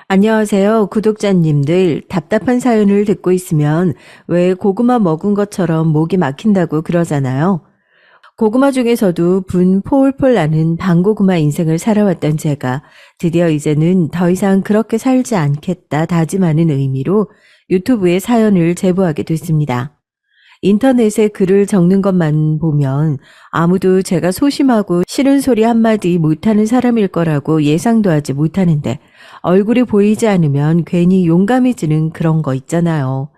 안녕하세요, 구독자님들. 답답한 사연을 듣고 있으면 왜 고구마 먹은 것처럼 목이 막힌다고 그러잖아요. 고구마 중에서도 분 폴폴 나는 방고구마 인생을 살아왔던 제가 드디어 이제는 더 이상 그렇게 살지 않겠다 다짐하는 의미로 유튜브에 사연을 제보하게 됐습니다. 인터넷에 글을 적는 것만 보면 아무도 제가 소심하고 싫은 소리 한마디 못하는 사람일 거라고 예상도 하지 못하는데 얼굴이 보이지 않으면 괜히 용감해지는 그런 거 있잖아요.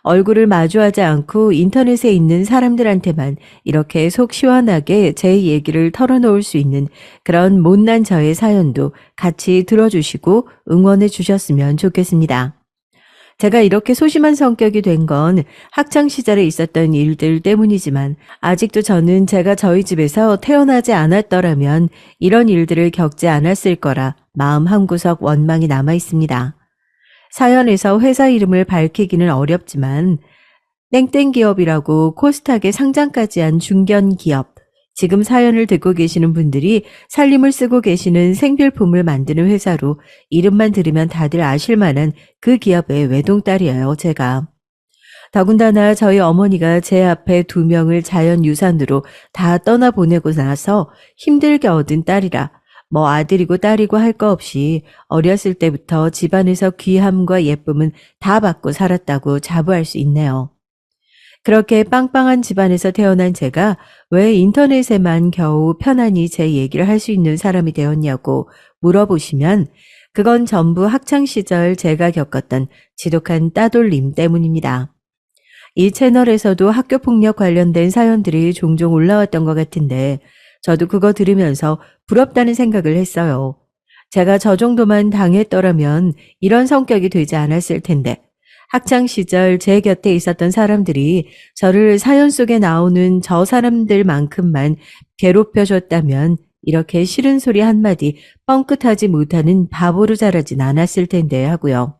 얼굴을 마주하지 않고 인터넷에 있는 사람들한테만 이렇게 속 시원하게 제 얘기를 털어놓을 수 있는 그런 못난 저의 사연도 같이 들어주시고 응원해 주셨으면 좋겠습니다. 제가 이렇게 소심한 성격이 된 건 학창 시절에 있었던 일들 때문이지만 아직도 저는 제가 저희 집에서 태어나지 않았더라면 이런 일들을 겪지 않았을 거라 마음 한구석 원망이 남아 있습니다. 사연에서 회사 이름을 밝히기는 어렵지만 땡땡 기업이라고 코스닥에 상장까지 한 중견 기업, 지금 사연을 듣고 계시는 분들이 살림을 쓰고 계시는 생필품을 만드는 회사로 이름만 들으면 다들 아실 만한 그 기업의 외동딸이에요, 제가. 더군다나 저희 어머니가 제 앞에 두 명을 자연유산으로 다 떠나보내고 나서 힘들게 얻은 딸이라 뭐 아들이고 딸이고 할 거 없이 어렸을 때부터 집안에서 귀함과 예쁨은 다 받고 살았다고 자부할 수 있네요. 그렇게 빵빵한 집안에서 태어난 제가 왜 인터넷에만 겨우 편안히 제 얘기를 할 수 있는 사람이 되었냐고 물어보시면 그건 전부 학창시절 제가 겪었던 지독한 따돌림 때문입니다. 이 채널에서도 학교폭력 관련된 사연들이 종종 올라왔던 것 같은데 저도 그거 들으면서 부럽다는 생각을 했어요. 제가 저 정도만 당했더라면 이런 성격이 되지 않았을 텐데 학창 시절 제 곁에 있었던 사람들이 저를 사연 속에 나오는 저 사람들만큼만 괴롭혀줬다면 이렇게 싫은 소리 한마디 뻥끗하지 못하는 바보로 자라진 않았을 텐데 하고요.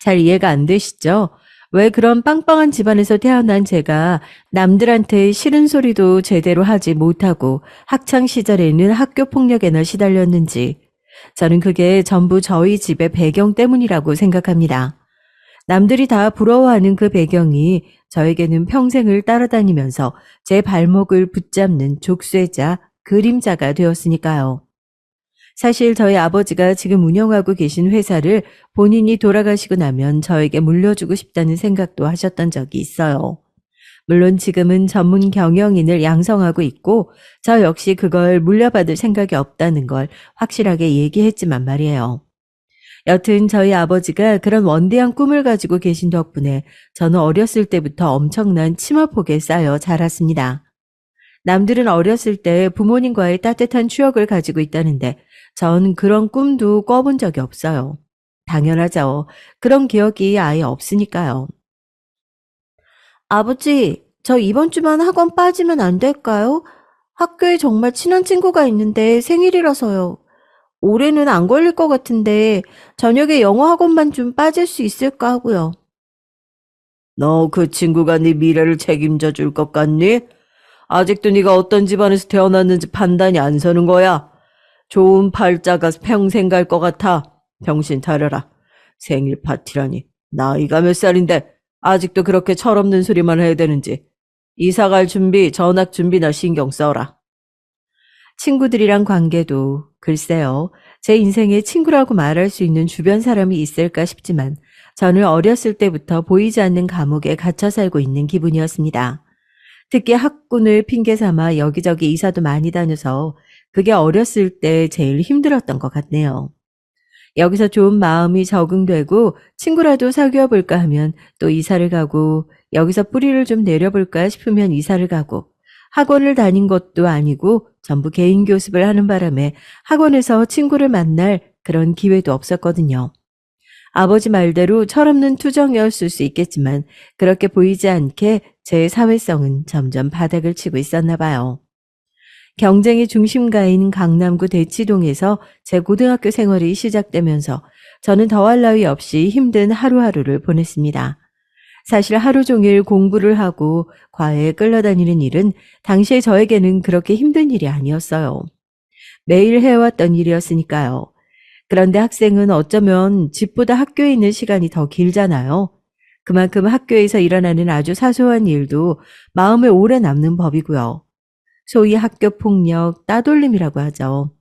잘 이해가 안 되시죠? 왜 그런 빵빵한 집안에서 태어난 제가 남들한테 싫은 소리도 제대로 하지 못하고 학창 시절에는 학교 폭력에나 시달렸는지 저는 그게 전부 저희 집의 배경 때문이라고 생각합니다. 남들이 다 부러워하는 그 배경이 저에게는 평생을 따라다니면서 제 발목을 붙잡는 족쇄자, 그림자가 되었으니까요. 사실 저희 아버지가 지금 운영하고 계신 회사를 본인이 돌아가시고 나면 저에게 물려주고 싶다는 생각도 하셨던 적이 있어요. 물론 지금은 전문 경영인을 양성하고 있고 저 역시 그걸 물려받을 생각이 없다는 걸 확실하게 얘기했지만 말이에요. 여튼 저희 아버지가 그런 원대한 꿈을 가지고 계신 덕분에 저는 어렸을 때부터 엄청난 치마폭에 쌓여 자랐습니다. 남들은 어렸을 때 부모님과의 따뜻한 추억을 가지고 있다는데 전 그런 꿈도 꿔본 적이 없어요. 당연하죠. 그런 기억이 아예 없으니까요. 아버지, 저 이번 주만 학원 빠지면 안 될까요? 학교에 정말 친한 친구가 있는데 생일이라서요. 올해는 안 걸릴 것 같은데 저녁에 영어 학원만 좀 빠질 수 있을까 하고요. 너 그 친구가 네 미래를 책임져 줄 것 같니? 아직도 네가 어떤 집안에서 태어났는지 판단이 안 서는 거야. 좋은 팔자가 평생 갈 것 같아. 정신 차려라. 생일 파티라니. 나이가 몇 살인데 아직도 그렇게 철없는 소리만 해야 되는지. 이사 갈 준비, 전학 준비나 신경 써라. 친구들이랑 관계도 글쎄요. 제 인생에 친구라고 말할 수 있는 주변 사람이 있을까 싶지만 저는 어렸을 때부터 보이지 않는 감옥에 갇혀 살고 있는 기분이었습니다. 특히 학군을 핑계 삼아 여기저기 이사도 많이 다녀서 그게 어렸을 때 제일 힘들었던 것 같네요. 여기서 좋은 마음이 적응되고 친구라도 사귀어 볼까 하면 또 이사를 가고 여기서 뿌리를 좀 내려볼까 싶으면 이사를 가고 학원을 다닌 것도 아니고 전부 개인 교습을 하는 바람에 학원에서 친구를 만날 그런 기회도 없었거든요. 아버지 말대로 철없는 투정이었을 수 있겠지만 그렇게 보이지 않게 제 사회성은 점점 바닥을 치고 있었나 봐요. 경쟁의 중심가인 강남구 대치동에서 제 고등학교 생활이 시작되면서 저는 더할 나위 없이 힘든 하루하루를 보냈습니다. 사실 하루 종일 공부를 하고 과외에 끌려다니는 일은 당시에 저에게는 그렇게 힘든 일이 아니었어요. 매일 해왔던 일이었으니까요. 그런데 학생은 어쩌면 집보다 학교에 있는 시간이 더 길잖아요. 그만큼 학교에서 일어나는 아주 사소한 일도 마음에 오래 남는 법이고요. 소위 학교 폭력, 따돌림이라고 하죠.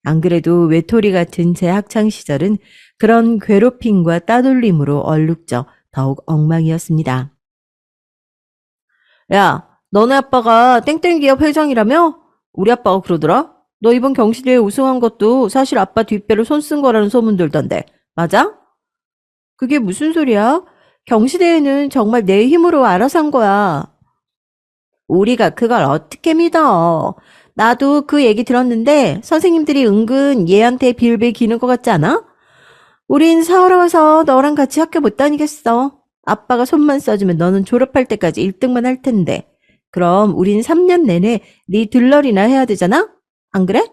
안 그래도 외톨이 같은 제 학창 시절은 그런 괴롭힘과 따돌림으로 얼룩져 더욱 엉망이었습니다. 야, 너네 아빠가 땡땡 기업 회장이라며? 우리 아빠가 그러더라. 너 이번 경시대회 우승한 것도 사실 아빠 뒷배로 손 쓴 거라는 소문 돌던데. 맞아? 그게 무슨 소리야? 경시대회는 정말 내 힘으로 알아서 한 거야. 우리가 그걸 어떻게 믿어? 나도 그 얘기 들었는데 선생님들이 은근 얘한테 빌빌 기는 것 같지 않아? 우린 서러워서 너랑 같이 학교 못 다니겠어. 아빠가 손만 써주면 너는 졸업할 때까지 1등만 할 텐데. 그럼 우린 3년 내내 네 들러리나 해야 되잖아? 안 그래?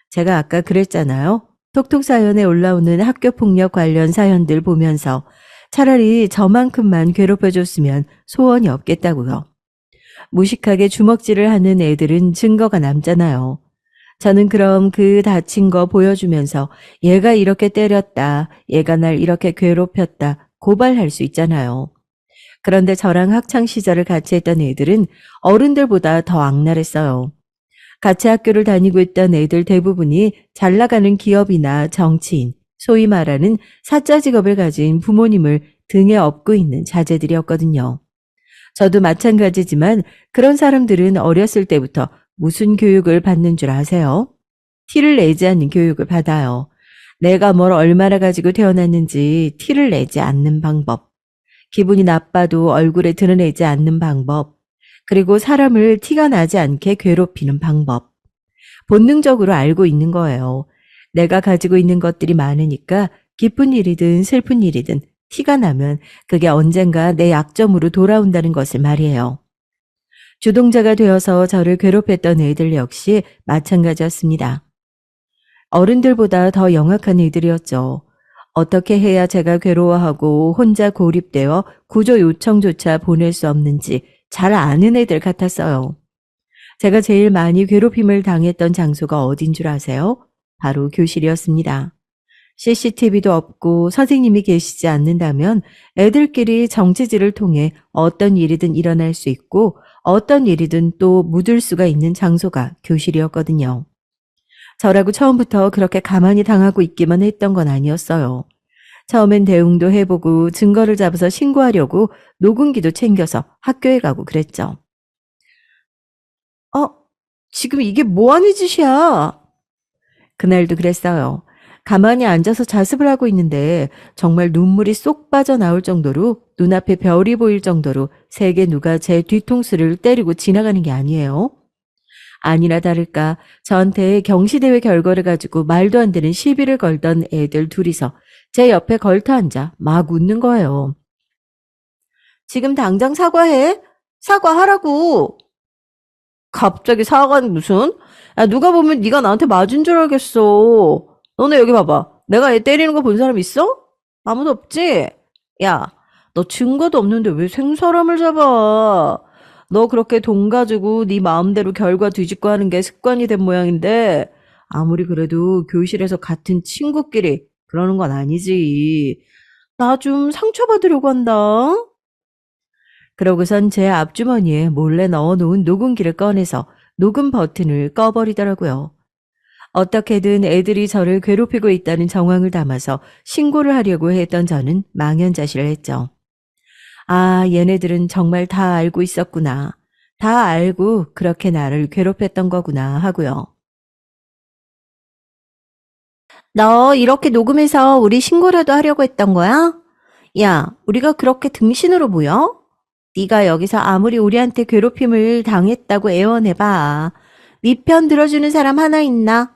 제가 아까 그랬잖아요. 톡톡 사연에 올라오는 학교 폭력 관련 사연들 보면서 차라리 저만큼만 괴롭혀줬으면 소원이 없겠다고요. 무식하게 주먹질을 하는 애들은 증거가 남잖아요. 저는 그럼 그 다친 거 보여주면서 얘가 이렇게 때렸다, 얘가 날 이렇게 괴롭혔다 고발할 수 있잖아요. 그런데 저랑 학창 시절을 같이 했던 애들은 어른들보다 더 악랄했어요. 같이 학교를 다니고 있던 애들 대부분이 잘 나가는 기업이나 정치인, 소위 말하는 사짜 직업을 가진 부모님을 등에 업고 있는 자제들이었거든요. 저도 마찬가지지만 그런 사람들은 어렸을 때부터 무슨 교육을 받는 줄 아세요? 티를 내지 않는 교육을 받아요. 내가 뭘 얼마나 가지고 태어났는지 티를 내지 않는 방법. 기분이 나빠도 얼굴에 드러내지 않는 방법. 그리고 사람을 티가 나지 않게 괴롭히는 방법. 본능적으로 알고 있는 거예요. 내가 가지고 있는 것들이 많으니까 기쁜 일이든 슬픈 일이든 티가 나면 그게 언젠가 내 약점으로 돌아온다는 것을 말이에요. 주동자가 되어서 저를 괴롭혔던 애들 역시 마찬가지였습니다. 어른들보다 더 영악한 애들이었죠. 어떻게 해야 제가 괴로워하고 혼자 고립되어 구조 요청조차 보낼 수 없는지 잘 아는 애들 같았어요. 제가 제일 많이 괴롭힘을 당했던 장소가 어딘 줄 아세요? 바로 교실이었습니다. CCTV도 없고 선생님이 계시지 않는다면 애들끼리 정치질을 통해 어떤 일이든 일어날 수 있고 어떤 일이든 또 묻을 수가 있는 장소가 교실이었거든요. 저라고 처음부터 그렇게 가만히 당하고 있기만 했던 건 아니었어요. 처음엔 대응도 해보고 증거를 잡아서 신고하려고 녹음기도 챙겨서 학교에 가고 그랬죠. 어, 지금 이게 뭐 하는 짓이야? 그날도 그랬어요. 가만히 앉아서 자습을 하고 있는데 정말 눈물이 쏙 빠져나올 정도로 눈앞에 별이 보일 정도로 세게 누가 제 뒤통수를 때리고 지나가는 게 아니에요. 아니나 다를까 저한테 경시대회 결과를 가지고 말도 안 되는 시비를 걸던 애들 둘이서 제 옆에 걸터 앉아 막 웃는 거예요. 지금 당장 사과해. 사과하라고. 갑자기 사과는 무슨? 야, 누가 보면 네가 나한테 맞은 줄 알겠어. 너네 여기 봐봐. 내가 애 때리는 거 본 사람 있어? 아무도 없지? 야, 너 증거도 없는데 왜 생사람을 잡아? 너 그렇게 돈 가지고 네 마음대로 결과 뒤집고 하는 게 습관이 된 모양인데 아무리 그래도 교실에서 같은 친구끼리 그러는 건 아니지. 나 좀 상처받으려고 한다. 그러고선 제 앞주머니에 몰래 넣어놓은 녹음기를 꺼내서 녹음 버튼을 꺼버리더라고요. 어떻게든 애들이 저를 괴롭히고 있다는 정황을 담아서 신고를 하려고 했던 저는 망연자실을 했죠. 아, 얘네들은 정말 다 알고 있었구나. 다 알고 그렇게 나를 괴롭혔던 거구나 하고요. 너 이렇게 녹음해서 우리 신고라도 하려고 했던 거야? 야, 우리가 그렇게 등신으로 보여? 네가 여기서 아무리 우리한테 괴롭힘을 당했다고 애원해봐. 네 편 들어주는 사람 하나 있나?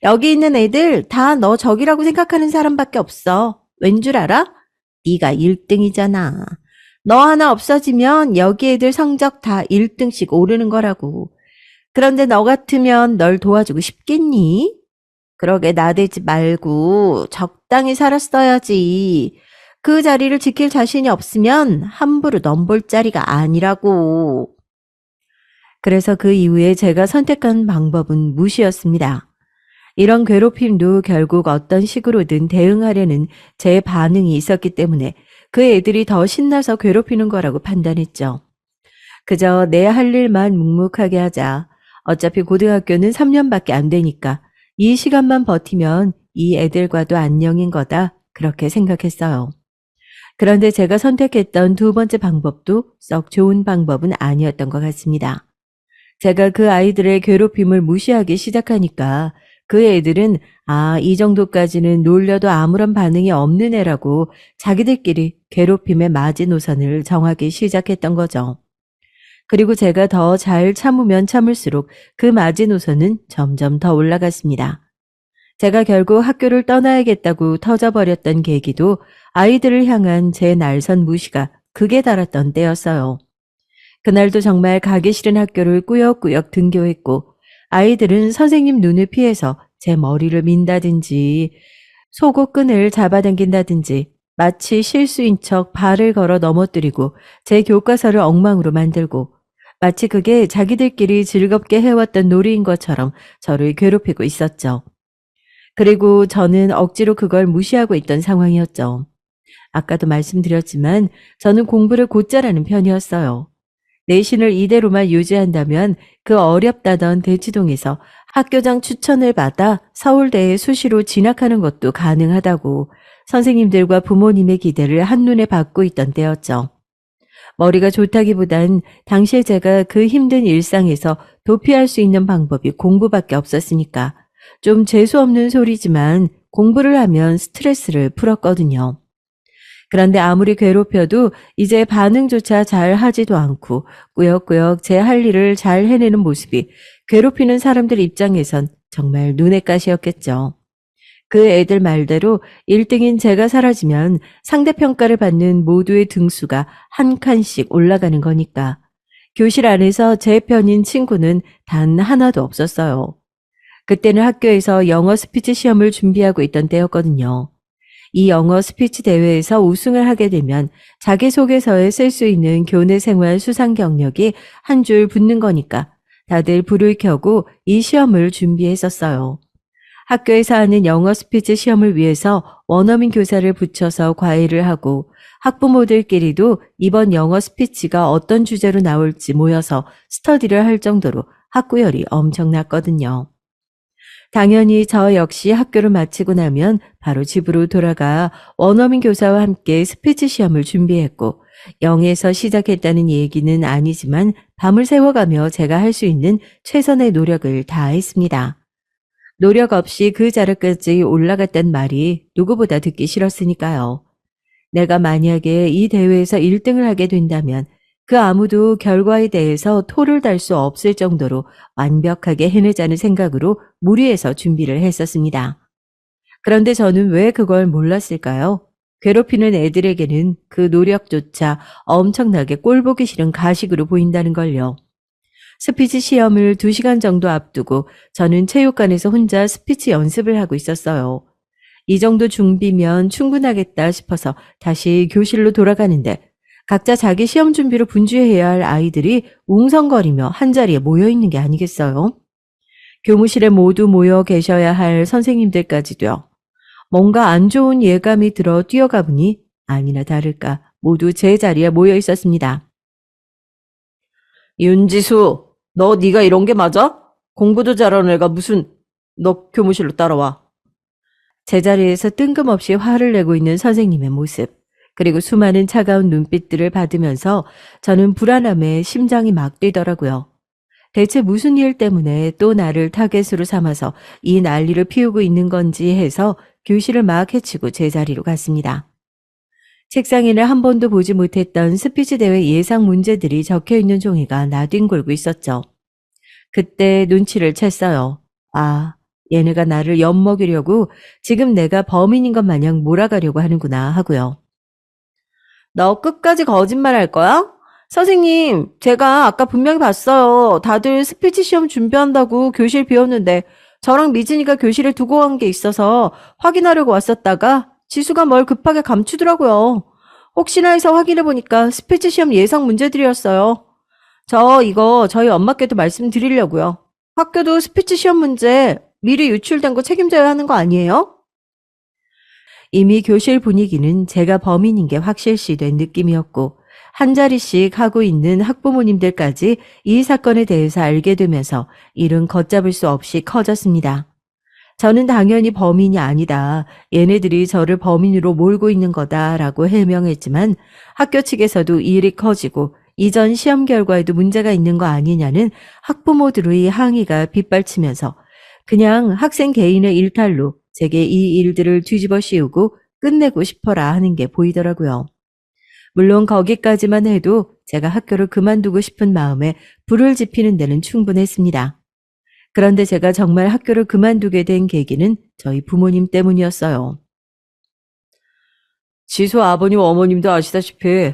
여기 있는 애들 다 너 적이라고 생각하는 사람밖에 없어. 왠 줄 알아? 네가 1등이잖아. 너 하나 없어지면 여기 애들 성적 다 1등씩 오르는 거라고. 그런데 너 같으면 널 도와주고 싶겠니? 그러게 나대지 말고 적당히 살았어야지. 그 자리를 지킬 자신이 없으면 함부로 넘볼 자리가 아니라고. 그래서 그 이후에 제가 선택한 방법은 무시였습니다. 이런 괴롭힘도 결국 어떤 식으로든 대응하려는 제 반응이 있었기 때문에 그 애들이 더 신나서 괴롭히는 거라고 판단했죠. 그저 내 할 일만 묵묵하게 하자. 어차피 고등학교는 3년밖에 안 되니까 이 시간만 버티면 이 애들과도 안녕인 거다. 그렇게 생각했어요. 그런데 제가 선택했던 두 번째 방법도 썩 좋은 방법은 아니었던 것 같습니다. 제가 그 아이들의 괴롭힘을 무시하기 시작하니까 그 애들은 이 정도까지는 놀려도 아무런 반응이 없는 애라고 자기들끼리 괴롭힘의 마지노선을 정하기 시작했던 거죠. 그리고 제가 더 잘 참으면 참을수록 그 마지노선은 점점 더 올라갔습니다. 제가 결국 학교를 떠나야겠다고 터져버렸던 계기도 아이들을 향한 제 날선 무시가 극에 달았던 때였어요. 그날도 정말 가기 싫은 학교를 꾸역꾸역 등교했고 아이들은 선생님 눈을 피해서 제 머리를 민다든지 속옷끈을 잡아당긴다든지 마치 실수인 척 발을 걸어 넘어뜨리고 제 교과서를 엉망으로 만들고 마치 그게 자기들끼리 즐겁게 해왔던 놀이인 것처럼 저를 괴롭히고 있었죠. 그리고 저는 억지로 그걸 무시하고 있던 상황이었죠. 아까도 말씀드렸지만 저는 공부를 곧잘하는 편이었어요. 내신을 이대로만 유지한다면 그 어렵다던 대치동에서 학교장 추천을 받아 서울대에 수시로 진학하는 것도 가능하다고 선생님들과 부모님의 기대를 한눈에 받고 있던 때였죠. 머리가 좋다기보단 당시에 제가 그 힘든 일상에서 도피할 수 있는 방법이 공부밖에 없었으니까 좀 재수없는 소리지만 공부를 하면 스트레스를 풀었거든요. 그런데 아무리 괴롭혀도 이제 반응조차 잘 하지도 않고 꾸역꾸역 제 할 일을 잘 해내는 모습이 괴롭히는 사람들 입장에선 정말 눈엣 가시였겠죠. 그 애들 말대로 1등인 제가 사라지면 상대평가를 받는 모두의 등수가 한 칸씩 올라가는 거니까. 교실 안에서 제 편인 친구는 단 하나도 없었어요. 그때는 학교에서 영어 스피치 시험을 준비하고 있던 때였거든요. 이 영어 스피치 대회에서 우승을 하게 되면 자기소개서에 쓸 수 있는 교내 생활 수상 경력이 한 줄 붙는 거니까 다들 불을 켜고 이 시험을 준비했었어요. 학교에서 하는 영어 스피치 시험을 위해서 원어민 교사를 붙여서 과외를 하고 학부모들끼리도 이번 영어 스피치가 어떤 주제로 나올지 모여서 스터디를 할 정도로 학구열이 엄청났거든요. 당연히 저 역시 학교를 마치고 나면 바로 집으로 돌아가 원어민 교사와 함께 스피치 시험을 준비했고 0에서 시작했다는 얘기는 아니지만 밤을 새워가며 제가 할 수 있는 최선의 노력을 다했습니다. 노력 없이 그 자리까지 올라갔단 말이 누구보다 듣기 싫었으니까요. 내가 만약에 이 대회에서 1등을 하게 된다면 그 아무도 결과에 대해서 토를 달 수 없을 정도로 완벽하게 해내자는 생각으로 무리해서 준비를 했었습니다. 그런데 저는 왜 그걸 몰랐을까요? 괴롭히는 애들에게는 그 노력조차 엄청나게 꼴보기 싫은 가식으로 보인다는 걸요. 스피치 시험을 2시간 정도 앞두고 저는 체육관에서 혼자 스피치 연습을 하고 있었어요. 이 정도 준비면 충분하겠다 싶어서 다시 교실로 돌아가는데 각자 자기 시험 준비로 분주해야 할 아이들이 웅성거리며 한자리에 모여 있는 게 아니겠어요? 교무실에 모두 모여 계셔야 할 선생님들까지도요. 뭔가 안 좋은 예감이 들어 뛰어가 보니 아니나 다를까 모두 제 자리에 모여 있었습니다. 윤지수, 네가 이런 게 맞아? 공부도 잘하는 애가 너 교무실로 따라와. 제자리에서 뜬금없이 화를 내고 있는 선생님의 모습, 그리고 수많은 차가운 눈빛들을 받으면서 저는 불안함에 심장이 막 뛰더라고요. 대체 무슨 일 때문에 또 나를 타겟으로 삼아서 이 난리를 피우고 있는 건지 해서 교실을 막 헤치고 제자리로 갔습니다. 책상에는 한 번도 보지 못했던 스피치 대회 예상 문제들이 적혀있는 종이가 나뒹굴고 있었죠. 그때 눈치를 챘어요. 얘네가 나를 엿먹이려고 지금 내가 범인인 것 마냥 몰아가려고 하는구나 하고요. 너 끝까지 거짓말할 거야? 선생님, 제가 아까 분명히 봤어요. 다들 스피치 시험 준비한다고 교실 비웠는데 저랑 미진이가 교실에 두고 간 게 있어서 확인하려고 왔었다가 지수가 뭘 급하게 감추더라고요. 혹시나 해서 확인해보니까 스피치 시험 예상 문제들이었어요. 이거 저희 엄마께도 말씀드리려고요. 학교도 스피치 시험 문제 미리 유출된 거 책임져야 하는 거 아니에요? 이미 교실 분위기는 제가 범인인 게 확실시된 느낌이었고 한 자리씩 하고 있는 학부모님들까지 이 사건에 대해서 알게 되면서 일은 걷잡을 수 없이 커졌습니다. 저는 당연히 범인이 아니다. 얘네들이 저를 범인으로 몰고 있는 거다라고 해명했지만 학교 측에서도 일이 커지고 이전 시험 결과에도 문제가 있는 거 아니냐는 학부모들의 항의가 빗발치면서 그냥 학생 개인의 일탈로 제게 이 일들을 뒤집어 씌우고 끝내고 싶어라 하는 게 보이더라고요. 물론 거기까지만 해도 제가 학교를 그만두고 싶은 마음에 불을 지피는 데는 충분했습니다. 그런데 제가 정말 학교를 그만두게 된 계기는 저희 부모님 때문이었어요. 지수 아버님 어머님도 아시다시피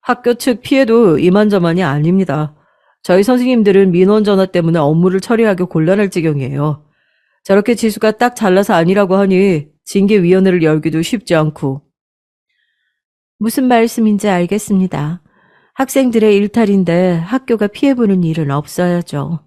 학교 측 피해도 이만저만이 아닙니다. 저희 선생님들은 민원 전화 때문에 업무를 처리하기 곤란할 지경이에요. 저렇게 지수가 딱 잘라서 아니라고 하니 징계위원회를 열기도 쉽지 않고. 무슨 말씀인지 알겠습니다. 학생들의 일탈인데 학교가 피해보는 일은 없어야죠.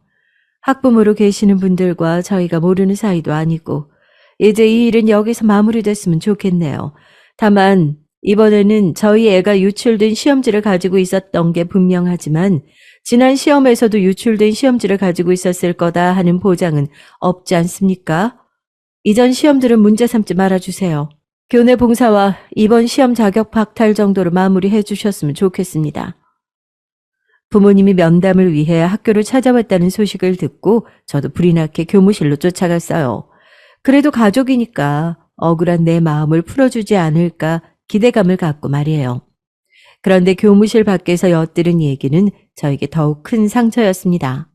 학부모로 계시는 분들과 저희가 모르는 사이도 아니고 이제 이 일은 여기서 마무리됐으면 좋겠네요. 다만 이번에는 저희 애가 유출된 시험지를 가지고 있었던 게 분명하지만 지난 시험에서도 유출된 시험지를 가지고 있었을 거다 하는 보장은 없지 않습니까? 이전 시험들은 문제 삼지 말아주세요. 교내 봉사와 이번 시험 자격 박탈 정도로 마무리해 주셨으면 좋겠습니다. 부모님이 면담을 위해 학교를 찾아왔다는 소식을 듣고 저도 불이 나게 교무실로 쫓아갔어요. 그래도 가족이니까 억울한 내 마음을 풀어주지 않을까 기대감을 갖고 말이에요. 그런데 교무실 밖에서 엿들은 얘기는 저에게 더욱 큰 상처였습니다.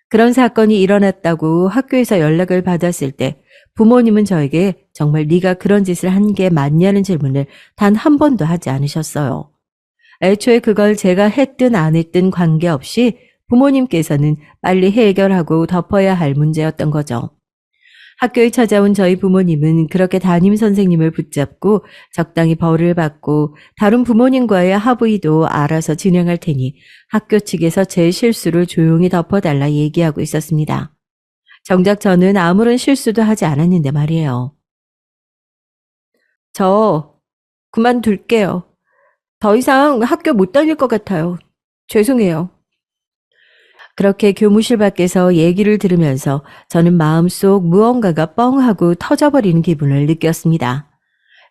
그런 사건이 일어났다고 학교에서 연락을 받았을 때 부모님은 저에게 정말 네가 그런 짓을 한 게 맞냐는 질문을 단 한 번도 하지 않으셨어요. 애초에 그걸 제가 했든 안 했든 관계없이 부모님께서는 빨리 해결하고 덮어야 할 문제였던 거죠. 학교에 찾아온 저희 부모님은 그렇게 담임 선생님을 붙잡고 적당히 벌을 받고 다른 부모님과의 합의도 알아서 진행할 테니 학교 측에서 제 실수를 조용히 덮어달라 얘기하고 있었습니다. 정작 저는 아무런 실수도 하지 않았는데 말이에요. 저 그만둘게요. 더 이상 학교 못 다닐 것 같아요. 죄송해요. 그렇게 교무실 밖에서 얘기를 들으면서 저는 마음속 무언가가 뻥하고 터져버리는 기분을 느꼈습니다.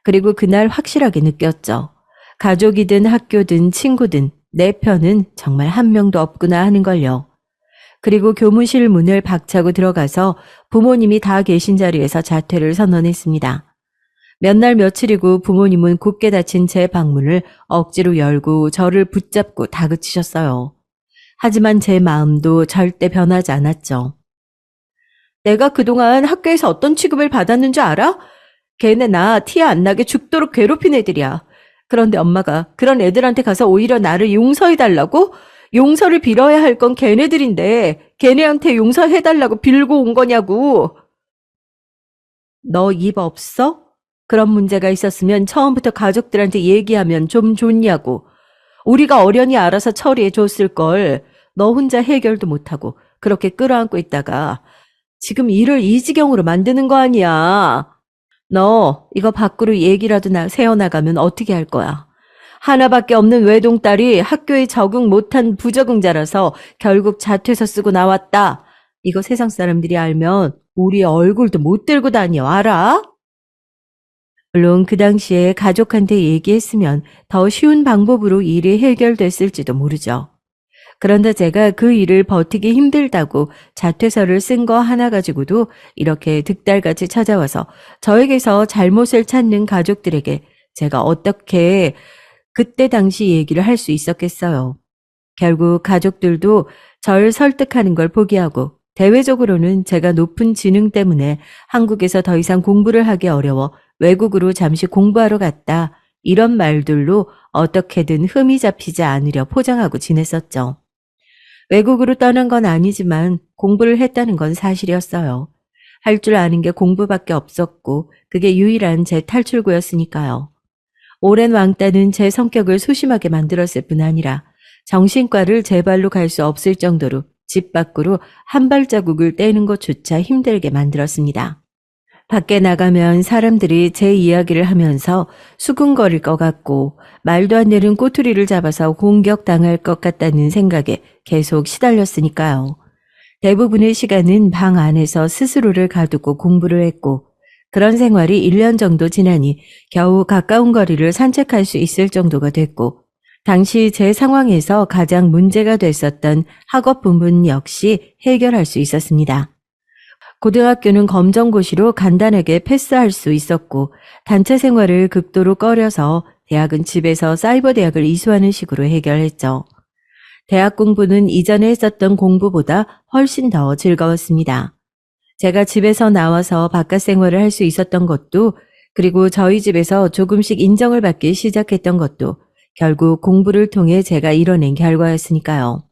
그리고 그날 확실하게 느꼈죠. 가족이든 학교든 친구든 내 편은 정말 한 명도 없구나 하는 걸요. 그리고 교무실 문을 박차고 들어가서 부모님이 다 계신 자리에서 자퇴를 선언했습니다. 몇 날 며칠이고 부모님은 굳게 닫힌 제 방문을 억지로 열고 저를 붙잡고 다그치셨어요. 하지만 제 마음도 절대 변하지 않았죠. 내가 그동안 학교에서 어떤 취급을 받았는 줄 알아? 걔네 나 티 안 나게 죽도록 괴롭힌 애들이야. 그런데 엄마가 그런 애들한테 가서 오히려 나를 용서해달라고? 용서를 빌어야 할 건 걔네들인데 걔네한테 용서해달라고 빌고 온 거냐고. 너 입 없어? 그런 문제가 있었으면 처음부터 가족들한테 얘기하면 좀 좋냐고. 우리가 어련히 알아서 처리해 줬을 걸. 너 혼자 해결도 못하고 그렇게 끌어안고 있다가 지금 일을 이 지경으로 만드는 거 아니야. 너 이거 밖으로 얘기라도 새어나가면 어떻게 할 거야? 하나밖에 없는 외동딸이 학교에 적응 못한 부적응자라서 결국 자퇴서 쓰고 나왔다. 이거 세상 사람들이 알면 우리 얼굴도 못 들고 다녀, 알아? 물론 그 당시에 가족한테 얘기했으면 더 쉬운 방법으로 일이 해결됐을지도 모르죠. 그런데 제가 그 일을 버티기 힘들다고 자퇴서를 쓴 거 하나 가지고도 이렇게 득달같이 찾아와서 저에게서 잘못을 찾는 가족들에게 제가 어떻게 그때 당시 얘기를 할 수 있었겠어요. 결국 가족들도 절 설득하는 걸 포기하고 대외적으로는 제가 높은 지능 때문에 한국에서 더 이상 공부를 하기 어려워 외국으로 잠시 공부하러 갔다. 이런 말들로 어떻게든 흠이 잡히지 않으려 포장하고 지냈었죠. 외국으로 떠난 건 아니지만 공부를 했다는 건 사실이었어요. 할 줄 아는 게 공부밖에 없었고 그게 유일한 제 탈출구였으니까요. 오랜 왕따는 제 성격을 소심하게 만들었을 뿐 아니라 정신과를 제 발로 갈 수 없을 정도로 집 밖으로 한 발자국을 떼는 것조차 힘들게 만들었습니다. 밖에 나가면 사람들이 제 이야기를 하면서 수군거릴 것 같고 말도 안 되는 꼬투리를 잡아서 공격당할 것 같다는 생각에 계속 시달렸으니까요. 대부분의 시간은 방 안에서 스스로를 가두고 공부를 했고 그런 생활이 1년 정도 지나니 겨우 가까운 거리를 산책할 수 있을 정도가 됐고 당시 제 상황에서 가장 문제가 됐었던 학업 부분 역시 해결할 수 있었습니다. 고등학교는 검정고시로 간단하게 패스할 수 있었고 단체 생활을 극도로 꺼려서 대학은 집에서 사이버 대학을 이수하는 식으로 해결했죠. 대학 공부는 이전에 했었던 공부보다 훨씬 더 즐거웠습니다. 제가 집에서 나와서 바깥 생활을 할 수 있었던 것도 그리고 저희 집에서 조금씩 인정을 받기 시작했던 것도 결국 공부를 통해 제가 이뤄낸 결과였으니까요.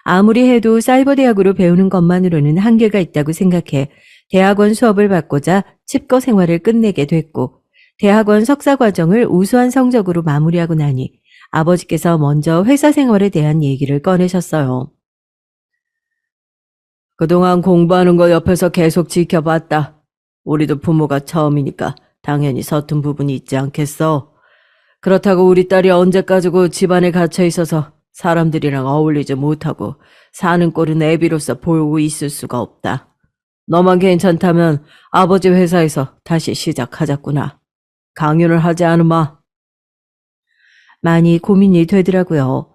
아무리 해도 사이버 대학으로 배우는 것만으로는 한계가 있다고 생각해 대학원 수업을 받고자 칩거 생활을 끝내게 됐고 대학원 석사 과정을 우수한 성적으로 마무리하고 나니 아버지께서 먼저 회사 생활에 대한 얘기를 꺼내셨어요. 그동안 공부하는 거 옆에서 계속 지켜봤다. 우리도 부모가 처음이니까 당연히 서툰 부분이 있지 않겠어. 그렇다고 우리 딸이 언제까지고 집안에 갇혀 있어서 사람들이랑 어울리지 못하고 사는 꼴은 애비로서 보고 있을 수가 없다. 너만 괜찮다면 아버지 회사에서 다시 시작하자꾸나. 강요를 하지 않으마. 많이 고민이 되더라고요.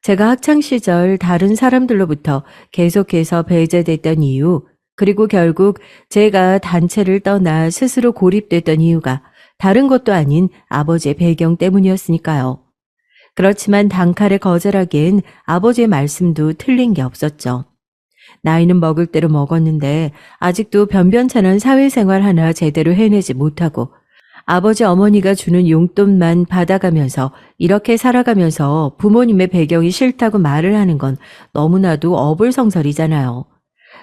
제가 학창시절 다른 사람들로부터 계속해서 배제됐던 이유, 그리고 결국 제가 단체를 떠나 스스로 고립됐던 이유가 다른 것도 아닌 아버지의 배경 때문이었으니까요. 그렇지만 단칼에 거절하기엔 아버지의 말씀도 틀린 게 없었죠. 나이는 먹을 대로 먹었는데 아직도 변변찮은 사회생활 하나 제대로 해내지 못하고 아버지 어머니가 주는 용돈만 받아가면서 이렇게 살아가면서 부모님의 배경이 싫다고 말을 하는 건 너무나도 어불성설이잖아요.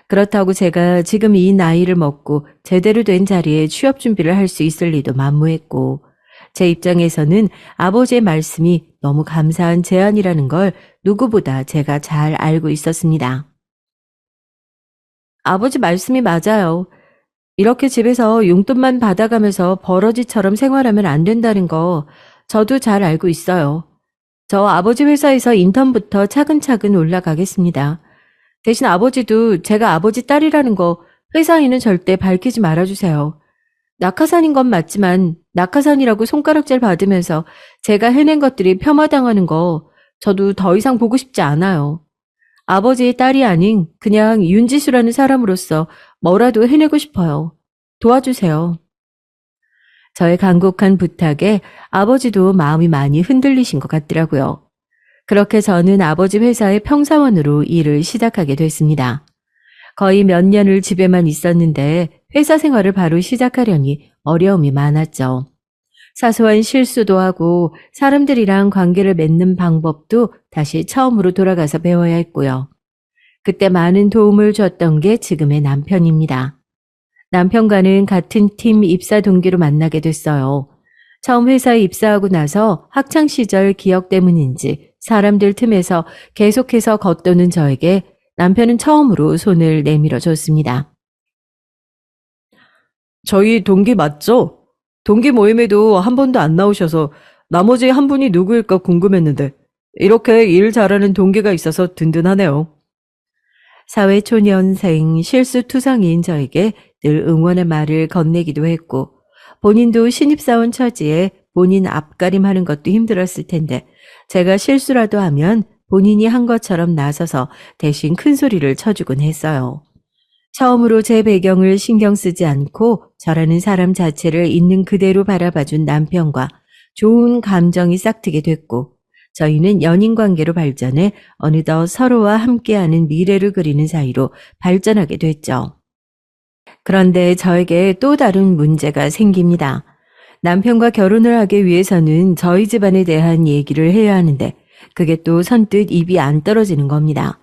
그렇다고 제가 지금 이 나이를 먹고 제대로 된 자리에 취업 준비를 할 수 있을 리도 만무했고 제 입장에서는 아버지의 말씀이 너무 감사한 제안이라는 걸 누구보다 제가 잘 알고 있었습니다. 아버지 말씀이 맞아요. 이렇게 집에서 용돈만 받아가면서 버러지처럼 생활하면 안 된다는 거 저도 잘 알고 있어요. 저 아버지 회사에서 인턴부터 차근차근 올라가겠습니다. 대신 아버지도 제가 아버지 딸이라는 거 회사에는 절대 밝히지 말아주세요. 낙하산인 건 맞지만 낙하산이라고 손가락질 받으면서 제가 해낸 것들이 폄하당하는 거 저도 더 이상 보고 싶지 않아요. 아버지의 딸이 아닌 그냥 윤지수라는 사람으로서 뭐라도 해내고 싶어요. 도와주세요. 저의 간곡한 부탁에 아버지도 마음이 많이 흔들리신 것 같더라고요. 그렇게 저는 아버지 회사의 평사원으로 일을 시작하게 됐습니다. 거의 몇 년을 집에만 있었는데 회사 생활을 바로 시작하려니 어려움이 많았죠. 사소한 실수도 하고 사람들이랑 관계를 맺는 방법도 다시 처음으로 돌아가서 배워야 했고요. 그때 많은 도움을 줬던 게 지금의 남편입니다. 남편과는 같은 팀 입사 동기로 만나게 됐어요. 처음 회사에 입사하고 나서 학창시절 기억 때문인지 사람들 틈에서 계속해서 겉도는 저에게 남편은 처음으로 손을 내밀어 줬습니다. 저희 동기 맞죠? 동기 모임에도 한 번도 안 나오셔서 나머지 한 분이 누구일까 궁금했는데 이렇게 일 잘하는 동기가 있어서 든든하네요. 사회초년생 실수투성이인 저에게 늘 응원의 말을 건네기도 했고 본인도 신입사원 처지에 본인 앞가림하는 것도 힘들었을 텐데 제가 실수라도 하면 본인이 한 것처럼 나서서 대신 큰 소리를 쳐주곤 했어요. 처음으로 제 배경을 신경 쓰지 않고 저라는 사람 자체를 있는 그대로 바라봐준 남편과 좋은 감정이 싹트게 됐고 저희는 연인 관계로 발전해 어느덧 서로와 함께하는 미래를 그리는 사이로 발전하게 됐죠. 그런데 저에게 또 다른 문제가 생깁니다. 남편과 결혼을 하기 위해서는 저희 집안에 대한 얘기를 해야 하는데 그게 또 선뜻 입이 안 떨어지는 겁니다.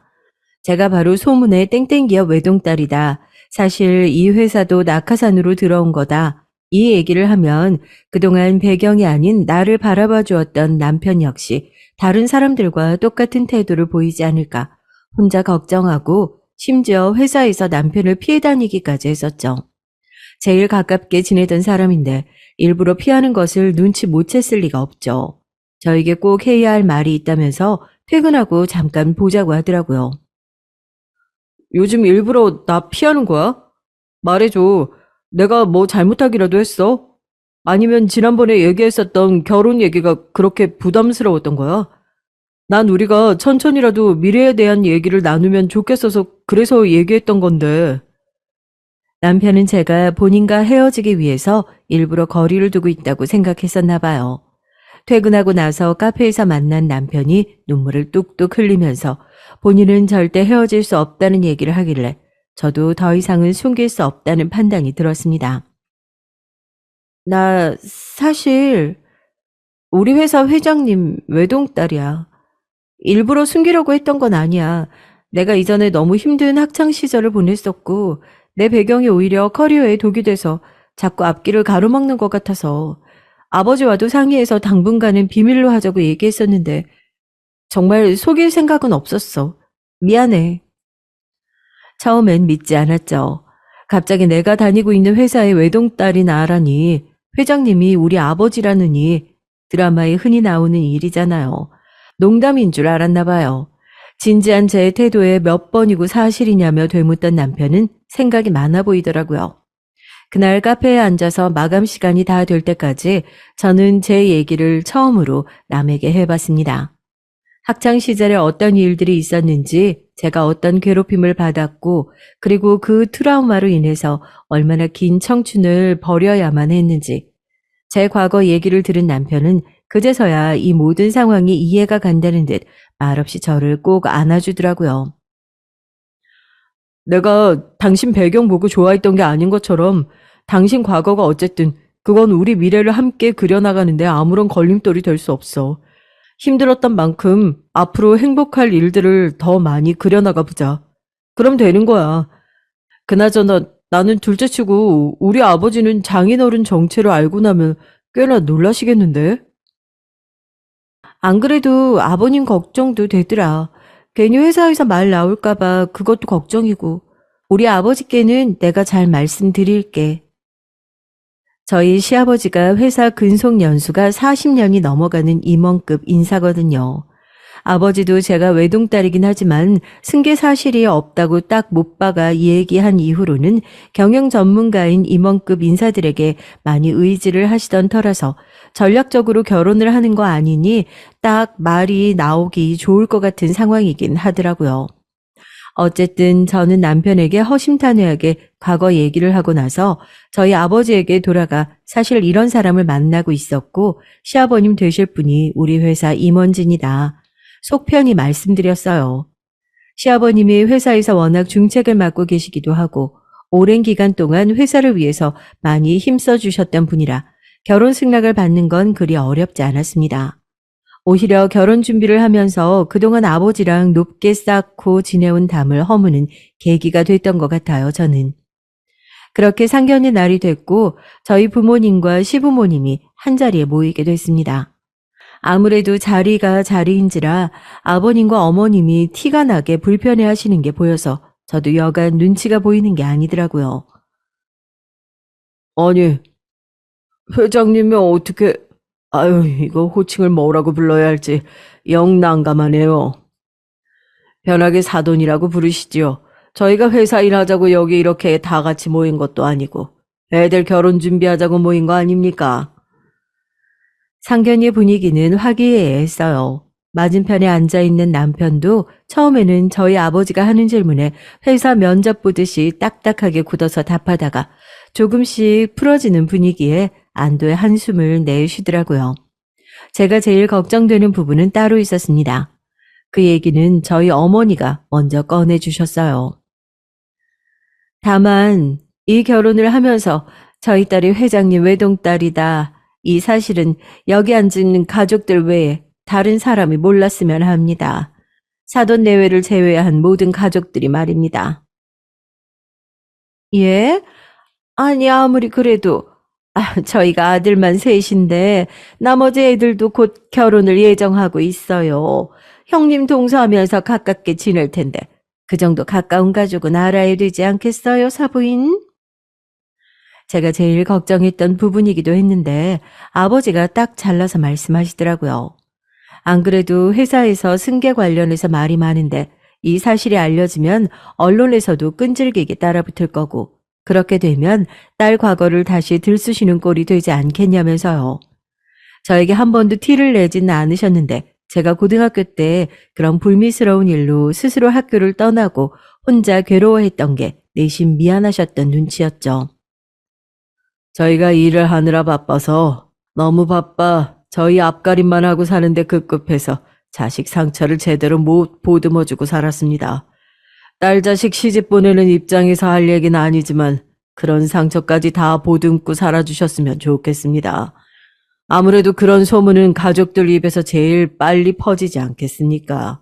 제가 바로 소문의 땡땡기업 외동딸이다. 사실 이 회사도 낙하산으로 들어온 거다. 이 얘기를 하면 그동안 배경이 아닌 나를 바라봐 주었던 남편 역시 다른 사람들과 똑같은 태도를 보이지 않을까 혼자 걱정하고 심지어 회사에서 남편을 피해 다니기까지 했었죠. 제일 가깝게 지내던 사람인데 일부러 피하는 것을 눈치 못 챘을 리가 없죠. 저에게 꼭 해야 할 말이 있다면서 퇴근하고 잠깐 보자고 하더라고요. 요즘 일부러 나 피하는 거야? 말해줘. 내가 뭐 잘못하기라도 했어? 아니면 지난번에 얘기했었던 결혼 얘기가 그렇게 부담스러웠던 거야? 난 우리가 천천히라도 미래에 대한 얘기를 나누면 좋겠어서 그래서 얘기했던 건데. 남편은 제가 본인과 헤어지기 위해서 일부러 거리를 두고 있다고 생각했었나 봐요. 퇴근하고 나서 카페에서 만난 남편이 눈물을 뚝뚝 흘리면서 본인은 절대 헤어질 수 없다는 얘기를 하길래 저도 더 이상은 숨길 수 없다는 판단이 들었습니다. 나 사실 우리 회사 회장님 외동딸이야. 일부러 숨기려고 했던 건 아니야. 내가 이전에 너무 힘든 학창 시절을 보냈었고 내 배경이 오히려 커리어에 독이 돼서 자꾸 앞길을 가로막는 것 같아서 아버지와도 상의해서 당분간은 비밀로 하자고 얘기했었는데 정말 속일 생각은 없었어. 미안해. 처음엔 믿지 않았죠. 갑자기 내가 다니고 있는 회사의 외동딸이 나라니 회장님이 우리 아버지라느니 드라마에 흔히 나오는 일이잖아요. 농담인 줄 알았나 봐요. 진지한 제 태도에 몇 번이고 사실이냐며 되묻던 남편은 생각이 많아 보이더라고요. 그날 카페에 앉아서 마감 시간이 다 될 때까지 저는 제 얘기를 처음으로 남에게 해봤습니다. 학창 시절에 어떤 일들이 있었는지, 제가 어떤 괴롭힘을 받았고, 그리고 그 트라우마로 인해서 얼마나 긴 청춘을 버려야만 했는지, 제 과거 얘기를 들은 남편은 그제서야 이 모든 상황이 이해가 간다는 듯 말없이 저를 꼭 안아주더라고요. 내가 당신 배경 보고 좋아했던 게 아닌 것처럼 당신 과거가 어쨌든 그건 우리 미래를 함께 그려나가는데 아무런 걸림돌이 될 수 없어. 힘들었던 만큼 앞으로 행복할 일들을 더 많이 그려나가 보자. 그럼 되는 거야. 그나저나 나는 둘째치고 우리 아버지는 장인어른 정체를 알고 나면 꽤나 놀라시겠는데? 안 그래도 아버님 걱정도 되더라. 괜히 회사에서 말 나올까봐 그것도 걱정이고. 우리 아버지께는 내가 잘 말씀드릴게. 저희 시아버지가 회사 근속 연수가 40년이 넘어가는 임원급 인사거든요. 아버지도 제가 외동딸이긴 하지만 승계 사실이 없다고 딱 못 박아 얘기한 이후로는 경영 전문가인 임원급 인사들에게 많이 의지를 하시던 터라서 전략적으로 결혼을 하는 거 아니니 딱 말이 나오기 좋을 것 같은 상황이긴 하더라고요. 어쨌든 저는 남편에게 허심탄회하게 과거 얘기를 하고 나서 저희 아버지에게 돌아가 사실 이런 사람을 만나고 있었고 시아버님 되실 분이 우리 회사 임원진이다. 속편히 말씀드렸어요. 시아버님이 회사에서 워낙 중책을 맡고 계시기도 하고 오랜 기간 동안 회사를 위해서 많이 힘써 주셨던 분이라 결혼 승낙을 받는 건 그리 어렵지 않았습니다. 오히려 결혼 준비를 하면서 그동안 아버지랑 높게 쌓고 지내온 담을 허무는 계기가 됐던 것 같아요, 저는. 그렇게 상견례 날이 됐고 저희 부모님과 시부모님이 한자리에 모이게 됐습니다. 아무래도 자리가 자리인지라 아버님과 어머님이 티가 나게 불편해 하시는 게 보여서 저도 여간 눈치가 보이는 게 아니더라고요. 아니, 회장님이 어떻게, 아유, 이거 호칭을 뭐라고 불러야 할지 영 난감하네요. 편하게 사돈이라고 부르시지요. 저희가 회사 일하자고 여기 이렇게 다 같이 모인 것도 아니고 애들 결혼 준비하자고 모인 거 아닙니까? 상견례 분위기는 화기애애했어요. 맞은편에 앉아있는 남편도 처음에는 저희 아버지가 하는 질문에 회사 면접 보듯이 딱딱하게 굳어서 답하다가 조금씩 풀어지는 분위기에 안도의 한숨을 내쉬더라고요. 제가 제일 걱정되는 부분은 따로 있었습니다. 그 얘기는 저희 어머니가 먼저 꺼내주셨어요. 다만 이 결혼을 하면서 저희 딸이 회장님 외동딸이다. 이 사실은 여기 앉은 가족들 외에 다른 사람이 몰랐으면 합니다. 사돈 내외를 제외한 모든 가족들이 말입니다. 예? 아니 아무리 그래도 저희가 아들만 셋인데 나머지 애들도 곧 결혼을 예정하고 있어요. 형님 동서하면서 가깝게 지낼 텐데 그 정도 가까운 가족은 알아야 되지 않겠어요, 사부인? 제가 제일 걱정했던 부분이기도 했는데 아버지가 딱 잘라서 말씀하시더라고요. 안 그래도 회사에서 승계 관련해서 말이 많은데 이 사실이 알려지면 언론에서도 끈질기게 따라붙을 거고 그렇게 되면 딸 과거를 다시 들쑤시는 꼴이 되지 않겠냐면서요. 저에게 한 번도 티를 내지는 않으셨는데 제가 고등학교 때 그런 불미스러운 일로 스스로 학교를 떠나고 혼자 괴로워했던 게 내심 미안하셨던 눈치였죠. 저희가 일을 하느라 바빠서 너무 바빠 저희 앞가림만 하고 사는데 급급해서 자식 상처를 제대로 못 보듬어주고 살았습니다. 딸 자식 시집 보내는 입장에서 할 얘기는 아니지만 그런 상처까지 다 보듬고 살아주셨으면 좋겠습니다. 아무래도 그런 소문은 가족들 입에서 제일 빨리 퍼지지 않겠습니까?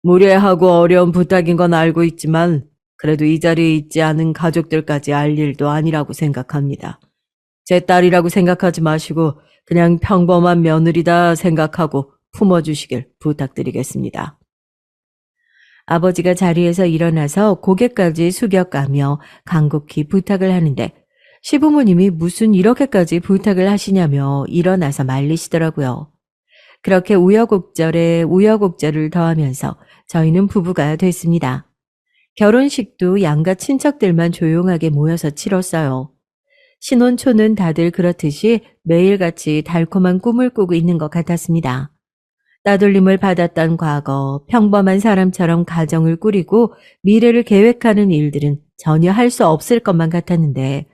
무례하고 어려운 부탁인 건 알고 있지만 그래도 이 자리에 있지 않은 가족들까지 알 일도 아니라고 생각합니다. 제 딸이라고 생각하지 마시고 그냥 평범한 며느리다 생각하고 품어주시길 부탁드리겠습니다. 아버지가 자리에서 일어나서 고개까지 숙여가며 간곡히 부탁을 하는데 시부모님이 무슨 이렇게까지 부탁을 하시냐며 일어나서 말리시더라고요. 그렇게 우여곡절에 우여곡절을 더하면서 저희는 부부가 됐습니다. 결혼식도 양가 친척들만 조용하게 모여서 치렀어요. 신혼초는 다들 그렇듯이 매일같이 달콤한 꿈을 꾸고 있는 것 같았습니다. 따돌림을 받았던 과거, 평범한 사람처럼 가정을 꾸리고 미래를 계획하는 일들은 전혀 할 수 없을 것만 같았는데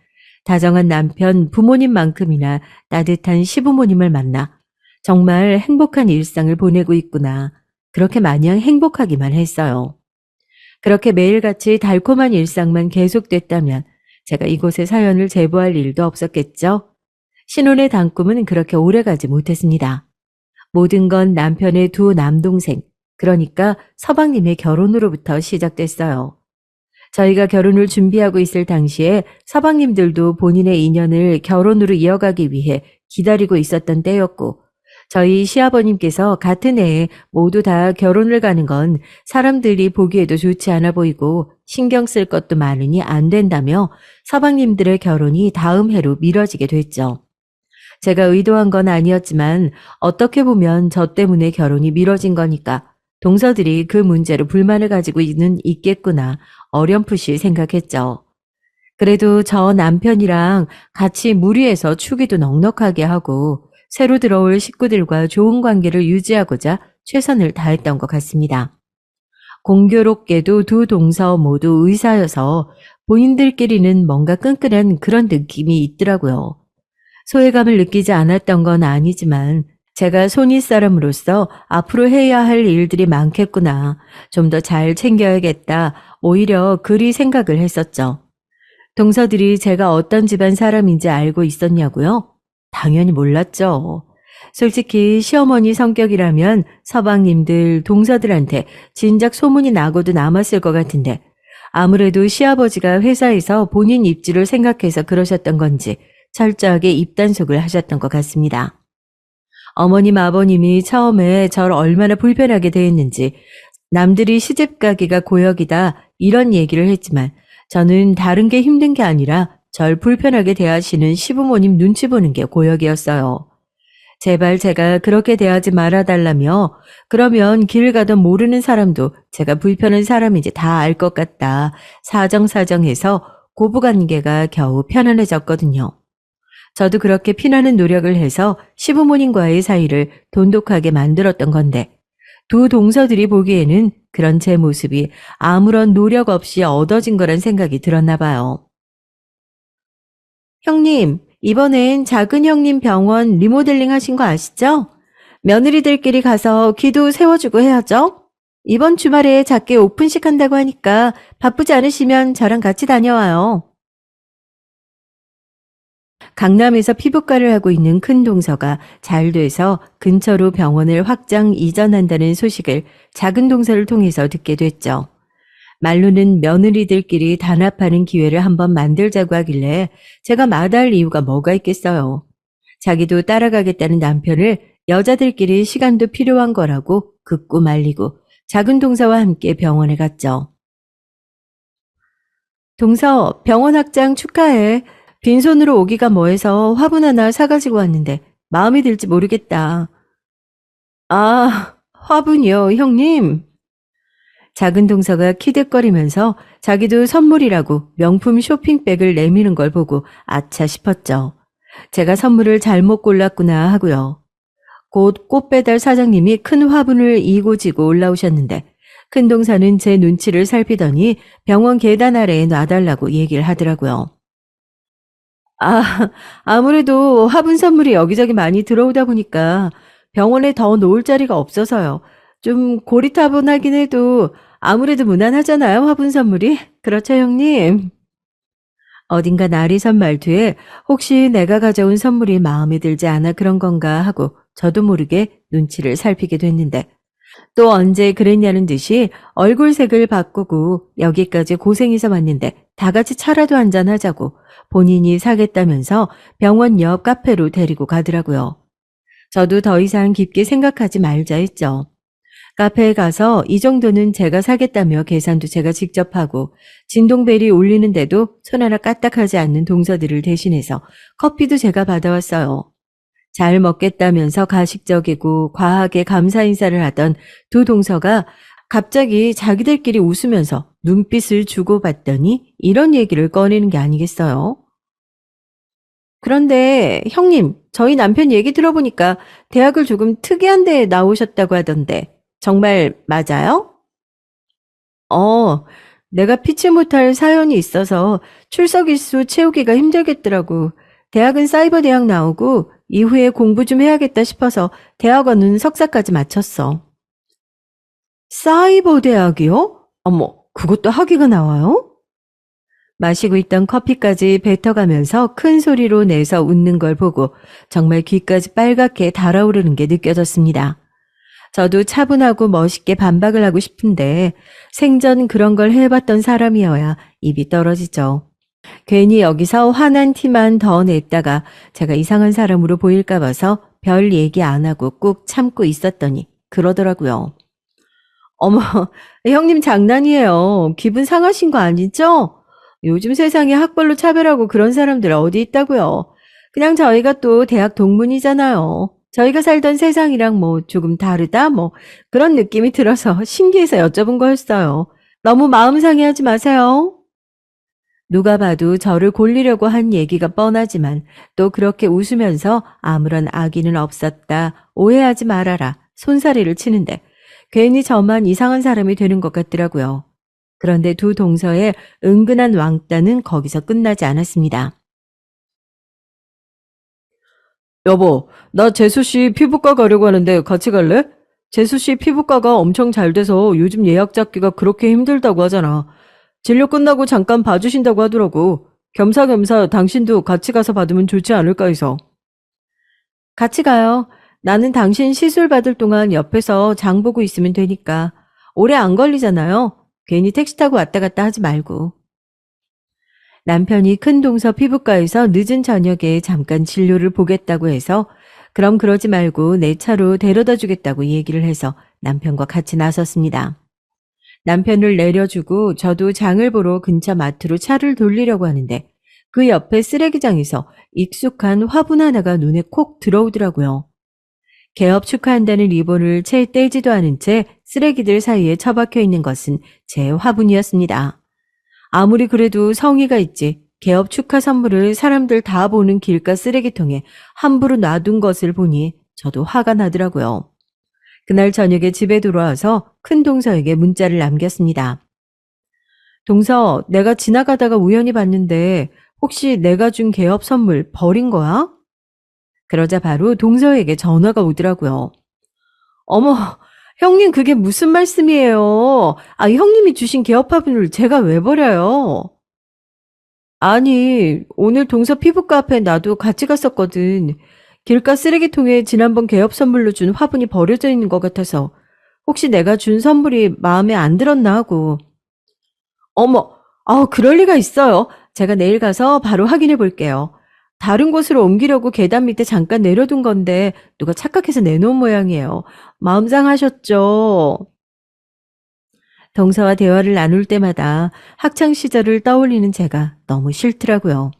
다정한 남편, 부모님만큼이나 따뜻한 시부모님을 만나 정말 행복한 일상을 보내고 있구나. 그렇게 마냥 행복하기만 했어요. 그렇게 매일같이 달콤한 일상만 계속됐다면 제가 이곳에 사연을 제보할 일도 없었겠죠. 신혼의 단꿈은 그렇게 오래가지 못했습니다. 모든 건 남편의 두 남동생, 그러니까 서방님의 결혼으로부터 시작됐어요. 저희가 결혼을 준비하고 있을 당시에 서방님들도 본인의 인연을 결혼으로 이어가기 위해 기다리고 있었던 때였고, 저희 시아버님께서 같은 해에 모두 다 결혼을 가는 건 사람들이 보기에도 좋지 않아 보이고 신경 쓸 것도 많으니 안 된다며 서방님들의 결혼이 다음 해로 미뤄지게 됐죠. 제가 의도한 건 아니었지만 어떻게 보면 저 때문에 결혼이 미뤄진 거니까 동서들이 그 문제로 불만을 가지고 있겠구나 어렴풋이 생각했죠. 그래도 저 남편이랑 같이 무리해서 축의도 넉넉하게 하고 새로 들어올 식구들과 좋은 관계를 유지하고자 최선을 다했던 것 같습니다. 공교롭게도 두 동서 모두 의사여서 본인들끼리는 뭔가 끈끈한 그런 느낌이 있더라고요. 소외감을 느끼지 않았던 건 아니지만 제가 손윗사람으로서 앞으로 해야 할 일들이 많겠구나. 좀 더 잘 챙겨야겠다. 오히려 그리 생각을 했었죠. 동서들이 제가 어떤 집안 사람인지 알고 있었냐고요? 당연히 몰랐죠. 솔직히 시어머니 성격이라면 서방님들, 동서들한테 진작 소문이 나고도 남았을 것 같은데 아무래도 시아버지가 회사에서 본인 입지를 생각해서 그러셨던 건지 철저하게 입단속을 하셨던 것 같습니다. 어머님, 아버님이 처음에 절 얼마나 불편하게 대했는지 남들이 시집 가기가 고역이다 이런 얘기를 했지만 저는 다른 게 힘든 게 아니라 절 불편하게 대하시는 시부모님 눈치 보는 게 고역이었어요. 제발 제가 그렇게 대하지 말아달라며 그러면 길 가던 모르는 사람도 제가 불편한 사람인지 다 알 것 같다. 사정사정해서 고부관계가 겨우 편안해졌거든요. 저도 그렇게 피나는 노력을 해서 시부모님과의 사이를 돈독하게 만들었던 건데 두 동서들이 보기에는 그런 제 모습이 아무런 노력 없이 얻어진 거란 생각이 들었나 봐요. 형님, 이번엔 작은 형님 병원 리모델링 하신 거 아시죠? 며느리들끼리 가서 기도 세워주고 해야죠. 이번 주말에 작게 오픈식 한다고 하니까 바쁘지 않으시면 저랑 같이 다녀와요. 강남에서 피부과를 하고 있는 큰 동서가 잘 돼서 근처로 병원을 확장 이전한다는 소식을 작은 동서를 통해서 듣게 됐죠. 말로는 며느리들끼리 단합하는 기회를 한번 만들자고 하길래 제가 마다할 이유가 뭐가 있겠어요. 자기도 따라가겠다는 남편을 여자들끼리 시간도 필요한 거라고 긋고 말리고 작은 동서와 함께 병원에 갔죠. 동서, 병원 확장 축하해. 빈손으로 오기가 뭐해서 화분 하나 사가지고 왔는데 마음에 들지 모르겠다. 아, 화분이요, 형님? 작은 동서가 키득거리면서 자기도 선물이라고 명품 쇼핑백을 내미는 걸 보고 아차 싶었죠. 제가 선물을 잘못 골랐구나 하고요. 곧 꽃배달 사장님이 큰 화분을 이고지고 올라오셨는데 큰 동서는 제 눈치를 살피더니 병원 계단 아래에 놔달라고 얘기를 하더라고요. 아, 아무래도 화분 선물이 여기저기 많이 들어오다 보니까 병원에 더 놓을 자리가 없어서요. 좀 고리타분하긴 해도 아무래도 무난하잖아요, 화분 선물이. 그렇죠, 형님? 어딘가 날이 선 말투에 혹시 내가 가져온 선물이 마음에 들지 않아 그런 건가 하고 저도 모르게 눈치를 살피게 됐는데 또 언제 그랬냐는 듯이 얼굴색을 바꾸고 여기까지 고생해서 왔는데 다 같이 차라도 한잔하자고 본인이 사겠다면서 병원 옆 카페로 데리고 가더라고요. 저도 더 이상 깊게 생각하지 말자 했죠. 카페에 가서 이 정도는 제가 사겠다며 계산도 제가 직접 하고 진동벨이 울리는데도 손 하나 까딱하지 않는 동서들을 대신해서 커피도 제가 받아왔어요. 잘 먹겠다면서 가식적이고 과하게 감사 인사를 하던 두 동서가 갑자기 자기들끼리 웃으면서 눈빛을 주고받더니 이런 얘기를 꺼내는 게 아니겠어요? 그런데 형님, 저희 남편 얘기 들어보니까 대학을 조금 특이한 데 나오셨다고 하던데 정말 맞아요? 어, 내가 피치 못할 사연이 있어서 출석 일수 채우기가 힘들겠더라고. 대학은 사이버 대학 나오고 이후에 공부 좀 해야겠다 싶어서 대학원은 석사까지 마쳤어. 사이버 대학이요? 어머, 그것도 학위가 나와요? 마시고 있던 커피까지 뱉어가면서 큰 소리로 내서 웃는 걸 보고 정말 귀까지 빨갛게 달아오르는 게 느껴졌습니다. 저도 차분하고 멋있게 반박을 하고 싶은데 생전 그런 걸 해봤던 사람이어야 입이 떨어지죠. 괜히 여기서 화난 티만 더 냈다가 제가 이상한 사람으로 보일까 봐서 별 얘기 안 하고 꾹 참고 있었더니 그러더라고요. 어머, 형님 장난이에요. 기분 상하신 거 아니죠? 요즘 세상에 학벌로 차별하고 그런 사람들 어디 있다고요. 그냥 저희가 또 대학 동문이잖아요. 저희가 살던 세상이랑 뭐 조금 다르다 뭐 그런 느낌이 들어서 신기해서 여쭤본 거였어요. 너무 마음 상해하지 마세요. 누가 봐도 저를 골리려고 한 얘기가 뻔하지만 또 그렇게 웃으면서 아무런 악의는 없었다. 오해하지 말아라. 손사래를 치는데 괜히 저만 이상한 사람이 되는 것 같더라고요. 그런데 두 동서의 은근한 왕따는 거기서 끝나지 않았습니다. 여보, 나 재수 씨 피부과 가려고 하는데 같이 갈래? 재수 씨 피부과가 엄청 잘 돼서 요즘 예약 잡기가 그렇게 힘들다고 하잖아. 진료 끝나고 잠깐 봐주신다고 하더라고. 겸사겸사 당신도 같이 가서 받으면 좋지 않을까 해서. 같이 가요. 나는 당신 시술 받을 동안 옆에서 장 보고 있으면 되니까. 오래 안 걸리잖아요. 괜히 택시 타고 왔다 갔다 하지 말고. 남편이 큰 동서 피부과에서 늦은 저녁에 잠깐 진료를 보겠다고 해서 그럼 그러지 말고 내 차로 데려다 주겠다고 얘기를 해서 남편과 같이 나섰습니다. 남편을 내려주고 저도 장을 보러 근처 마트로 차를 돌리려고 하는데 그 옆에 쓰레기장에서 익숙한 화분 하나가 눈에 콕 들어오더라고요. 개업 축하한다는 리본을 채 떼지도 않은 채 쓰레기들 사이에 처박혀 있는 것은 제 화분이었습니다. 아무리 그래도 성의가 있지 개업 축하 선물을 사람들 다 보는 길가 쓰레기통에 함부로 놔둔 것을 보니 저도 화가 나더라고요. 그날 저녁에 집에 들어와서 큰 동서에게 문자를 남겼습니다. 동서, 내가 지나가다가 우연히 봤는데 혹시 내가 준 개업 선물 버린 거야? 그러자 바로 동서에게 전화가 오더라고요. 어머, 형님 그게 무슨 말씀이에요? 아, 형님이 주신 개업 화분을 제가 왜 버려요? 아니, 오늘 동서 피부과 앞에 나도 같이 갔었거든. 길가 쓰레기통에 지난번 개업 선물로 준 화분이 버려져 있는 것 같아서 혹시 내가 준 선물이 마음에 안 들었나 하고. 어머, 그럴 리가 있어요. 제가 내일 가서 바로 확인해 볼게요. 다른 곳으로 옮기려고 계단 밑에 잠깐 내려둔 건데 누가 착각해서 내놓은 모양이에요. 마음 상하셨죠? 동서와 대화를 나눌 때마다 학창 시절을 떠올리는 제가 너무 싫더라고요.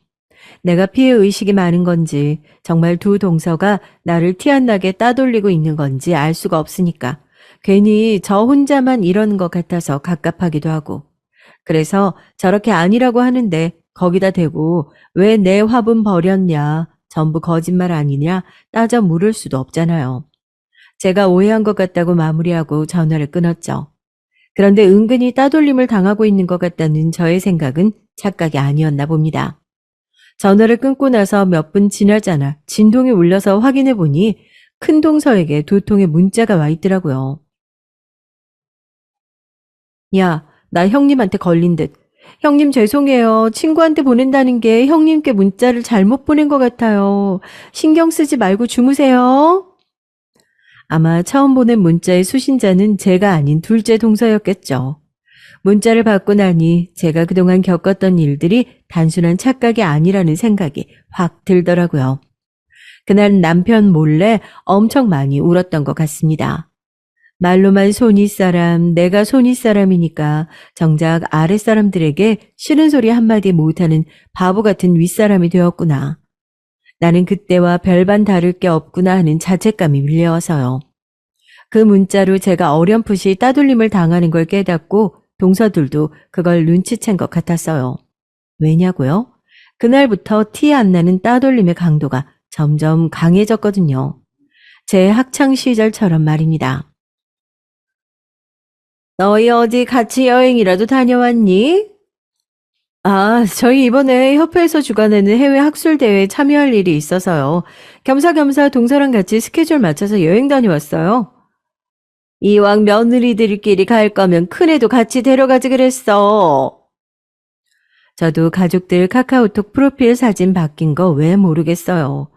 내가 피해 의식이 많은 건지 정말 두 동서가 나를 티 안 나게 따돌리고 있는 건지 알 수가 없으니까 괜히 저 혼자만 이러는 것 같아서 갑갑하기도 하고 그래서 저렇게 아니라고 하는데 거기다 대고 왜 내 화분 버렸냐 전부 거짓말 아니냐 따져 물을 수도 없잖아요. 제가 오해한 것 같다고 마무리하고 전화를 끊었죠. 그런데 은근히 따돌림을 당하고 있는 것 같다는 저의 생각은 착각이 아니었나 봅니다. 전화를 끊고 나서 몇 분 지나잖아 진동이 울려서 확인해 보니 큰 동서에게 두 통의 문자가 와 있더라고요. 야, 나 형님한테 걸린 듯. 형님 죄송해요. 친구한테 보낸다는 게 형님께 문자를 잘못 보낸 것 같아요. 신경 쓰지 말고 주무세요. 아마 처음 보낸 문자의 수신자는 제가 아닌 둘째 동서였겠죠. 문자를 받고 나니 제가 그동안 겪었던 일들이 단순한 착각이 아니라는 생각이 확 들더라고요. 그날 남편 몰래 엄청 많이 울었던 것 같습니다. 말로만 손윗사람, 내가 손윗사람이니까 정작 아랫사람들에게 싫은 소리 한마디 못하는 바보 같은 윗사람이 되었구나. 나는 그때와 별반 다를 게 없구나 하는 자책감이 밀려와서요. 그 문자로 제가 어렴풋이 따돌림을 당하는 걸 깨닫고 동서들도 그걸 눈치챈 것 같았어요. 왜냐고요? 그날부터 티 안 나는 따돌림의 강도가 점점 강해졌거든요. 제 학창 시절처럼 말입니다. 너희 어디 같이 여행이라도 다녀왔니? 아, 저희 이번에 협회에서 주관하는 해외 학술대회에 참여할 일이 있어서요. 겸사겸사 동서랑 같이 스케줄 맞춰서 여행 다녀왔어요. 이왕 며느리들끼리 갈 거면 큰애도 같이 데려가지 그랬어. 저도 가족들 카카오톡 프로필 사진 바뀐 거 왜 모르겠어요.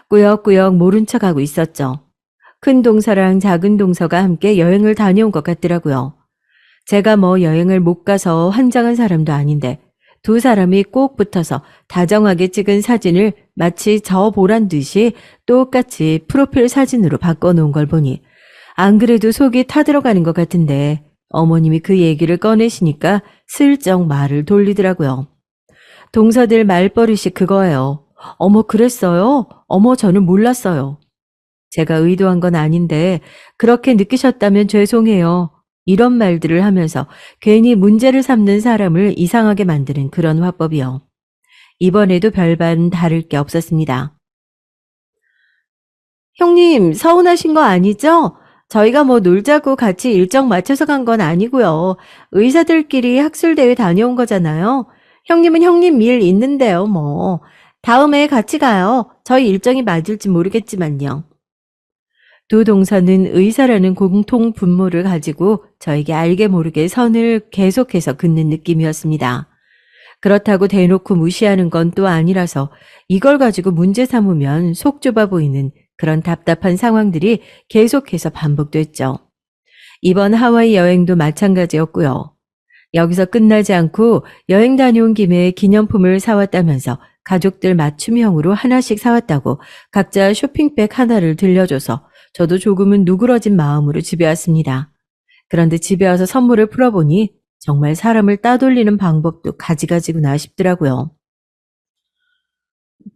꾸역꾸역 모른 척하고 있었죠. 큰 동서랑 작은 동서가 함께 여행을 다녀온 것 같더라고요. 제가 뭐 여행을 못 가서 환장한 사람도 아닌데 두 사람이 꼭 붙어서 다정하게 찍은 사진을 마치 저 보란 듯이 똑같이 프로필 사진으로 바꿔놓은 걸 보니 안 그래도 속이 타들어가는 것 같은데 어머님이 그 얘기를 꺼내시니까 슬쩍 말을 돌리더라고요. 동서들 말버릇이 그거예요. 어머 그랬어요? 어머 저는 몰랐어요. 제가 의도한 건 아닌데 그렇게 느끼셨다면 죄송해요. 이런 말들을 하면서 괜히 문제를 삼는 사람을 이상하게 만드는 그런 화법이요. 이번에도 별반 다를 게 없었습니다. 형님, 서운하신 거 아니죠? 저희가 뭐 놀자고 같이 일정 맞춰서 간 건 아니고요. 의사들끼리 학술대회 다녀온 거잖아요. 형님은 형님 일 있는데요, 뭐. 다음에 같이 가요. 저희 일정이 맞을지 모르겠지만요. 두 동서는 의사라는 공통 분모를 가지고 저에게 알게 모르게 선을 계속해서 긋는 느낌이었습니다. 그렇다고 대놓고 무시하는 건 또 아니라서 이걸 가지고 문제 삼으면 속 좁아 보이는 그런 답답한 상황들이 계속해서 반복됐죠. 이번 하와이 여행도 마찬가지였고요. 여기서 끝나지 않고 여행 다녀온 김에 기념품을 사왔다면서 가족들 맞춤형으로 하나씩 사왔다고 각자 쇼핑백 하나를 들려줘서 저도 조금은 누그러진 마음으로 집에 왔습니다. 그런데 집에 와서 선물을 풀어보니 정말 사람을 따돌리는 방법도 가지가지구나 싶더라고요.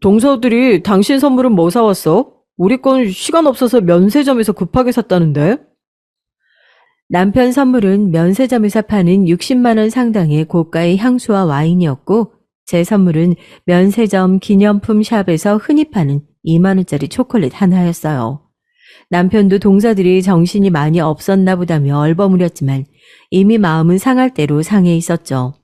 동서들이 당신 선물은 뭐 사왔어? 우리 건 시간 없어서 면세점에서 급하게 샀다는데? 남편 선물은 면세점에서 파는 60만 원 상당의 고가의 향수와 와인이었고 제 선물은 면세점 기념품 샵에서 흔히 파는 2만 원짜리 초콜릿 하나였어요. 남편도 동서들이 정신이 많이 없었나 보다며 얼버무렸지만 이미 마음은 상할 대로 상해 있었죠.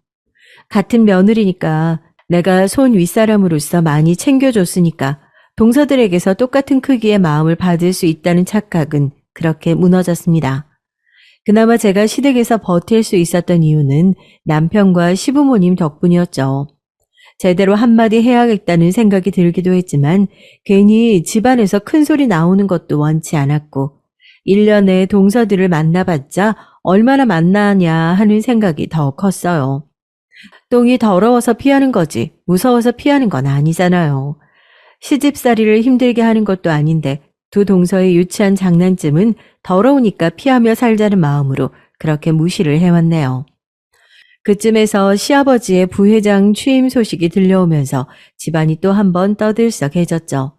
같은 며느리니까 내가 손 윗사람으로서 많이 챙겨줬으니까 동서들에게서 똑같은 크기의 마음을 받을 수 있다는 착각은 그렇게 무너졌습니다. 그나마 제가 시댁에서 버틸 수 있었던 이유는 남편과 시부모님 덕분이었죠. 제대로 한마디 해야겠다는 생각이 들기도 했지만 괜히 집안에서 큰 소리 나오는 것도 원치 않았고 1년에 동서들을 만나봤자 얼마나 만나냐 하는 생각이 더 컸어요. 똥이 더러워서 피하는 거지 무서워서 피하는 건 아니잖아요. 시집살이를 힘들게 하는 것도 아닌데 두 동서의 유치한 장난쯤은 더러우니까 피하며 살자는 마음으로 그렇게 무시를 해왔네요. 그쯤에서 시아버지의 부회장 취임 소식이 들려오면서 집안이 또 한 번 떠들썩해졌죠.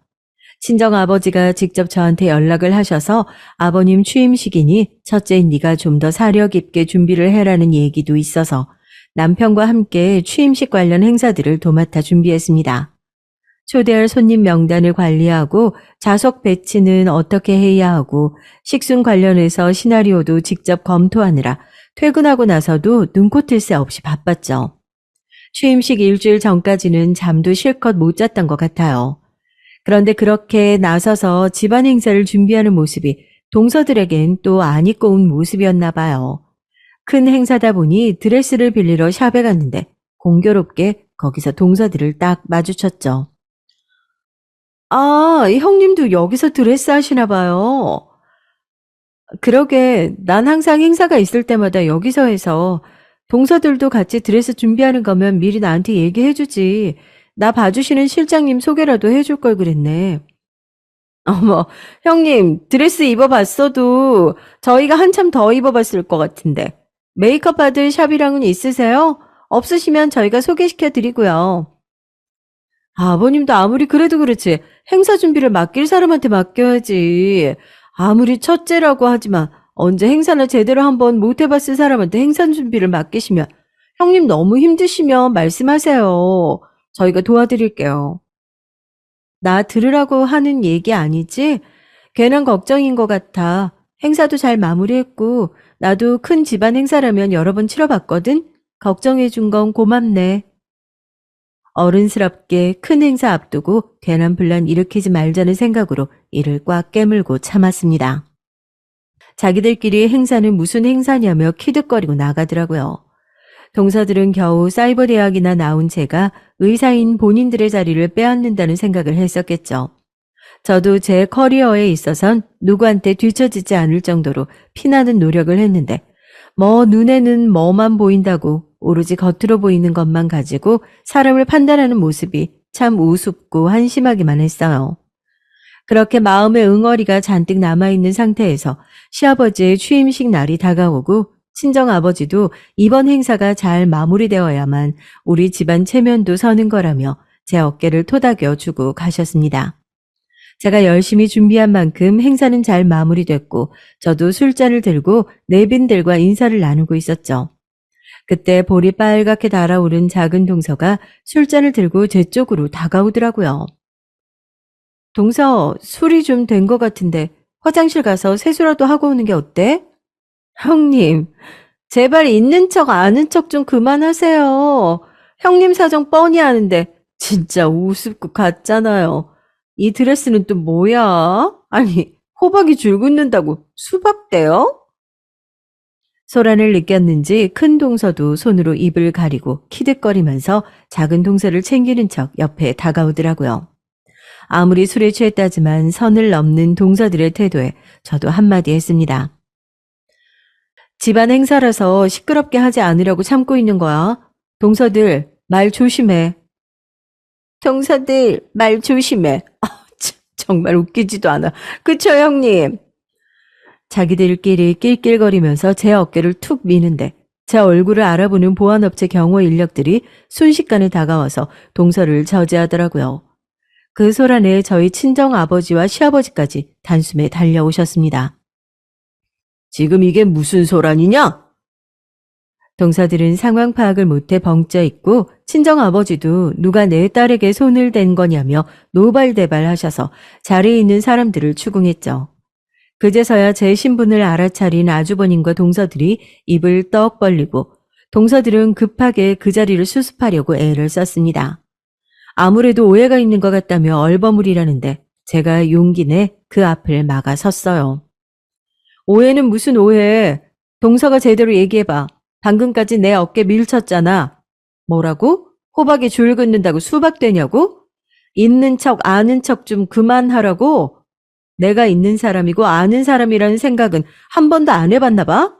친정아버지가 직접 저한테 연락을 하셔서 아버님 취임식이니 첫째인 네가 좀 더 사려 깊게 준비를 해라는 얘기도 있어서 남편과 함께 취임식 관련 행사들을 도맡아 준비했습니다. 초대할 손님 명단을 관리하고 좌석 배치는 어떻게 해야 하고 식순 관련해서 시나리오도 직접 검토하느라 퇴근하고 나서도 눈코뜰 새 없이 바빴죠. 취임식 일주일 전까지는 잠도 실컷 못 잤던 것 같아요. 그런데 그렇게 나서서 집안 행사를 준비하는 모습이 동서들에겐 또 안 입고 온 모습이었나 봐요. 큰 행사다 보니 드레스를 빌리러 샵에 갔는데 공교롭게 거기서 동서들을 딱 마주쳤죠. 아, 형님도 여기서 드레스 하시나 봐요. 그러게, 난 항상 행사가 있을 때마다 여기서 해서 동서들도 같이 드레스 준비하는 거면 미리 나한테 얘기해주지. 나 봐주시는 실장님 소개라도 해줄 걸 그랬네. 어머, 형님, 드레스 입어봤어도 저희가 한참 더 입어봤을 것 같은데. 메이크업 받을 샵이랑은 있으세요? 없으시면 저희가 소개시켜 드리고요. 아버님도 아무리 그래도 그렇지 행사 준비를 맡길 사람한테 맡겨야지. 아무리 첫째라고 하지만 언제 행사나 제대로 한번 못 해봤을 사람한테 행사 준비를 맡기시면 형님 너무 힘드시면 말씀하세요. 저희가 도와드릴게요. 나 들으라고 하는 얘기 아니지? 괜한 걱정인 것 같아. 행사도 잘 마무리했고 나도 큰 집안 행사라면 여러 번 치러봤거든? 걱정해 준 건 고맙네. 어른스럽게 큰 행사 앞두고 괜한 분란 일으키지 말자는 생각으로 이를 꽉 깨물고 참았습니다. 자기들끼리 행사는 무슨 행사냐며 키득거리고 나가더라고요. 동서들은 겨우 사이버 대학이나 나온 제가 의사인 본인들의 자리를 빼앗는다는 생각을 했었겠죠. 저도 제 커리어에 있어선 누구한테 뒤처지지 않을 정도로 피나는 노력을 했는데 뭐 눈에는 뭐만 보인다고 오로지 겉으로 보이는 것만 가지고 사람을 판단하는 모습이 참 우습고 한심하기만 했어요. 그렇게 마음의 응어리가 잔뜩 남아있는 상태에서 시아버지의 취임식 날이 다가오고 친정아버지도 이번 행사가 잘 마무리되어야만 우리 집안 체면도 서는 거라며 제 어깨를 토닥여 주고 가셨습니다. 제가 열심히 준비한 만큼 행사는 잘 마무리됐고 저도 술잔을 들고 내빈들과 인사를 나누고 있었죠. 그때 볼이 빨갛게 달아오른 작은 동서가 술잔을 들고 제 쪽으로 다가오더라고요. 동서, 술이 좀 된 것 같은데 화장실 가서 세수라도 하고 오는 게 어때? 형님, 제발 있는 척 아는 척 좀 그만하세요. 형님 사정 뻔히 아는데 진짜 우습고 같잖아요. 이 드레스는 또 뭐야? 아니, 호박이 줄 긋는다고 수박대요? 소란을 느꼈는지 큰 동서도 손으로 입을 가리고 키득거리면서 작은 동서를 챙기는 척 옆에 다가오더라고요. 아무리 술에 취했다지만 선을 넘는 동서들의 태도에 저도 한마디 했습니다. 집안 행사라서 시끄럽게 하지 않으려고 참고 있는 거야. 동서들, 말 조심해. 동서들, 말 조심해. 정말 웃기지도 않아. 그쵸, 형님? 자기들끼리 낄낄거리면서 제 어깨를 툭 미는데 제 얼굴을 알아보는 보안업체 경호 인력들이 순식간에 다가와서 동서를 저지하더라고요. 그 소란에 저희 친정아버지와 시아버지까지 단숨에 달려오셨습니다. 지금 이게 무슨 소란이냐? 동서들은 상황 파악을 못해 벙쪄 있고 친정아버지도 누가 내 딸에게 손을 댄 거냐며 노발대발하셔서 자리에 있는 사람들을 추궁했죠. 그제서야 제 신분을 알아차린 아주버님과 동서들이 입을 떡 벌리고 동서들은 급하게 그 자리를 수습하려고 애를 썼습니다. 아무래도 오해가 있는 것 같다며 얼버무리라는데 제가 용기 내 그 앞을 막아 섰어요. 오해는 무슨 오해? 동서가 제대로 얘기해봐. 방금까지 내 어깨 밀쳤잖아. 뭐라고? 호박이 줄 긋는다고 수박되냐고? 있는 척 아는 척 좀 그만하라고? 내가 있는 사람이고 아는 사람이라는 생각은 한 번도 안 해봤나 봐?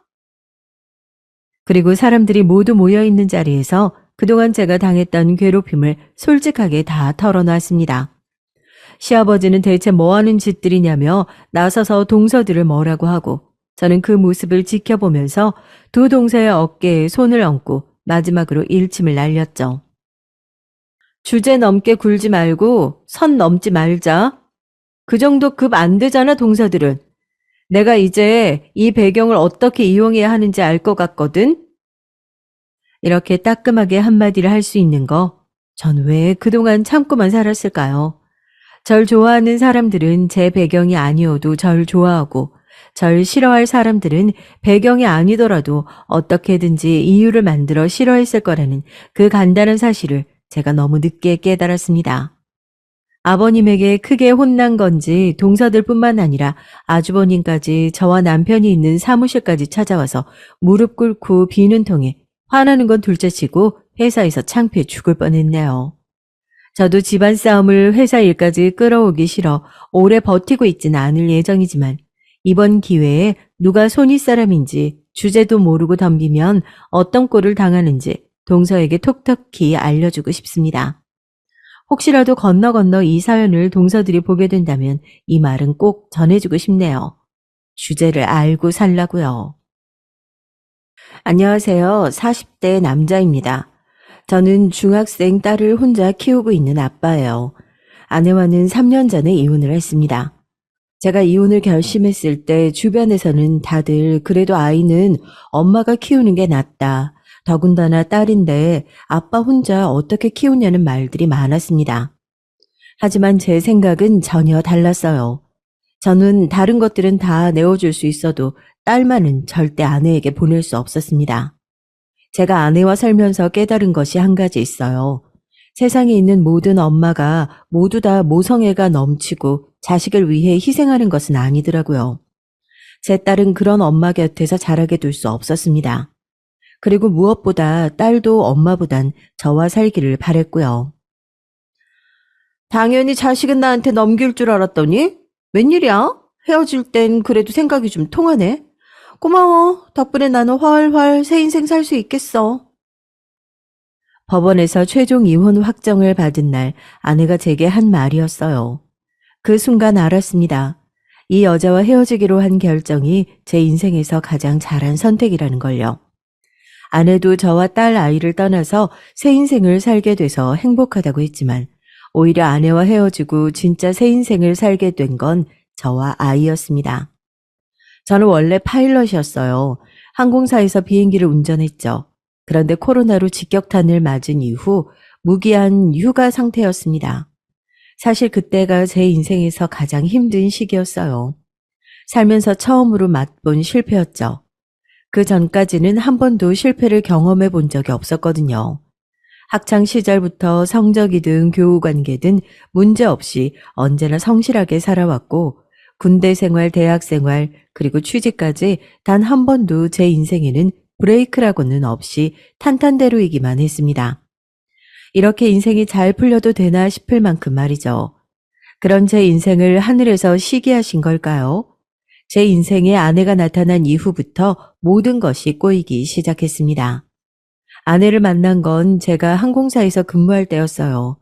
그리고 사람들이 모두 모여있는 자리에서 그동안 제가 당했던 괴롭힘을 솔직하게 다 털어놨습니다. 시아버지는 대체 뭐하는 짓들이냐며 나서서 동서들을 뭐라고 하고 저는 그 모습을 지켜보면서 두 동서의 어깨에 손을 얹고 마지막으로 일침을 날렸죠. 주제 넘게 굴지 말고 선 넘지 말자. 그 정도 급 안 되잖아, 동서들은. 내가 이제 이 배경을 어떻게 이용해야 하는지 알 것 같거든. 이렇게 따끔하게 한마디를 할 수 있는 거, 전 왜 그동안 참고만 살았을까요? 절 좋아하는 사람들은 제 배경이 아니어도 절 좋아하고, 절 싫어할 사람들은 배경이 아니더라도 어떻게든지 이유를 만들어 싫어했을 거라는 그 간단한 사실을 제가 너무 늦게 깨달았습니다. 아버님에게 크게 혼난 건지 동서들뿐만 아니라 아주버님까지 저와 남편이 있는 사무실까지 찾아와서 무릎 꿇고 비는 통에 화나는 건 둘째치고 회사에서 창피해 죽을 뻔했네요. 저도 집안 싸움을 회사 일까지 끌어오기 싫어 오래 버티고 있지는 않을 예정이지만 이번 기회에 누가 손윗 사람인지 주제도 모르고 덤비면 어떤 꼴을 당하는지 동서에게 톡톡히 알려주고 싶습니다. 혹시라도 건너 이 사연을 동서들이 보게 된다면 이 말은 꼭 전해주고 싶네요. 주제를 알고 살라고요. 안녕하세요. 40대 남자입니다. 저는 중학생 딸을 혼자 키우고 있는 아빠예요. 아내와는 3년 전에 이혼을 했습니다. 제가 이혼을 결심했을 때 주변에서는 다들 그래도 아이는 엄마가 키우는 게 낫다. 더군다나 딸인데 아빠 혼자 어떻게 키우냐는 말들이 많았습니다. 하지만 제 생각은 전혀 달랐어요. 저는 다른 것들은 다 내어줄 수 있어도 딸만은 절대 아내에게 보낼 수 없었습니다. 제가 아내와 살면서 깨달은 것이 한 가지 있어요. 세상에 있는 모든 엄마가 모두 다 모성애가 넘치고 자식을 위해 희생하는 것은 아니더라고요. 제 딸은 그런 엄마 곁에서 자라게 둘 수 없었습니다. 그리고 무엇보다 딸도 엄마보단 저와 살기를 바랬고요. 당연히 자식은 나한테 넘길 줄 알았더니 웬일이야? 헤어질 땐 그래도 생각이 좀 통하네. 고마워. 덕분에 나는 훨훨 새 인생 살 수 있겠어. 법원에서 최종 이혼 확정을 받은 날 아내가 제게 한 말이었어요. 그 순간 알았습니다. 이 여자와 헤어지기로 한 결정이 제 인생에서 가장 잘한 선택이라는 걸요. 아내도 저와 딸 아이를 떠나서 새 인생을 살게 돼서 행복하다고 했지만 오히려 아내와 헤어지고 진짜 새 인생을 살게 된 건 저와 아이였습니다. 저는 원래 파일럿이었어요. 항공사에서 비행기를 운전했죠. 그런데 코로나로 직격탄을 맞은 이후 무기한 휴가 상태였습니다. 사실 그때가 제 인생에서 가장 힘든 시기였어요. 살면서 처음으로 맛본 실패였죠. 그 전까지는 한 번도 실패를 경험해 본 적이 없었거든요. 학창 시절부터 성적이든 교우 관계든 문제없이 언제나 성실하게 살아왔고 군대 생활, 대학 생활, 그리고 취직까지 단 한 번도 제 인생에는 브레이크라고는 없이 탄탄대로이기만 했습니다. 이렇게 인생이 잘 풀려도 되나 싶을 만큼 말이죠. 그런 제 인생을 하늘에서 시기하신 걸까요? 제 인생에 아내가 나타난 이후부터 모든 것이 꼬이기 시작했습니다. 아내를 만난 건 제가 항공사에서 근무할 때였어요.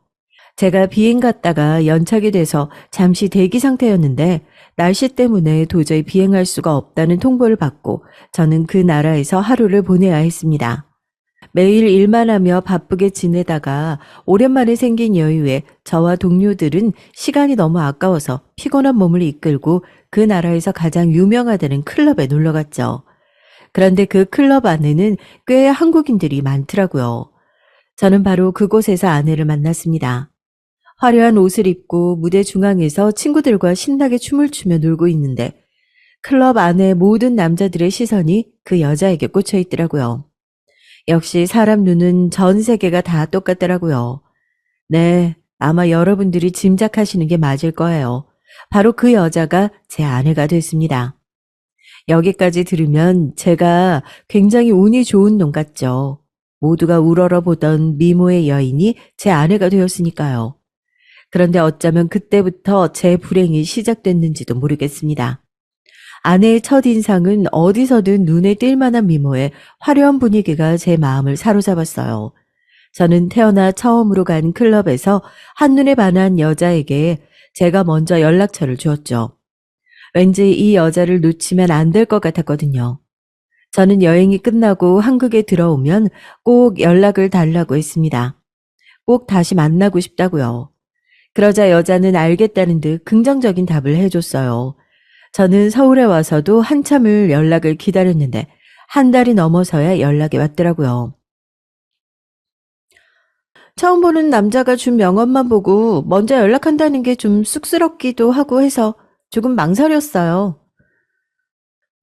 제가 비행 갔다가 연착이 돼서 잠시 대기 상태였는데 날씨 때문에 도저히 비행할 수가 없다는 통보를 받고 저는 그 나라에서 하루를 보내야 했습니다. 매일 일만 하며 바쁘게 지내다가 오랜만에 생긴 여유에 저와 동료들은 시간이 너무 아까워서 피곤한 몸을 이끌고 그 나라에서 가장 유명하다는 클럽에 놀러 갔죠. 그런데 그 클럽 안에는 꽤 한국인들이 많더라고요. 저는 바로 그곳에서 아내를 만났습니다. 화려한 옷을 입고 무대 중앙에서 친구들과 신나게 춤을 추며 놀고 있는데 클럽 안에 모든 남자들의 시선이 그 여자에게 꽂혀 있더라고요. 역시 사람 눈은 전 세계가 다 똑같더라고요. 네, 아마 여러분들이 짐작하시는 게 맞을 거예요. 바로 그 여자가 제 아내가 됐습니다. 여기까지 들으면 제가 굉장히 운이 좋은 놈 같죠. 모두가 우러러 보던 미모의 여인이 제 아내가 되었으니까요. 그런데 어쩌면 그때부터 제 불행이 시작됐는지도 모르겠습니다. 아내의 첫인상은 어디서든 눈에 띌 만한 미모에 화려한 분위기가 제 마음을 사로잡았어요. 저는 태어나 처음으로 간 클럽에서 한눈에 반한 여자에게 제가 먼저 연락처를 주었죠. 왠지 이 여자를 놓치면 안 될 것 같았거든요. 저는 여행이 끝나고 한국에 들어오면 꼭 연락을 달라고 했습니다. 꼭 다시 만나고 싶다고요. 그러자 여자는 알겠다는 듯 긍정적인 답을 해줬어요. 저는 서울에 와서도 한참을 연락을 기다렸는데 한 달이 넘어서야 연락이 왔더라고요. 처음 보는 남자가 준 명함만 보고 먼저 연락한다는 게 좀 쑥스럽기도 하고 해서 조금 망설였어요.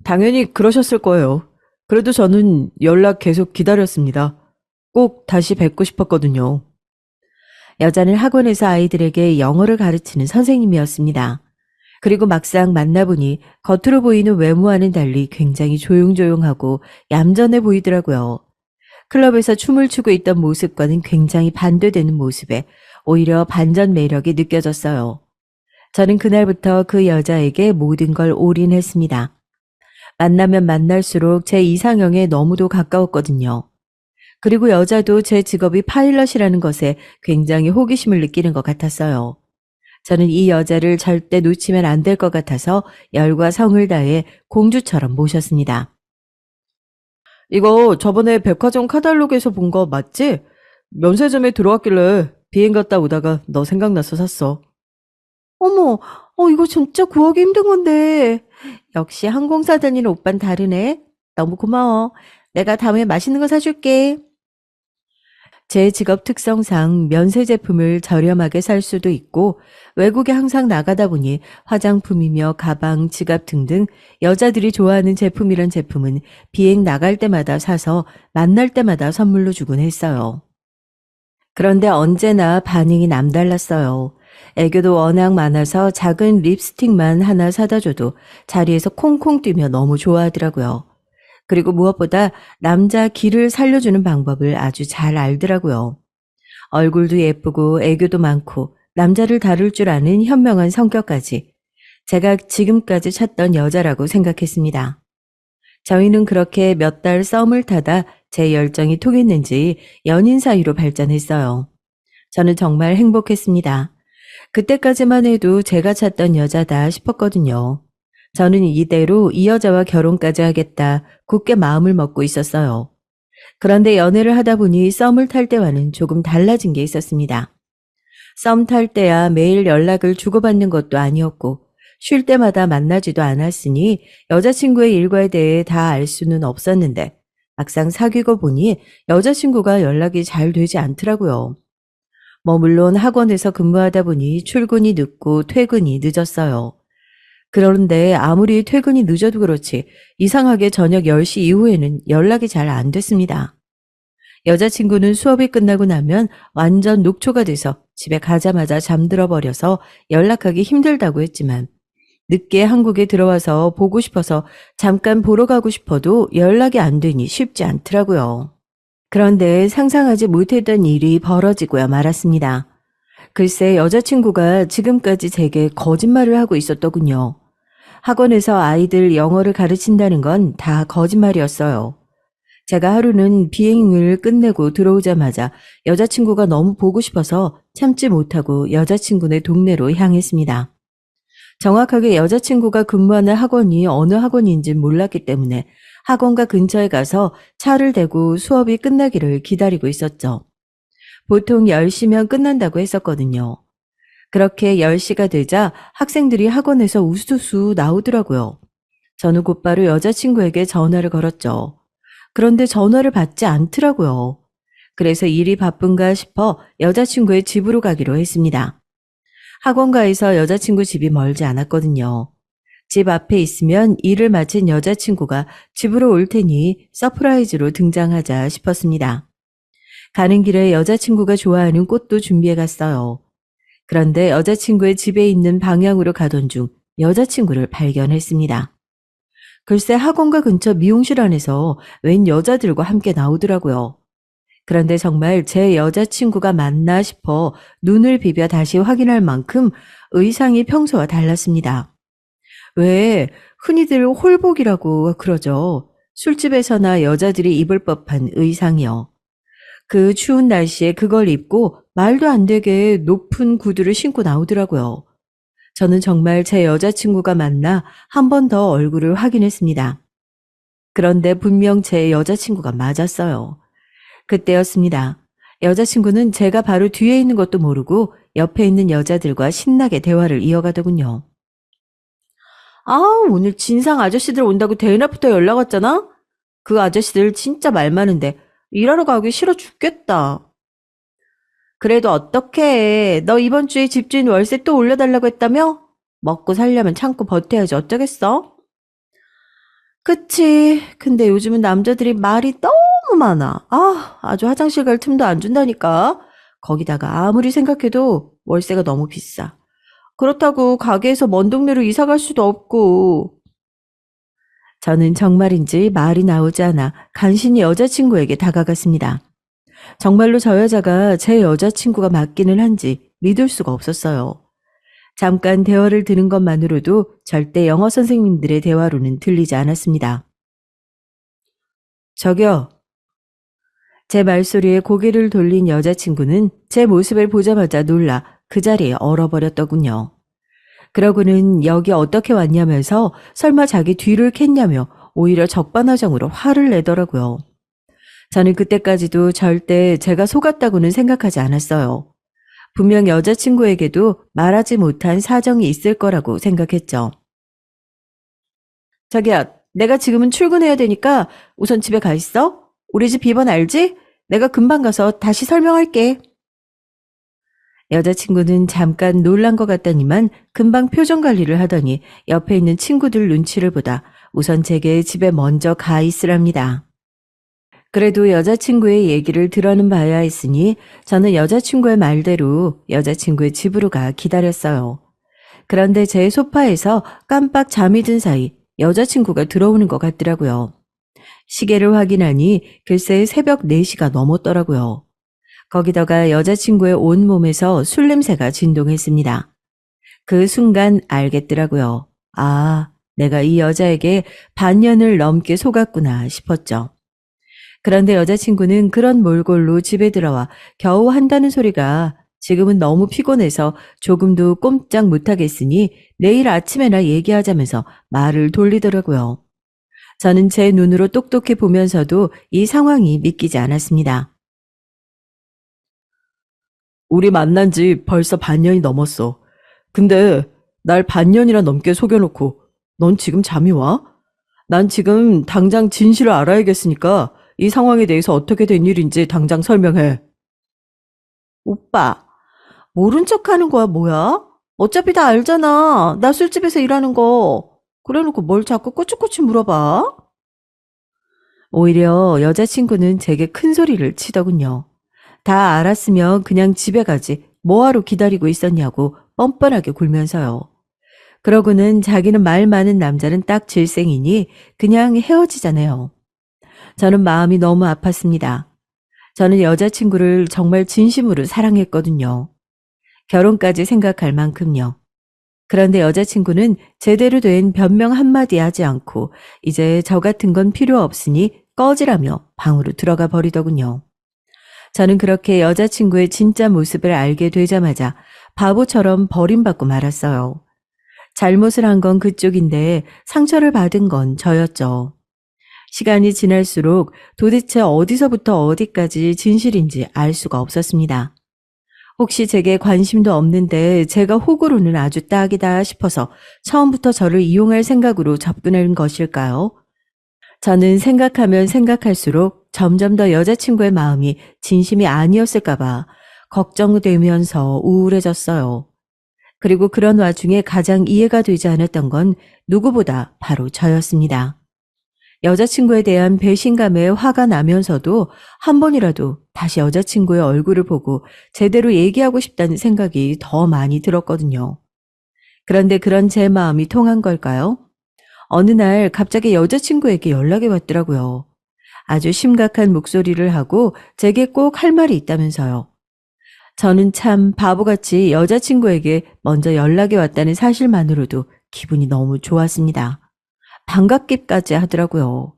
당연히 그러셨을 거예요. 그래도 저는 연락 계속 기다렸습니다. 꼭 다시 뵙고 싶었거든요. 여자는 학원에서 아이들에게 영어를 가르치는 선생님이었습니다. 그리고 막상 만나보니 겉으로 보이는 외모와는 달리 굉장히 조용조용하고 얌전해 보이더라고요. 클럽에서 춤을 추고 있던 모습과는 굉장히 반대되는 모습에 오히려 반전 매력이 느껴졌어요. 저는 그날부터 그 여자에게 모든 걸 올인했습니다. 만나면 만날수록 제 이상형에 너무도 가까웠거든요. 그리고 여자도 제 직업이 파일럿이라는 것에 굉장히 호기심을 느끼는 것 같았어요. 저는 이 여자를 절대 놓치면 안 될 것 같아서 열과 성을 다해 공주처럼 모셨습니다. 이거 저번에 백화점 카탈로그에서 본 거 맞지? 면세점에 들어왔길래 비행 갔다 오다가 너 생각나서 샀어. 어머, 이거 진짜 구하기 힘든 건데. 역시 항공사 다니는 오빤 다르네. 너무 고마워. 내가 다음에 맛있는 거 사줄게. 제 직업 특성상 면세 제품을 저렴하게 살 수도 있고 외국에 항상 나가다 보니 화장품이며 가방, 지갑 등등 여자들이 좋아하는 제품이란 제품은 비행 나갈 때마다 사서 만날 때마다 선물로 주곤 했어요. 그런데 언제나 반응이 남달랐어요. 애교도 워낙 많아서 작은 립스틱만 하나 사다 줘도 자리에서 콩콩 뛰며 너무 좋아하더라고요. 그리고 무엇보다 남자 기를 살려주는 방법을 아주 잘 알더라고요. 얼굴도 예쁘고 애교도 많고 남자를 다룰 줄 아는 현명한 성격까지 제가 지금까지 찾던 여자라고 생각했습니다. 저희는 그렇게 몇 달 썸을 타다 제 열정이 통했는지 연인 사이로 발전했어요. 저는 정말 행복했습니다. 그때까지만 해도 제가 찾던 여자다 싶었거든요. 저는 이대로 이 여자와 결혼까지 하겠다 굳게 마음을 먹고 있었어요. 그런데 연애를 하다 보니 썸을 탈 때와는 조금 달라진 게 있었습니다. 썸 탈 때야 매일 연락을 주고받는 것도 아니었고 쉴 때마다 만나지도 않았으니 여자친구의 일과에 대해 다 알 수는 없었는데 막상 사귀고 보니 여자친구가 연락이 잘 되지 않더라고요. 물론 학원에서 근무하다 보니 출근이 늦고 퇴근이 늦었어요. 그런데 아무리 퇴근이 늦어도 그렇지 이상하게 저녁 10시 이후에는 연락이 잘 안 됐습니다. 여자친구는 수업이 끝나고 나면 완전 녹초가 돼서 집에 가자마자 잠들어 버려서 연락하기 힘들다고 했지만 늦게 한국에 들어와서 보고 싶어서 잠깐 보러 가고 싶어도 연락이 안 되니 쉽지 않더라고요. 그런데 상상하지 못했던 일이 벌어지고야 말았습니다. 글쎄 여자친구가 지금까지 제게 거짓말을 하고 있었더군요. 학원에서 아이들 영어를 가르친다는 건 다 거짓말이었어요. 제가 하루는 비행을 끝내고 들어오자마자 여자친구가 너무 보고 싶어서 참지 못하고 여자친구네 동네로 향했습니다. 정확하게 여자친구가 근무하는 학원이 어느 학원인지 몰랐기 때문에 학원가 근처에 가서 차를 대고 수업이 끝나기를 기다리고 있었죠. 보통 10시면 끝난다고 했었거든요. 그렇게 10시가 되자 학생들이 학원에서 우수수 나오더라고요. 저는 곧바로 여자친구에게 전화를 걸었죠. 그런데 전화를 받지 않더라고요. 그래서 일이 바쁜가 싶어 여자친구의 집으로 가기로 했습니다. 학원가에서 여자친구 집이 멀지 않았거든요. 집 앞에 있으면 일을 마친 여자친구가 집으로 올 테니 서프라이즈로 등장하자 싶었습니다. 가는 길에 여자친구가 좋아하는 꽃도 준비해 갔어요. 그런데 여자친구의 집에 있는 방향으로 가던 중 여자친구를 발견했습니다. 글쎄 학원가 근처 미용실 안에서 웬 여자들과 함께 나오더라고요. 그런데 정말 제 여자친구가 맞나 싶어 눈을 비벼 다시 확인할 만큼 의상이 평소와 달랐습니다. 왜 흔히들 홀복이라고 그러죠. 술집에서나 여자들이 입을 법한 의상이요. 그 추운 날씨에 그걸 입고 말도 안 되게 높은 구두를 신고 나오더라고요. 저는 정말 제 여자친구가 맞나 한 번 더 얼굴을 확인했습니다. 그런데 분명 제 여자친구가 맞았어요. 그때였습니다. 여자친구는 제가 바로 뒤에 있는 것도 모르고 옆에 있는 여자들과 신나게 대화를 이어가더군요. 아, 오늘 진상 아저씨들 온다고 대낮부터 연락 왔잖아? 그 아저씨들 진짜 말 많은데 일하러 가기 싫어 죽겠다. 그래도 어떡해. 너 이번 주에 집주인 월세 또 올려달라고 했다며? 먹고 살려면 참고 버텨야지 어쩌겠어? 그치. 근데 요즘은 남자들이 말이 너무 많아. 아, 아주 화장실 갈 틈도 안 준다니까. 거기다가 아무리 생각해도 월세가 너무 비싸. 그렇다고 가게에서 먼 동네로 이사 갈 수도 없고. 저는 정말인지 말이 나오지 않아 간신히 여자친구에게 다가갔습니다. 정말로 저 여자가 제 여자친구가 맞기는 한지 믿을 수가 없었어요. 잠깐 대화를 들은 것만으로도 절대 영어 선생님들의 대화로는 들리지 않았습니다. 저기요. 제 말소리에 고개를 돌린 여자친구는 제 모습을 보자마자 놀라 그 자리에 얼어버렸더군요. 그러고는 여기 어떻게 왔냐면서 설마 자기 뒤를 캤냐며 오히려 적반하장으로 화를 내더라고요. 저는 그때까지도 절대 제가 속았다고는 생각하지 않았어요. 분명 여자친구에게도 말하지 못한 사정이 있을 거라고 생각했죠. 자기야, 내가 지금은 출근해야 되니까 우선 집에 가 있어? 우리 집 비번 알지? 내가 금방 가서 다시 설명할게. 여자친구는 잠깐 놀란 것 같다니만 금방 표정 관리를 하더니 옆에 있는 친구들 눈치를 보다 우선 제게 집에 먼저 가 있으랍니다. 그래도 여자친구의 얘기를 들어는 봐야 했으니 저는 여자친구의 말대로 여자친구의 집으로 가 기다렸어요. 그런데 제 소파에서 깜빡 잠이 든 사이 여자친구가 들어오는 것 같더라고요. 시계를 확인하니 글쎄 새벽 4시가 넘었더라고요. 거기다가 여자친구의 온몸에서 술 냄새가 진동했습니다. 그 순간 알겠더라고요. 아, 내가 이 여자에게 반년을 넘게 속았구나 싶었죠. 그런데 여자친구는 그런 몰골로 집에 들어와 겨우 한다는 소리가 지금은 너무 피곤해서 조금도 꼼짝 못하겠으니 내일 아침에나 얘기하자면서 말을 돌리더라고요. 저는 제 눈으로 똑똑히 보면서도 이 상황이 믿기지 않았습니다. 우리 만난 지 벌써 반년이 넘었어. 근데 날 반년이나 넘게 속여놓고 넌 지금 잠이 와? 난 지금 당장 진실을 알아야겠으니까 이 상황에 대해서 어떻게 된 일인지 당장 설명해. 오빠, 모른 척 하는 거야, 뭐야? 어차피 다 알잖아. 나 술집에서 일하는 거. 그래 놓고 뭘 자꾸 꼬치꼬치 물어봐? 오히려 여자친구는 제게 큰 소리를 치더군요. 다 알았으면 그냥 집에 가지. 뭐하러 기다리고 있었냐고 뻔뻔하게 굴면서요. 그러고는 자기는 말 많은 남자는 딱 질색이니 그냥 헤어지자네요. 저는 마음이 너무 아팠습니다. 저는 여자친구를 정말 진심으로 사랑했거든요. 결혼까지 생각할 만큼요. 그런데 여자친구는 제대로 된 변명 한마디 하지 않고 이제 저 같은 건 필요 없으니 꺼지라며 방으로 들어가 버리더군요. 저는 그렇게 여자친구의 진짜 모습을 알게 되자마자 바보처럼 버림받고 말았어요. 잘못을 한 건 그쪽인데 상처를 받은 건 저였죠. 시간이 지날수록 도대체 어디서부터 어디까지 진실인지 알 수가 없었습니다. 혹시 제게 관심도 없는데 제가 호구로는 아주 딱이다 싶어서 처음부터 저를 이용할 생각으로 접근한 것일까요? 저는 생각하면 생각할수록 점점 더 여자친구의 마음이 진심이 아니었을까봐 걱정되면서 우울해졌어요. 그리고 그런 와중에 가장 이해가 되지 않았던 건 누구보다 바로 저였습니다. 여자친구에 대한 배신감에 화가 나면서도 한 번이라도 다시 여자친구의 얼굴을 보고 제대로 얘기하고 싶다는 생각이 더 많이 들었거든요. 그런데 그런 제 마음이 통한 걸까요? 어느 날 갑자기 여자친구에게 연락이 왔더라고요. 아주 심각한 목소리를 하고 제게 꼭 할 말이 있다면서요. 저는 참 바보같이 여자친구에게 먼저 연락이 왔다는 사실만으로도 기분이 너무 좋았습니다. 반갑기까지 하더라고요.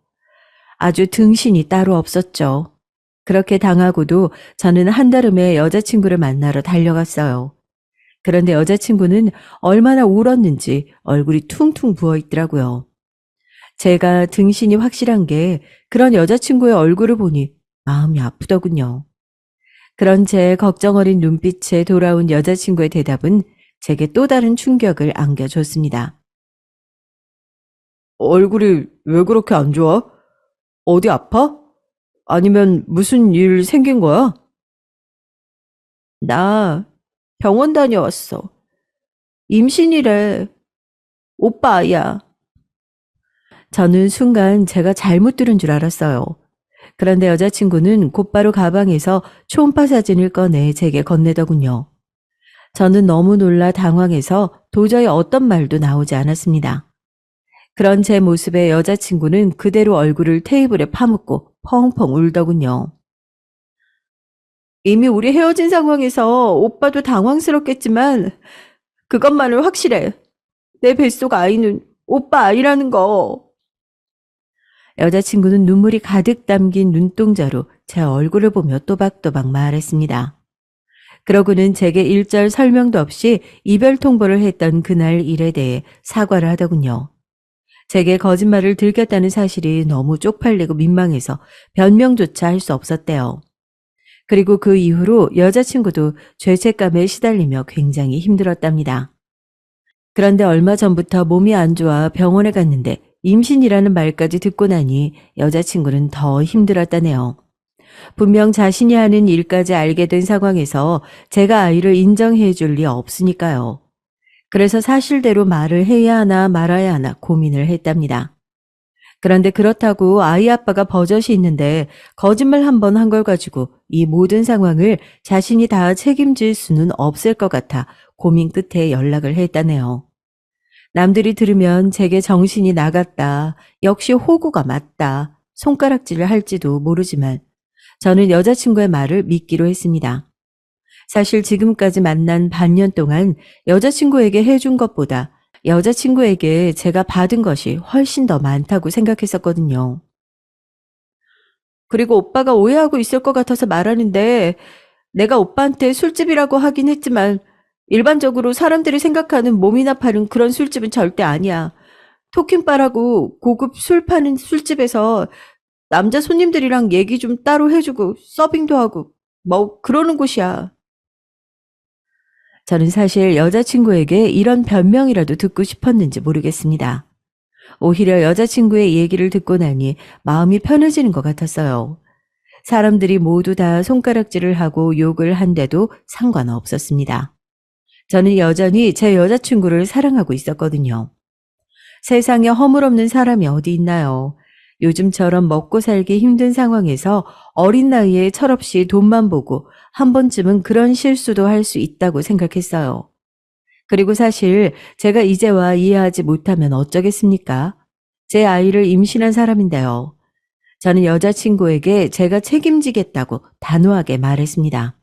아주 등신이 따로 없었죠. 그렇게 당하고도 저는 한달음에 여자친구를 만나러 달려갔어요. 그런데 여자친구는 얼마나 울었는지 얼굴이 퉁퉁 부어 있더라고요. 제가 등신이 확실한 게 그런 여자친구의 얼굴을 보니 마음이 아프더군요. 그런 제 걱정 어린 눈빛에 돌아온 여자친구의 대답은 제게 또 다른 충격을 안겨줬습니다. 얼굴이 왜 그렇게 안 좋아? 어디 아파? 아니면 무슨 일 생긴 거야? 나 병원 다녀왔어. 임신이래. 오빠 아이야. 저는 순간 제가 잘못 들은 줄 알았어요. 그런데 여자친구는 곧바로 가방에서 초음파 사진을 꺼내 제게 건네더군요. 저는 너무 놀라 당황해서 도저히 어떤 말도 나오지 않았습니다. 그런 제 모습에 여자친구는 그대로 얼굴을 테이블에 파묻고 펑펑 울더군요. 이미 우리 헤어진 상황에서 오빠도 당황스럽겠지만 그것만은 확실해. 내 뱃속 아이는 오빠 아이라는 거. 여자친구는 눈물이 가득 담긴 눈동자로 제 얼굴을 보며 또박또박 말했습니다. 그러고는 제게 일절 설명도 없이 이별 통보를 했던 그날 일에 대해 사과를 하더군요. 제게 거짓말을 들켰다는 사실이 너무 쪽팔리고 민망해서 변명조차 할 수 없었대요. 그리고 그 이후로 여자친구도 죄책감에 시달리며 굉장히 힘들었답니다. 그런데 얼마 전부터 몸이 안 좋아 병원에 갔는데 임신이라는 말까지 듣고 나니 여자친구는 더 힘들었다네요. 분명 자신이 하는 일까지 알게 된 상황에서 제가 아이를 인정해 줄 리 없으니까요. 그래서 사실대로 말을 해야 하나 말아야 하나 고민을 했답니다. 그런데 그렇다고 아이 아빠가 버젓이 있는데 거짓말 한 번 한 걸 가지고 이 모든 상황을 자신이 다 책임질 수는 없을 것 같아 고민 끝에 연락을 했다네요. 남들이 들으면 제게 정신이 나갔다, 역시 호구가 맞다, 손가락질을 할지도 모르지만 저는 여자친구의 말을 믿기로 했습니다. 사실 지금까지 만난 반년 동안 여자친구에게 해준 것보다 여자친구에게 제가 받은 것이 훨씬 더 많다고 생각했었거든요. 그리고 오빠가 오해하고 있을 것 같아서 말하는데 내가 오빠한테 술집이라고 하긴 했지만 일반적으로 사람들이 생각하는 몸이나 파는 그런 술집은 절대 아니야. 토킹바라고 고급 술 파는 술집에서 남자 손님들이랑 얘기 좀 따로 해주고 서빙도 하고 뭐 그러는 곳이야. 저는 사실 여자친구에게 이런 변명이라도 듣고 싶었는지 모르겠습니다. 오히려 여자친구의 얘기를 듣고 나니 마음이 편해지는 것 같았어요. 사람들이 모두 다 손가락질을 하고 욕을 한데도 상관없었습니다. 저는 여전히 제 여자친구를 사랑하고 있었거든요. 세상에 허물없는 사람이 어디 있나요? 요즘처럼 먹고 살기 힘든 상황에서 어린 나이에 철없이 돈만 보고 한 번쯤은 그런 실수도 할 수 있다고 생각했어요. 그리고 사실 제가 이제와 이해하지 못하면 어쩌겠습니까? 제 아이를 임신한 사람인데요. 저는 여자친구에게 제가 책임지겠다고 단호하게 말했습니다.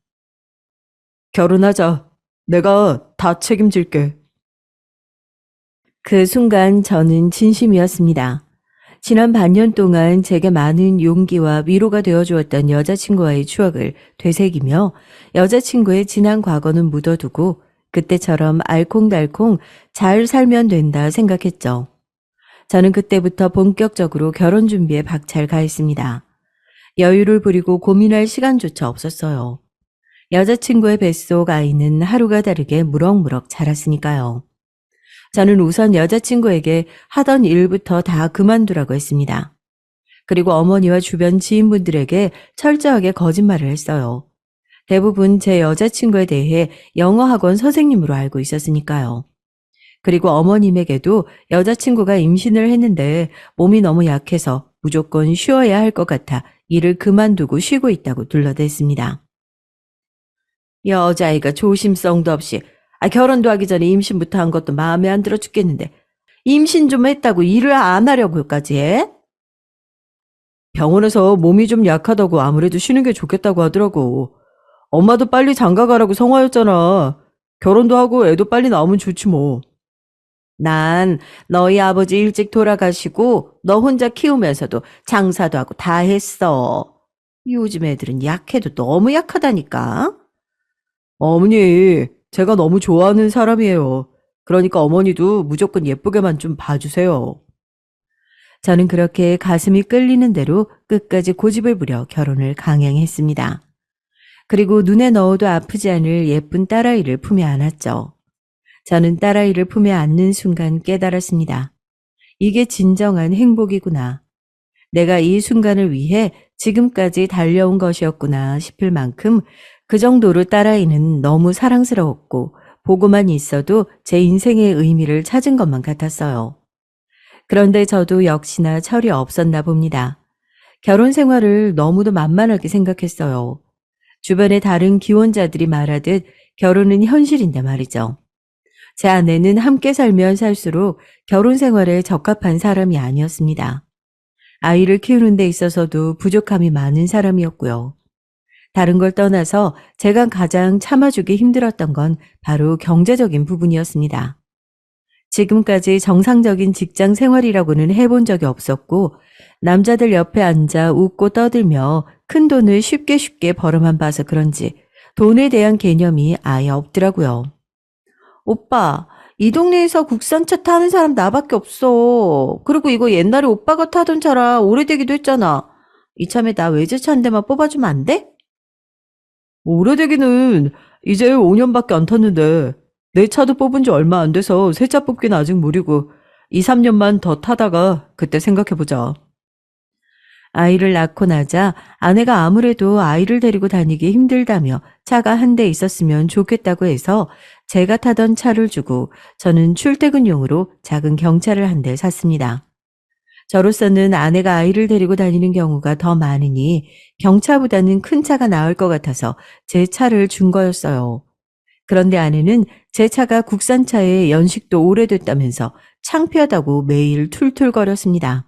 결혼하자. 내가 다 책임질게. 그 순간 저는 진심이었습니다. 지난 반년 동안 제게 많은 용기와 위로가 되어 주었던 여자친구와의 추억을 되새기며 여자친구의 지난 과거는 묻어두고 그때처럼 알콩달콩 잘 살면 된다 생각했죠. 저는 그때부터 본격적으로 결혼 준비에 박차를 가했습니다. 여유를 부리고 고민할 시간조차 없었어요. 여자친구의 뱃속 아이는 하루가 다르게 무럭무럭 자랐으니까요. 저는 우선 여자친구에게 하던 일부터 다 그만두라고 했습니다. 그리고 어머니와 주변 지인분들에게 철저하게 거짓말을 했어요. 대부분 제 여자친구에 대해 영어학원 선생님으로 알고 있었으니까요. 그리고 어머님에게도 여자친구가 임신을 했는데 몸이 너무 약해서 무조건 쉬어야 할 것 같아 일을 그만두고 쉬고 있다고 둘러댔습니다. 여자아이가 조심성도 없이 결혼도 하기 전에 임신부터 한 것도 마음에 안 들어 죽겠는데 임신 좀 했다고 일을 안 하려고까지 해? 병원에서 몸이 좀 약하다고 아무래도 쉬는 게 좋겠다고 하더라고. 엄마도 빨리 장가 가라고 성화였잖아. 결혼도 하고 애도 빨리 나오면 좋지 뭐. 난 너희 아버지 일찍 돌아가시고 너 혼자 키우면서도 장사도 하고 다 했어. 요즘 애들은 약해도 너무 약하다니까. 어머니, 제가 너무 좋아하는 사람이에요. 그러니까 어머니도 무조건 예쁘게만 좀 봐주세요. 저는 그렇게 가슴이 끌리는 대로 끝까지 고집을 부려 결혼을 강행했습니다. 그리고 눈에 넣어도 아프지 않을 예쁜 딸아이를 품에 안았죠. 저는 딸아이를 품에 안는 순간 깨달았습니다. 이게 진정한 행복이구나. 내가 이 순간을 위해 지금까지 달려온 것이었구나 싶을 만큼 그 정도로 딸아이는 너무 사랑스러웠고 보고만 있어도 제 인생의 의미를 찾은 것만 같았어요. 그런데 저도 역시나 철이 없었나 봅니다. 결혼 생활을 너무도 만만하게 생각했어요. 주변의 다른 기혼자들이 말하듯 결혼은 현실인데 말이죠. 제 아내는 함께 살면 살수록 결혼 생활에 적합한 사람이 아니었습니다. 아이를 키우는 데 있어서도 부족함이 많은 사람이었고요. 다른 걸 떠나서 제가 가장 참아주기 힘들었던 건 바로 경제적인 부분이었습니다. 지금까지 정상적인 직장 생활이라고는 해본 적이 없었고 남자들 옆에 앉아 웃고 떠들며 큰 돈을 쉽게 쉽게 벌어만 봐서 그런지 돈에 대한 개념이 아예 없더라고요. 오빠, 이 동네에서 국산차 타는 사람 나밖에 없어. 그리고 이거 옛날에 오빠가 타던 차라 오래되기도 했잖아. 이참에 나 외제차 한 대만 뽑아주면 안 돼? 오래되기는 이제 5년밖에 안 탔는데 내 차도 뽑은 지 얼마 안 돼서 새 차 뽑기는 아직 무리고 2, 3년만 더 타다가 그때 생각해보자. 아이를 낳고 나자 아내가 아무래도 아이를 데리고 다니기 힘들다며 차가 한 대 있었으면 좋겠다고 해서 제가 타던 차를 주고 저는 출퇴근용으로 작은 경차를 한 대 샀습니다. 저로서는 아내가 아이를 데리고 다니는 경우가 더 많으니 경차보다는 큰 차가 나을 것 같아서 제 차를 준 거였어요. 그런데 아내는 제 차가 국산차에 연식도 오래됐다면서 창피하다고 매일 툴툴거렸습니다.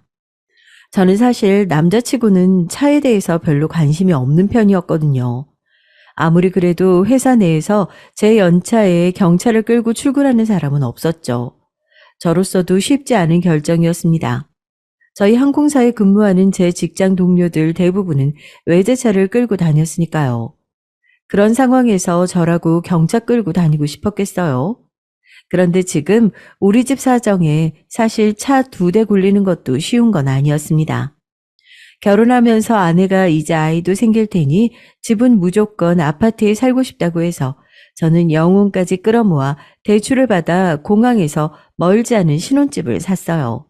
저는 사실 남자치고는 차에 대해서 별로 관심이 없는 편이었거든요. 아무리 그래도 회사 내에서 제 연차에 경차를 끌고 출근하는 사람은 없었죠. 저로서도 쉽지 않은 결정이었습니다. 저희 항공사에 근무하는 제 직장 동료들 대부분은 외제차를 끌고 다녔으니까요. 그런 상황에서 저라고 경차 끌고 다니고 싶었겠어요? 그런데 지금 우리 집 사정에 사실 차 2대 굴리는 것도 쉬운 건 아니었습니다. 결혼하면서 아내가 이제 아이도 생길 테니 집은 무조건 아파트에 살고 싶다고 해서 저는 영혼까지 끌어모아 대출을 받아 공항에서 멀지 않은 신혼집을 샀어요.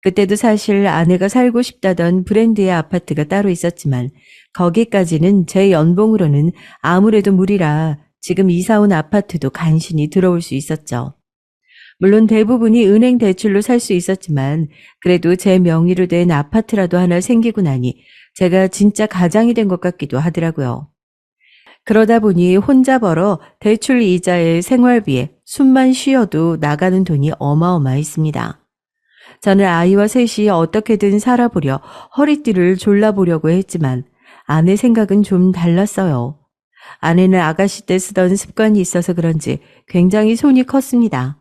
그때도 사실 아내가 살고 싶다던 브랜드의 아파트가 따로 있었지만 거기까지는 제 연봉으로는 아무래도 무리라 지금 이사 온 아파트도 간신히 들어올 수 있었죠. 물론 대부분이 은행 대출로 살 수 있었지만 그래도 제 명의로 된 아파트라도 하나 생기고 나니 제가 진짜 가장이 된 것 같기도 하더라고요. 그러다 보니 혼자 벌어 대출 이자에 생활비에 숨만 쉬어도 나가는 돈이 어마어마했습니다. 저는 아이와 셋이 어떻게든 살아보려 허리띠를 졸라보려고 했지만 아내 생각은 좀 달랐어요. 아내는 아가씨 때 쓰던 습관이 있어서 그런지 굉장히 손이 컸습니다.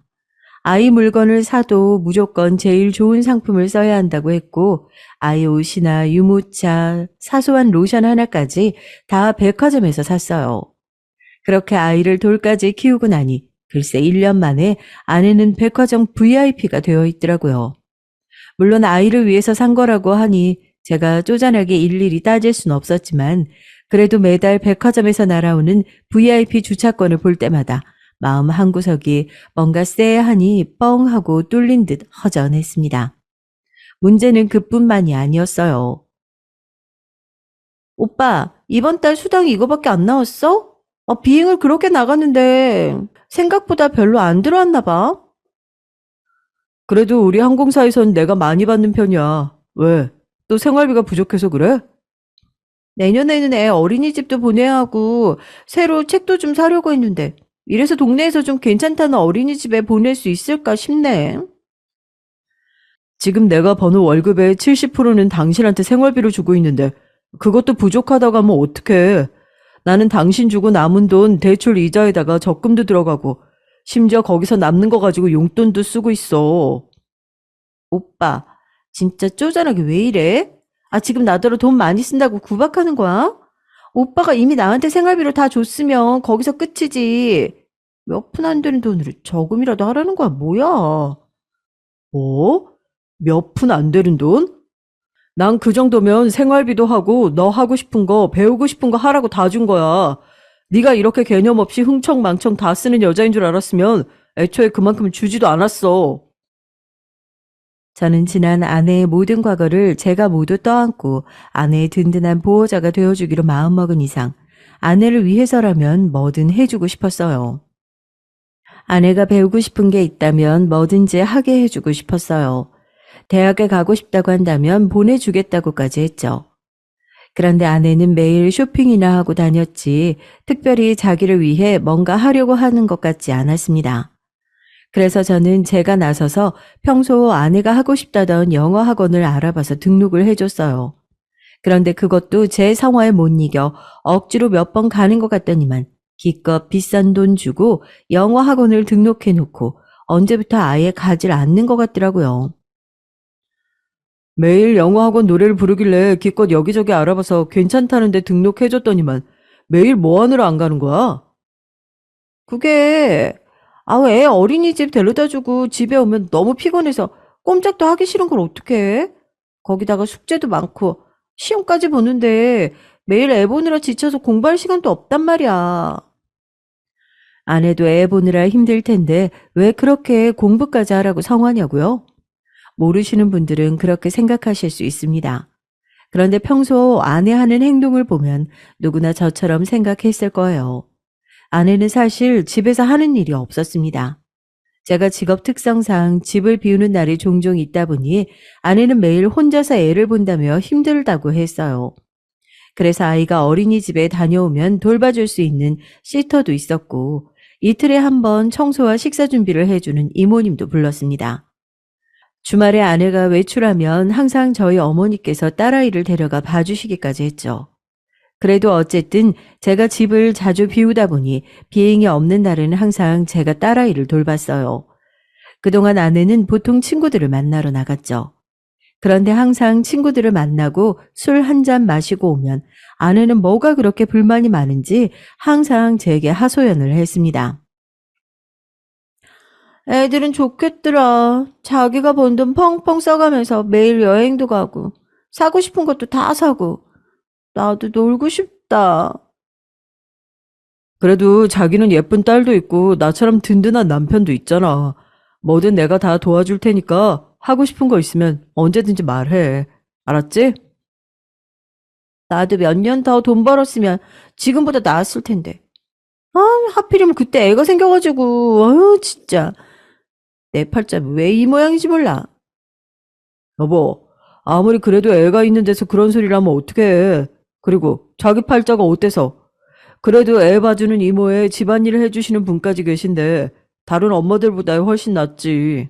아이 물건을 사도 무조건 제일 좋은 상품을 써야 한다고 했고 아이 옷이나 유모차, 사소한 로션 하나까지 다 백화점에서 샀어요. 그렇게 아이를 돌까지 키우고 나니 글쎄 1년 만에 아내는 백화점 VIP가 되어 있더라고요. 물론 아이를 위해서 산 거라고 하니 제가 쪼잔하게 일일이 따질 순 없었지만 그래도 매달 백화점에서 날아오는 VIP 주차권을 볼 때마다 마음 한구석이 뭔가 쎄하니 뻥 하고 뚫린 듯 허전했습니다. 문제는 그뿐만이 아니었어요. 오빠, 이번 달 수당이 이거밖에 안 나왔어? 비행을 그렇게 나갔는데 생각보다 별로 안 들어왔나 봐. 그래도 우리 항공사에선 내가 많이 받는 편이야. 왜? 또 생활비가 부족해서 그래? 내년에는 애 어린이집도 보내야 하고 새로 책도 좀 사려고 했는데 이래서 동네에서 좀 괜찮다는 어린이집에 보낼 수 있을까 싶네. 지금 내가 버는 월급의 70%는 당신한테 생활비로 주고 있는데 그것도 부족하다고 하면 어떡해. 나는 당신 주고 남은 돈 대출 이자에다가 적금도 들어가고 심지어 거기서 남는 거 가지고 용돈도 쓰고 있어. 오빠, 진짜 쪼잔하게 왜 이래? 지금 나더러 돈 많이 쓴다고 구박하는 거야? 오빠가 이미 나한테 생활비로 다 줬으면 거기서 끝이지. 몇 푼 안 되는 돈으로 저금이라도 하라는 거야, 뭐야? 뭐? 몇 푼 안 되는 돈? 난 그 정도면 생활비도 하고 너 하고 싶은 거 배우고 싶은 거 하라고 다 준 거야. 네가 이렇게 개념 없이 흥청망청 다 쓰는 여자인 줄 알았으면 애초에 그만큼 주지도 않았어. 저는 지난 아내의 모든 과거를 제가 모두 떠안고 아내의 든든한 보호자가 되어주기로 마음먹은 이상 아내를 위해서라면 뭐든 해주고 싶었어요. 아내가 배우고 싶은 게 있다면 뭐든지 하게 해주고 싶었어요. 대학에 가고 싶다고 한다면 보내주겠다고까지 했죠. 그런데 아내는 매일 쇼핑이나 하고 다녔지 특별히 자기를 위해 뭔가 하려고 하는 것 같지 않았습니다. 그래서 저는 제가 나서서 평소 아내가 하고 싶다던 영어 학원을 알아봐서 등록을 해줬어요. 그런데 그것도 제 상황에 못 이겨 억지로 몇 번 가는 것 같더니만 기껏 비싼 돈 주고 영어 학원을 등록해 놓고 언제부터 아예 가질 않는 것 같더라고요. 매일 영어학원 노래를 부르길래 기껏 여기저기 알아봐서 괜찮다는데 등록해줬더니만 매일 뭐 하느라 안 가는 거야? 그게 애 어린이집 데려다 주고 집에 오면 너무 피곤해서 꼼짝도 하기 싫은 걸 어떡해? 거기다가 숙제도 많고 시험까지 보는데 매일 애 보느라 지쳐서 공부할 시간도 없단 말이야. 아내도 애 보느라 힘들 텐데 왜 그렇게 공부까지 하라고 성화냐고요? 모르시는 분들은 그렇게 생각하실 수 있습니다. 그런데 평소 아내 하는 행동을 보면 누구나 저처럼 생각했을 거예요. 아내는 사실 집에서 하는 일이 없었습니다. 제가 직업 특성상 집을 비우는 날이 종종 있다 보니 아내는 매일 혼자서 애를 본다며 힘들다고 했어요. 그래서 아이가 어린이집에 다녀오면 돌봐줄 수 있는 시터도 있었고 이틀에 한 번 청소와 식사 준비를 해주는 이모님도 불렀습니다. 주말에 아내가 외출하면 항상 저희 어머니께서 딸아이를 데려가 봐주시기까지 했죠. 그래도 어쨌든 제가 집을 자주 비우다 보니 비행이 없는 날은 항상 제가 딸아이를 돌봤어요. 그동안 아내는 보통 친구들을 만나러 나갔죠. 그런데 항상 친구들을 만나고 술 한 잔 마시고 오면 아내는 뭐가 그렇게 불만이 많은지 항상 제게 하소연을 했습니다. 애들은 좋겠더라. 자기가 번 돈 펑펑 써가면서 매일 여행도 가고 사고 싶은 것도 다 사고 나도 놀고 싶다. 그래도 자기는 예쁜 딸도 있고 나처럼 든든한 남편도 있잖아. 뭐든 내가 다 도와줄 테니까 하고 싶은 거 있으면 언제든지 말해. 알았지? 나도 몇 년 더 돈 벌었으면 지금보다 나았을 텐데. 아, 하필이면 그때 애가 생겨가지고, 아유, 진짜. 내 팔자는 왜 이 모양인지 몰라. 여보, 아무리 그래도 애가 있는 데서 그런 소리를 하면 어떡해. 그리고 자기 팔자가 어때서? 그래도 애 봐주는 이모에 집안일을 해주시는 분까지 계신데 다른 엄마들보다 훨씬 낫지.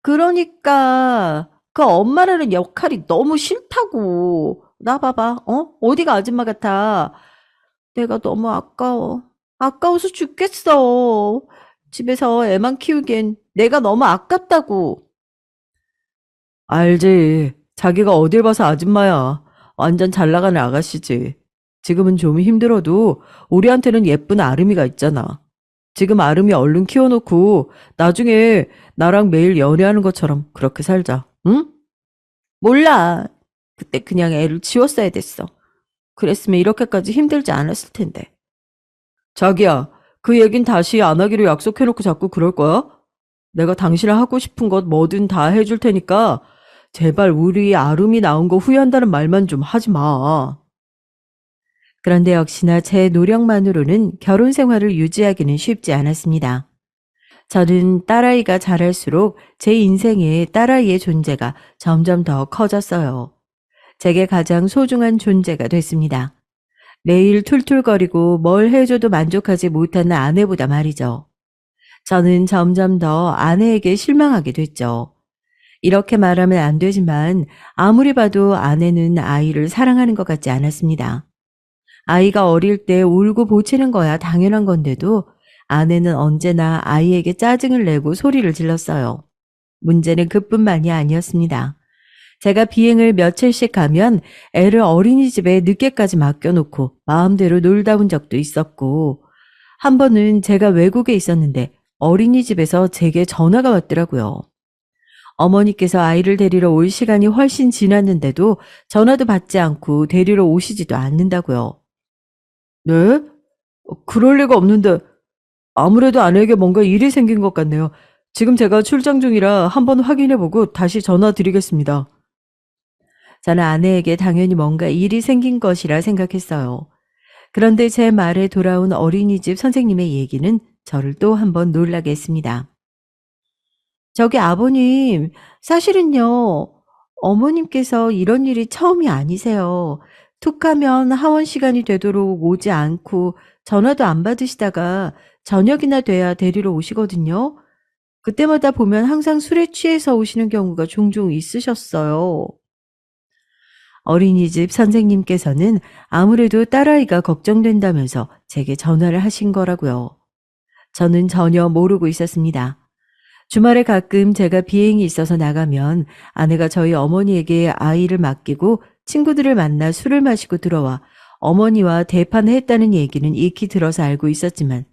그러니까 그 엄마라는 역할이 너무 싫다고. 나 봐봐. 어디가 아줌마 같아. 내가 너무 아까워. 아까워서 죽겠어. 집에서 애만 키우기엔 내가 너무 아깝다고. 알지. 자기가 어딜 봐서 아줌마야. 완전 잘 나가는 아가씨지. 지금은 좀 힘들어도 우리한테는 예쁜 아름이가 있잖아. 지금 아름이 얼른 키워놓고 나중에 나랑 매일 연애하는 것처럼 그렇게 살자. 응? 몰라. 그때 그냥 애를 지웠어야 됐어. 그랬으면 이렇게까지 힘들지 않았을 텐데. 자기야, 그 얘긴 다시 안 하기로 약속해놓고 자꾸 그럴 거야? 내가 당신이 하고 싶은 것 뭐든 다 해줄 테니까 제발 우리 아름이 나온 거 후회한다는 말만 좀 하지 마. 그런데 역시나 제 노력만으로는 결혼 생활을 유지하기는 쉽지 않았습니다. 저는 딸아이가 자랄수록 제 인생에 딸아이의 존재가 점점 더 커졌어요. 제게 가장 소중한 존재가 됐습니다. 매일 툴툴거리고 뭘 해줘도 만족하지 못하는 아내보다 말이죠. 저는 점점 더 아내에게 실망하게 됐죠. 이렇게 말하면 안 되지만 아무리 봐도 아내는 아이를 사랑하는 것 같지 않았습니다. 아이가 어릴 때 울고 보채는 거야 당연한 건데도 아내는 언제나 아이에게 짜증을 내고 소리를 질렀어요. 문제는 그뿐만이 아니었습니다. 제가 비행을 며칠씩 가면 애를 어린이집에 늦게까지 맡겨놓고 마음대로 놀다 온 적도 있었고 한 번은 제가 외국에 있었는데 어린이집에서 제게 전화가 왔더라고요. 어머니께서 아이를 데리러 올 시간이 훨씬 지났는데도 전화도 받지 않고 데리러 오시지도 않는다고요. 네? 그럴 리가 없는데 아무래도 아내에게 뭔가 일이 생긴 것 같네요. 지금 제가 출장 중이라 한번 확인해보고 다시 전화 드리겠습니다. 저는 아내에게 당연히 뭔가 일이 생긴 것이라 생각했어요. 그런데 제 말에 돌아온 어린이집 선생님의 얘기는 저를 또 한번 놀라게 했습니다. 저기 아버님, 사실은요, 어머님께서 이런 일이 처음이 아니세요. 툭 하면 하원 시간이 되도록 오지 않고 전화도 안 받으시다가 저녁이나 돼야 데리러 오시거든요. 그때마다 보면 항상 술에 취해서 오시는 경우가 종종 있으셨어요. 어린이집 선생님께서는 아무래도 딸아이가 걱정된다면서 제게 전화를 하신 거라고요. 저는 전혀 모르고 있었습니다. 주말에 가끔 제가 비행이 있어서 나가면 아내가 저희 어머니에게 아이를 맡기고 친구들을 만나 술을 마시고 들어와 어머니와 대판을 했다는 얘기는 익히 들어서 알고 있었지만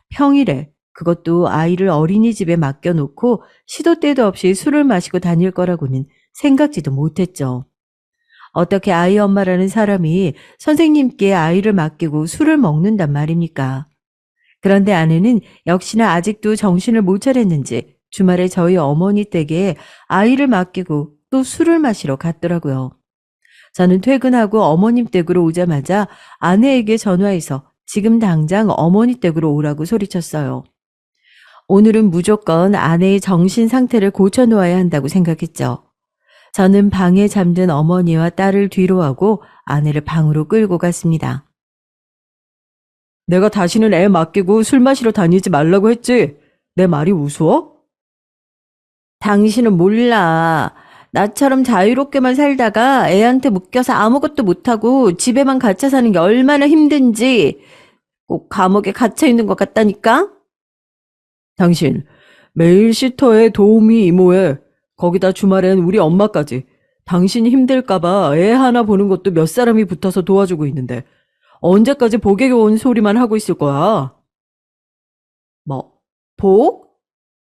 평일에 그것도 아이를 어린이집에 맡겨놓고 시도 때도 없이 술을 마시고 다닐 거라고는 생각지도 못했죠. 어떻게 아이 엄마라는 사람이 선생님께 아이를 맡기고 술을 먹는단 말입니까? 그런데 아내는 역시나 아직도 정신을 못 차렸는지 주말에 저희 어머니 댁에 아이를 맡기고 또 술을 마시러 갔더라고요. 저는 퇴근하고 어머님 댁으로 오자마자 아내에게 전화해서 지금 당장 어머니 댁으로 오라고 소리쳤어요. 오늘은 무조건 아내의 정신 상태를 고쳐놓아야 한다고 생각했죠. 저는 방에 잠든 어머니와 딸을 뒤로하고 아내를 방으로 끌고 갔습니다. 내가 다시는 애 맡기고 술 마시러 다니지 말라고 했지? 내 말이 우스워? 당신은 몰라. 나처럼 자유롭게만 살다가 애한테 묶여서 아무것도 못하고 집에만 갇혀 사는 게 얼마나 힘든지 꼭 감옥에 갇혀 있는 것 같다니까? 당신 매일 시터에 도우미 이모에 거기다 주말엔 우리 엄마까지 당신이 힘들까봐 애 하나 보는 것도 몇 사람이 붙어서 도와주고 있는데 언제까지 복에 겨운 소리만 하고 있을 거야? 뭐, 복?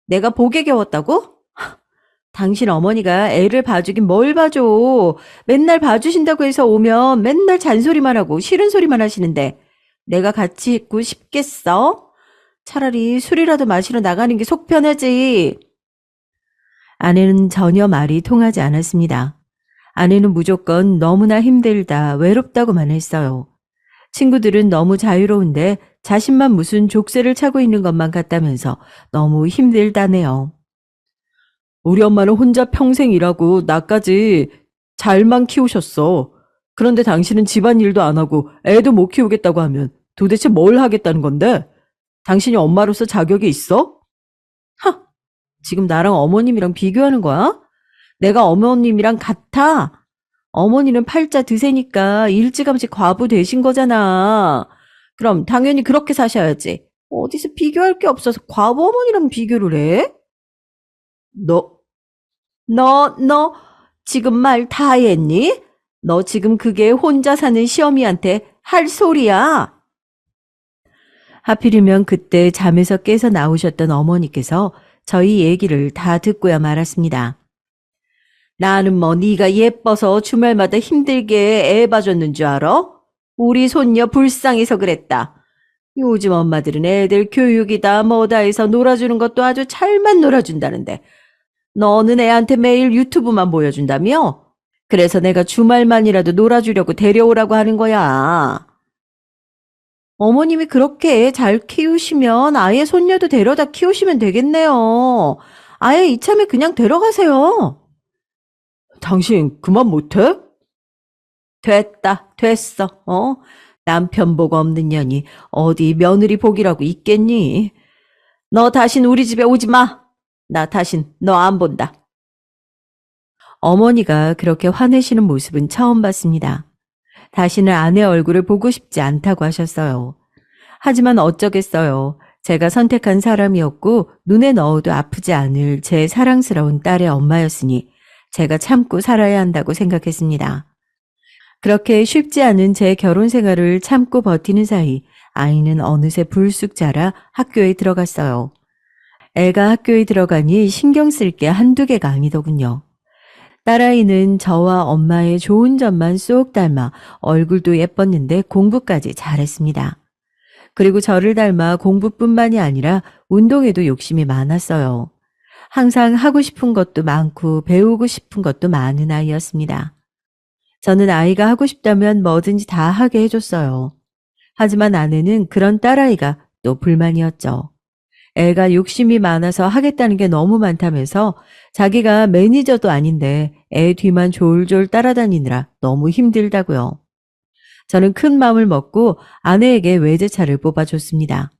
내가 복에 겨웠다고? 당신 어머니가 애를 봐주긴 뭘 봐줘. 맨날 봐주신다고 해서 오면 맨날 잔소리만 하고 싫은 소리만 하시는데 내가 같이 있고 싶겠어? 차라리 술이라도 마시러 나가는 게 속 편하지. 아내는 전혀 말이 통하지 않았습니다. 아내는 무조건 너무나 힘들다, 외롭다고만 했어요. 친구들은 너무 자유로운데 자신만 무슨 족쇄를 차고 있는 것만 같다면서 너무 힘들다네요. 우리 엄마는 혼자 평생 일하고 나까지 잘만 키우셨어. 그런데 당신은 집안일도 안 하고 애도 못 키우겠다고 하면 도대체 뭘 하겠다는 건데? 당신이 엄마로서 자격이 있어? 하! 지금 나랑 어머님이랑 비교하는 거야? 내가 어머님이랑 같아. 어머니는 팔자 드세니까 일찌감치 과부 되신 거잖아. 그럼 당연히 그렇게 사셔야지. 어디서 비교할 게 없어서 과부 어머니랑 비교를 해? 너, 너 지금 말 다 했니? 너 지금 그게 혼자 사는 시어미한테 할 소리야. 하필이면 그때 잠에서 깨서 나오셨던 어머니께서 저희 얘기를 다 듣고야 말았습니다. 나는 뭐 네가 예뻐서 주말마다 힘들게 애 봐줬는 줄 알아? 우리 손녀 불쌍해서 그랬다. 요즘 엄마들은 애들 교육이다 뭐다 해서 놀아주는 것도 아주 잘만 놀아준다는데 너는 애한테 매일 유튜브만 보여준다며? 그래서 내가 주말만이라도 놀아주려고 데려오라고 하는 거야. 어머님이 그렇게 애 잘 키우시면 아예 손녀도 데려다 키우시면 되겠네요. 아예 이참에 그냥 데려가세요. 당신 그만 못해? 됐어. 남편 복 없는 년이 어디 며느리 복이라고 있겠니? 너 다신 우리 집에 오지 마. 나 다신 너 안 본다. 어머니가 그렇게 화내시는 모습은 처음 봤습니다. 다시는 아내 얼굴을 보고 싶지 않다고 하셨어요. 하지만 어쩌겠어요. 제가 선택한 사람이었고 눈에 넣어도 아프지 않을 제 사랑스러운 딸의 엄마였으니 제가 참고 살아야 한다고 생각했습니다. 그렇게 쉽지 않은 제 결혼 생활을 참고 버티는 사이 아이는 어느새 불쑥 자라 학교에 들어갔어요. 애가 학교에 들어가니 신경 쓸 게 한두 개가 아니더군요. 딸아이는 저와 엄마의 좋은 점만 쏙 닮아 얼굴도 예뻤는데 공부까지 잘했습니다. 그리고 저를 닮아 공부뿐만이 아니라 운동에도 욕심이 많았어요. 항상 하고 싶은 것도 많고 배우고 싶은 것도 많은 아이였습니다. 저는 아이가 하고 싶다면 뭐든지 다 하게 해줬어요. 하지만 아내는 그런 딸아이가 또 불만이었죠. 애가 욕심이 많아서 하겠다는 게 너무 많다면서 자기가 매니저도 아닌데 애 뒤만 졸졸 따라다니느라 너무 힘들다고요. 저는 큰 마음을 먹고 아내에게 외제차를 뽑아줬습니다.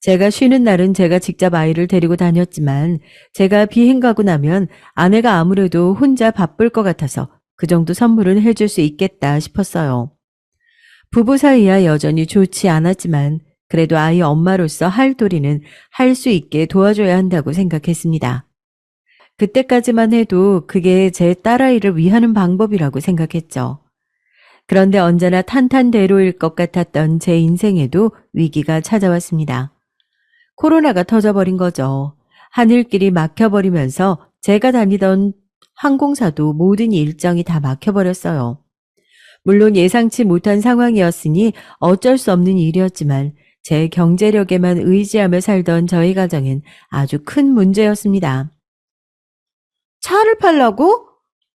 제가 쉬는 날은 제가 직접 아이를 데리고 다녔지만 제가 비행 가고 나면 아내가 아무래도 혼자 바쁠 것 같아서 그 정도 선물은 해줄 수 있겠다 싶었어요. 부부 사이야 여전히 좋지 않았지만 그래도 아이 엄마로서 할 도리는 할 수 있게 도와줘야 한다고 생각했습니다. 그때까지만 해도 그게 제 딸아이를 위하는 방법이라고 생각했죠. 그런데 언제나 탄탄대로일 것 같았던 제 인생에도 위기가 찾아왔습니다. 코로나가 터져버린 거죠. 하늘길이 막혀버리면서 제가 다니던 항공사도 모든 일정이 다 막혀버렸어요. 물론 예상치 못한 상황이었으니 어쩔 수 없는 일이었지만 제 경제력에만 의지하며 살던 저희 가정엔 아주 큰 문제였습니다. 차를 팔라고?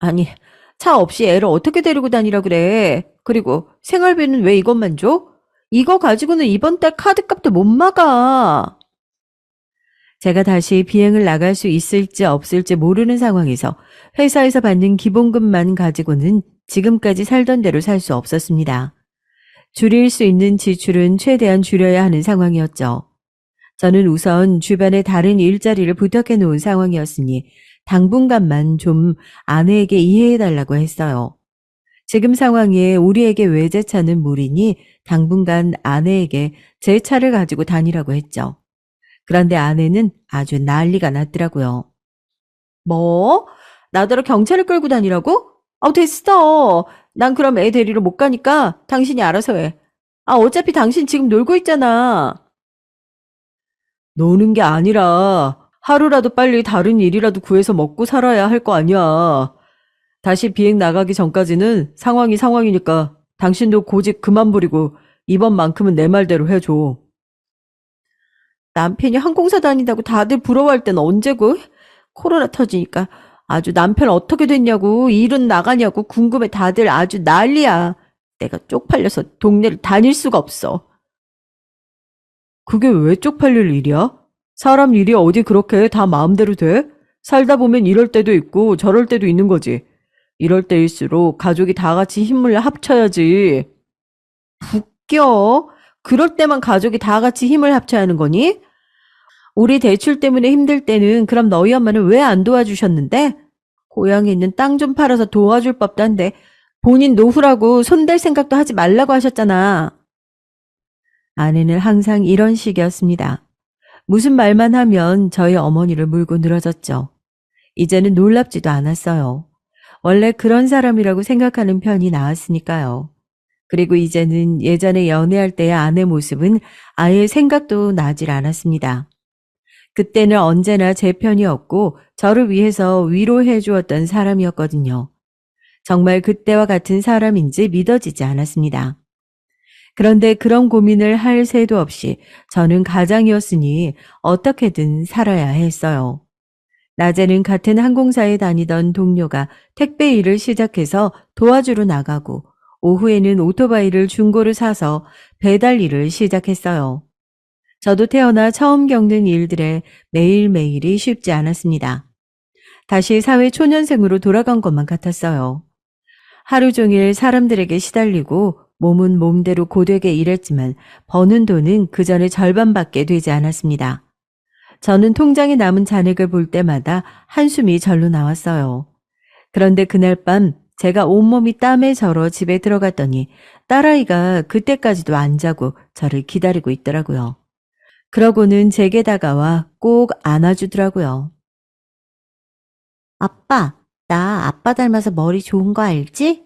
아니, 차 없이 애를 어떻게 데리고 다니라 그래? 그리고 생활비는 왜 이것만 줘? 이거 가지고는 이번 달 카드값도 못 막아. 제가 다시 비행을 나갈 수 있을지 없을지 모르는 상황에서 회사에서 받는 기본급만 가지고는 지금까지 살던 대로 살 수 없었습니다. 줄일 수 있는 지출은 최대한 줄여야 하는 상황이었죠. 저는 우선 주변에 다른 일자리를 부탁해 놓은 상황이었으니 당분간만 좀 아내에게 이해해 달라고 했어요. 지금 상황에 우리에게 외제차는 무리니 당분간 아내에게 제 차를 가지고 다니라고 했죠. 그런데 아내는 아주 난리가 났더라고요. 뭐? 나더러 경찰을 끌고 다니라고? 됐어. 난 그럼 애 데리러 못 가니까 당신이 알아서 해. 어차피 당신 지금 놀고 있잖아. 노는 게 아니라 하루라도 빨리 다른 일이라도 구해서 먹고 살아야 할 거 아니야. 다시 비행 나가기 전까지는 상황이 상황이니까 당신도 고집 그만 부리고 이번만큼은 내 말대로 해줘. 남편이 항공사 다닌다고 다들 부러워할 땐 언제고? 코로나 터지니까 아주 남편 어떻게 됐냐고 일은 나가냐고 궁금해 다들 아주 난리야. 내가 쪽팔려서 동네를 다닐 수가 없어. 그게 왜 쪽팔릴 일이야? 사람 일이 어디 그렇게 다 마음대로 돼? 살다 보면 이럴 때도 있고 저럴 때도 있는 거지. 이럴 때일수록 가족이 다 같이 힘을 합쳐야지. 웃겨. 그럴 때만 가족이 다 같이 힘을 합쳐야 하는 거니? 우리 대출 때문에 힘들 때는 그럼 너희 엄마는 왜 안 도와주셨는데? 고향에 있는 땅 좀 팔아서 도와줄 법도 한데 본인 노후라고 손댈 생각도 하지 말라고 하셨잖아. 아내는 항상 이런 식이었습니다. 무슨 말만 하면 저희 어머니를 물고 늘어졌죠. 이제는 놀랍지도 않았어요. 원래 그런 사람이라고 생각하는 편이 나았으니까요. 그리고 이제는 예전에 연애할 때의 아내 모습은 아예 생각도 나질 않았습니다. 그때는 언제나 제 편이었고 저를 위해서 위로해 주었던 사람이었거든요. 정말 그때와 같은 사람인지 믿어지지 않았습니다. 그런데 그런 고민을 할 새도 없이 저는 가장이었으니 어떻게든 살아야 했어요. 낮에는 같은 항공사에 다니던 동료가 택배 일을 시작해서 도와주러 나가고 오후에는 오토바이를 중고로 사서 배달 일을 시작했어요. 저도 태어나 처음 겪는 일들에 매일매일이 쉽지 않았습니다. 다시 사회 초년생으로 돌아간 것만 같았어요. 하루 종일 사람들에게 시달리고 몸은 몸대로 고되게 일했지만 버는 돈은 그 전의 절반밖에 되지 않았습니다. 저는 통장에 남은 잔액을 볼 때마다 한숨이 절로 나왔어요. 그런데 그날 밤 제가 온몸이 땀에 절어 집에 들어갔더니 딸아이가 그때까지도 안 자고 저를 기다리고 있더라고요. 그러고는 제게 다가와 꼭 안아주더라고요. 아빠, 나 아빠 닮아서 머리 좋은 거 알지?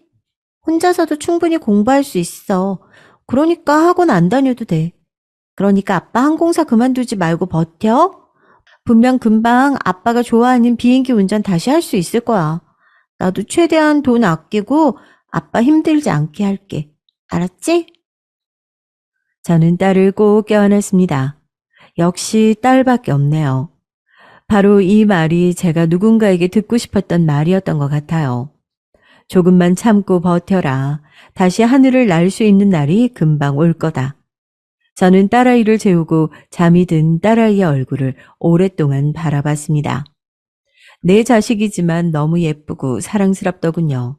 혼자서도 충분히 공부할 수 있어. 그러니까 학원 안 다녀도 돼. 그러니까 아빠 항공사 그만두지 말고 버텨. 분명 금방 아빠가 좋아하는 비행기 운전 다시 할 수 있을 거야. 나도 최대한 돈 아끼고 아빠 힘들지 않게 할게. 알았지? 저는 딸을 꼭 껴안았습니다. 역시 딸밖에 없네요. 바로 이 말이 제가 누군가에게 듣고 싶었던 말이었던 것 같아요. 조금만 참고 버텨라. 다시 하늘을 날 수 있는 날이 금방 올 거다. 저는 딸아이를 재우고 잠이 든 딸아이의 얼굴을 오랫동안 바라봤습니다. 내 자식이지만 너무 예쁘고 사랑스럽더군요.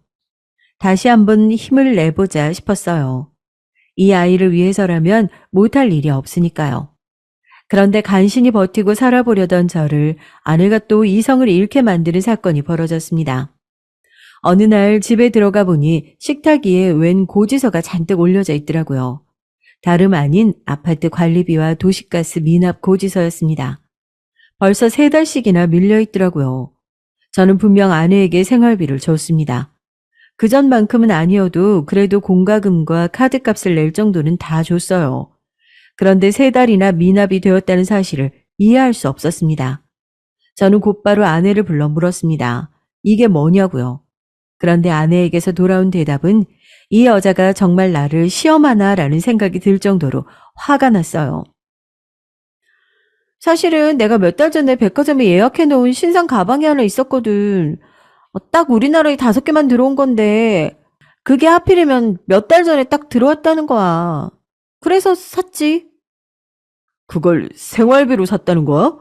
다시 한번 힘을 내보자 싶었어요. 이 아이를 위해서라면 못할 일이 없으니까요. 그런데 간신히 버티고 살아보려던 저를 아내가 또 이성을 잃게 만드는 사건이 벌어졌습니다. 어느 날 집에 들어가 보니 식탁 위에 웬 고지서가 잔뜩 올려져 있더라고요. 다름 아닌 아파트 관리비와 도시가스 미납 고지서였습니다. 벌써 3달씩이나 밀려 있더라고요. 저는 분명 아내에게 생활비를 줬습니다. 그전만큼은 아니어도 그래도 공과금과 카드값을 낼 정도는 다 줬어요. 그런데 3달이나 미납이 되었다는 사실을 이해할 수 없었습니다. 저는 곧바로 아내를 불러 물었습니다. 이게 뭐냐고요. 그런데 아내에게서 돌아온 대답은 이 여자가 정말 나를 시험하나라는 생각이 들 정도로 화가 났어요. 사실은 내가 몇 달 전에 백화점에 예약해 놓은 신상 가방이 하나 있었거든. 딱 우리나라에 5개만 들어온 건데 그게 하필이면 몇 달 전에 딱 들어왔다는 거야. 그래서 샀지. 그걸 생활비로 샀다는 거야?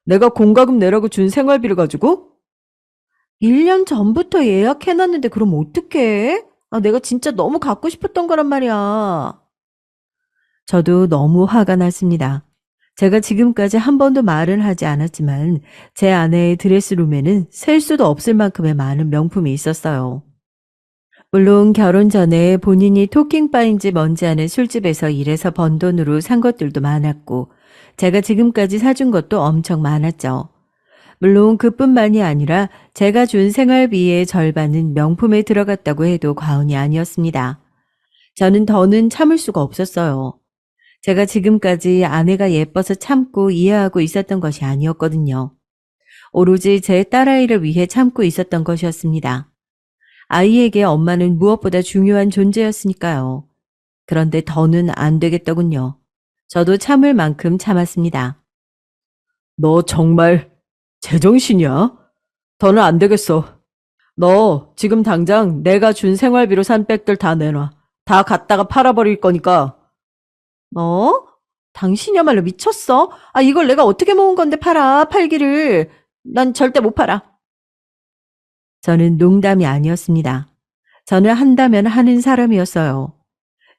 내가 공과금 내라고 준 생활비를 가지고? 1년 전부터 예약해놨는데 그럼 어떡해? 내가 진짜 너무 갖고 싶었던 거란 말이야. 저도 너무 화가 났습니다. 제가 지금까지 한 번도 말은 하지 않았지만 제 아내의 드레스룸에는 셀 수도 없을 만큼의 많은 명품이 있었어요. 물론 결혼 전에 본인이 토킹바인지 뭔지 아는 술집에서 일해서 번 돈으로 산 것들도 많았고 제가 지금까지 사준 것도 엄청 많았죠. 물론 그뿐만이 아니라 제가 준 생활비의 절반은 명품에 들어갔다고 해도 과언이 아니었습니다. 저는 더는 참을 수가 없었어요. 제가 지금까지 아내가 예뻐서 참고 이해하고 있었던 것이 아니었거든요. 오로지 제 딸아이를 위해 참고 있었던 것이었습니다. 아이에게 엄마는 무엇보다 중요한 존재였으니까요. 그런데 더는 안 되겠더군요. 저도 참을 만큼 참았습니다. 너 정말 제정신이야? 더는 안 되겠어. 너 지금 당장 내가 준 생활비로 산 백들 다 내놔. 다 갖다가 팔아버릴 거니까. 뭐? 당신이야말로 미쳤어? 이걸 내가 어떻게 모은 건데 팔기를. 난 절대 못 팔아. 저는 농담이 아니었습니다. 저는 한다면 하는 사람이었어요.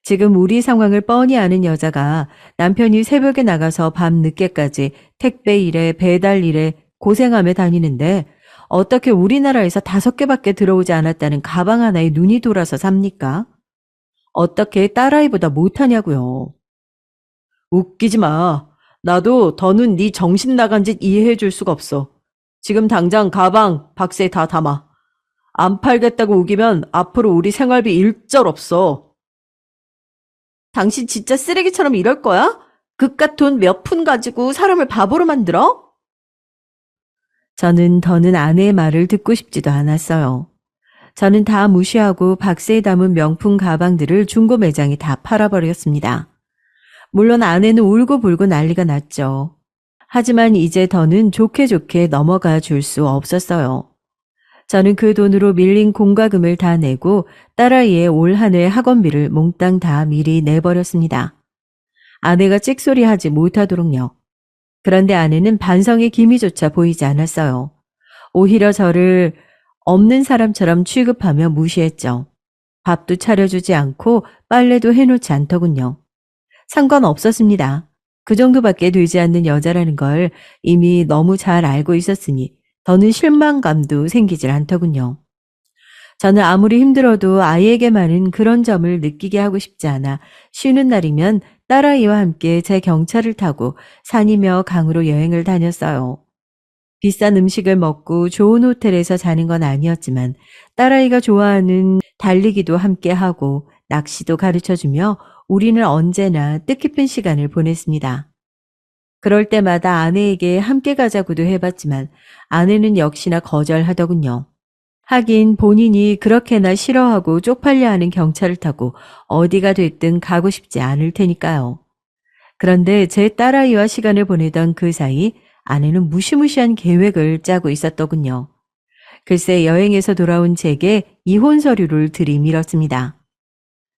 지금 우리 상황을 뻔히 아는 여자가 남편이 새벽에 나가서 밤 늦게까지 택배 일에 배달 일에 고생하며 다니는데 어떻게 우리나라에서 5개밖에 들어오지 않았다는 가방 하나에 눈이 돌아서 삽니까? 어떻게 딸아이보다 못하냐고요. 웃기지 마. 나도 더는 네 정신 나간 짓 이해해 줄 수가 없어. 지금 당장 가방 박스에 다 담아. 안 팔겠다고 우기면 앞으로 우리 생활비 일절 없어. 당신 진짜 쓰레기처럼 이럴 거야? 그깟 돈 몇 푼 가지고 사람을 바보로 만들어? 저는 더는 아내의 말을 듣고 싶지도 않았어요. 저는 다 무시하고 박스에 담은 명품 가방들을 중고 매장에 다 팔아버렸습니다. 물론 아내는 울고불고 난리가 났죠. 하지만 이제 더는 좋게 좋게 넘어가 줄 수 없었어요. 저는 그 돈으로 밀린 공과금을 다 내고 딸아이의 올 한 해 학원비를 몽땅 다 미리 내버렸습니다. 아내가 찍소리하지 못하도록요. 그런데 아내는 반성의 기미조차 보이지 않았어요. 오히려 저를 없는 사람처럼 취급하며 무시했죠. 밥도 차려주지 않고 빨래도 해놓지 않더군요. 상관없었습니다. 그 정도밖에 되지 않는 여자라는 걸 이미 너무 잘 알고 있었으니 더는 실망감도 생기질 않더군요. 저는 아무리 힘들어도 아이에게만은 그런 점을 느끼게 하고 싶지 않아 쉬는 날이면 딸아이와 함께 제 경차를 타고 산이며 강으로 여행을 다녔어요. 비싼 음식을 먹고 좋은 호텔에서 자는 건 아니었지만 딸아이가 좋아하는 달리기도 함께 하고 낚시도 가르쳐주며 우리는 언제나 뜻깊은 시간을 보냈습니다. 그럴 때마다 아내에게 함께 가자고도 해봤지만 아내는 역시나 거절하더군요. 하긴 본인이 그렇게나 싫어하고 쪽팔려 하는 경차를 타고 어디가 됐든 가고 싶지 않을 테니까요. 그런데 제 딸아이와 시간을 보내던 그 사이 아내는 무시무시한 계획을 짜고 있었더군요. 글쎄 여행에서 돌아온 제게 이혼 서류를 들이밀었습니다.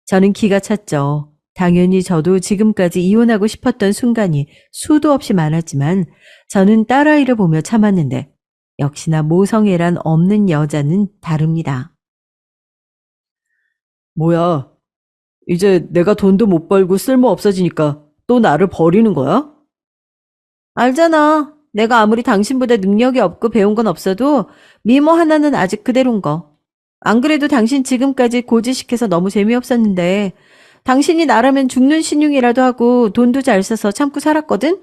저는 기가 찼죠. 당연히 저도 지금까지 이혼하고 싶었던 순간이 수도 없이 많았지만 저는 딸아이를 보며 참았는데 역시나 모성애란 없는 여자는 다릅니다. 뭐야, 이제 내가 돈도 못 벌고 쓸모 없어지니까 또 나를 버리는 거야? 알잖아. 내가 아무리 당신보다 능력이 없고 배운 건 없어도 미모 하나는 아직 그대로인 거. 안 그래도 당신 지금까지 고지식해서 너무 재미없었는데 당신이 나라면 죽는 신용이라도 하고 돈도 잘 써서 참고 살았거든?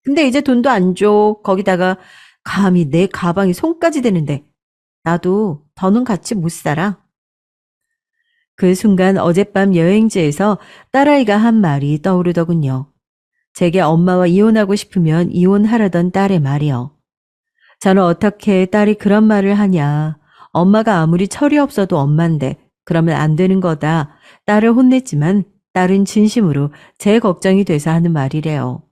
근데 이제 돈도 안 줘. 거기다가 감히 내 가방이 손까지 대는데 나도 더는 같이 못 살아. 그 순간 어젯밤 여행지에서 딸아이가 한 말이 떠오르더군요. 제게 엄마와 이혼하고 싶으면 이혼하라던 딸의 말이요. 저는 어떻게 딸이 그런 말을 하냐. 엄마가 아무리 철이 없어도 엄마인데 그러면 안 되는 거다. 딸을 혼냈지만 딸은 진심으로 제 걱정이 돼서 하는 말이래요.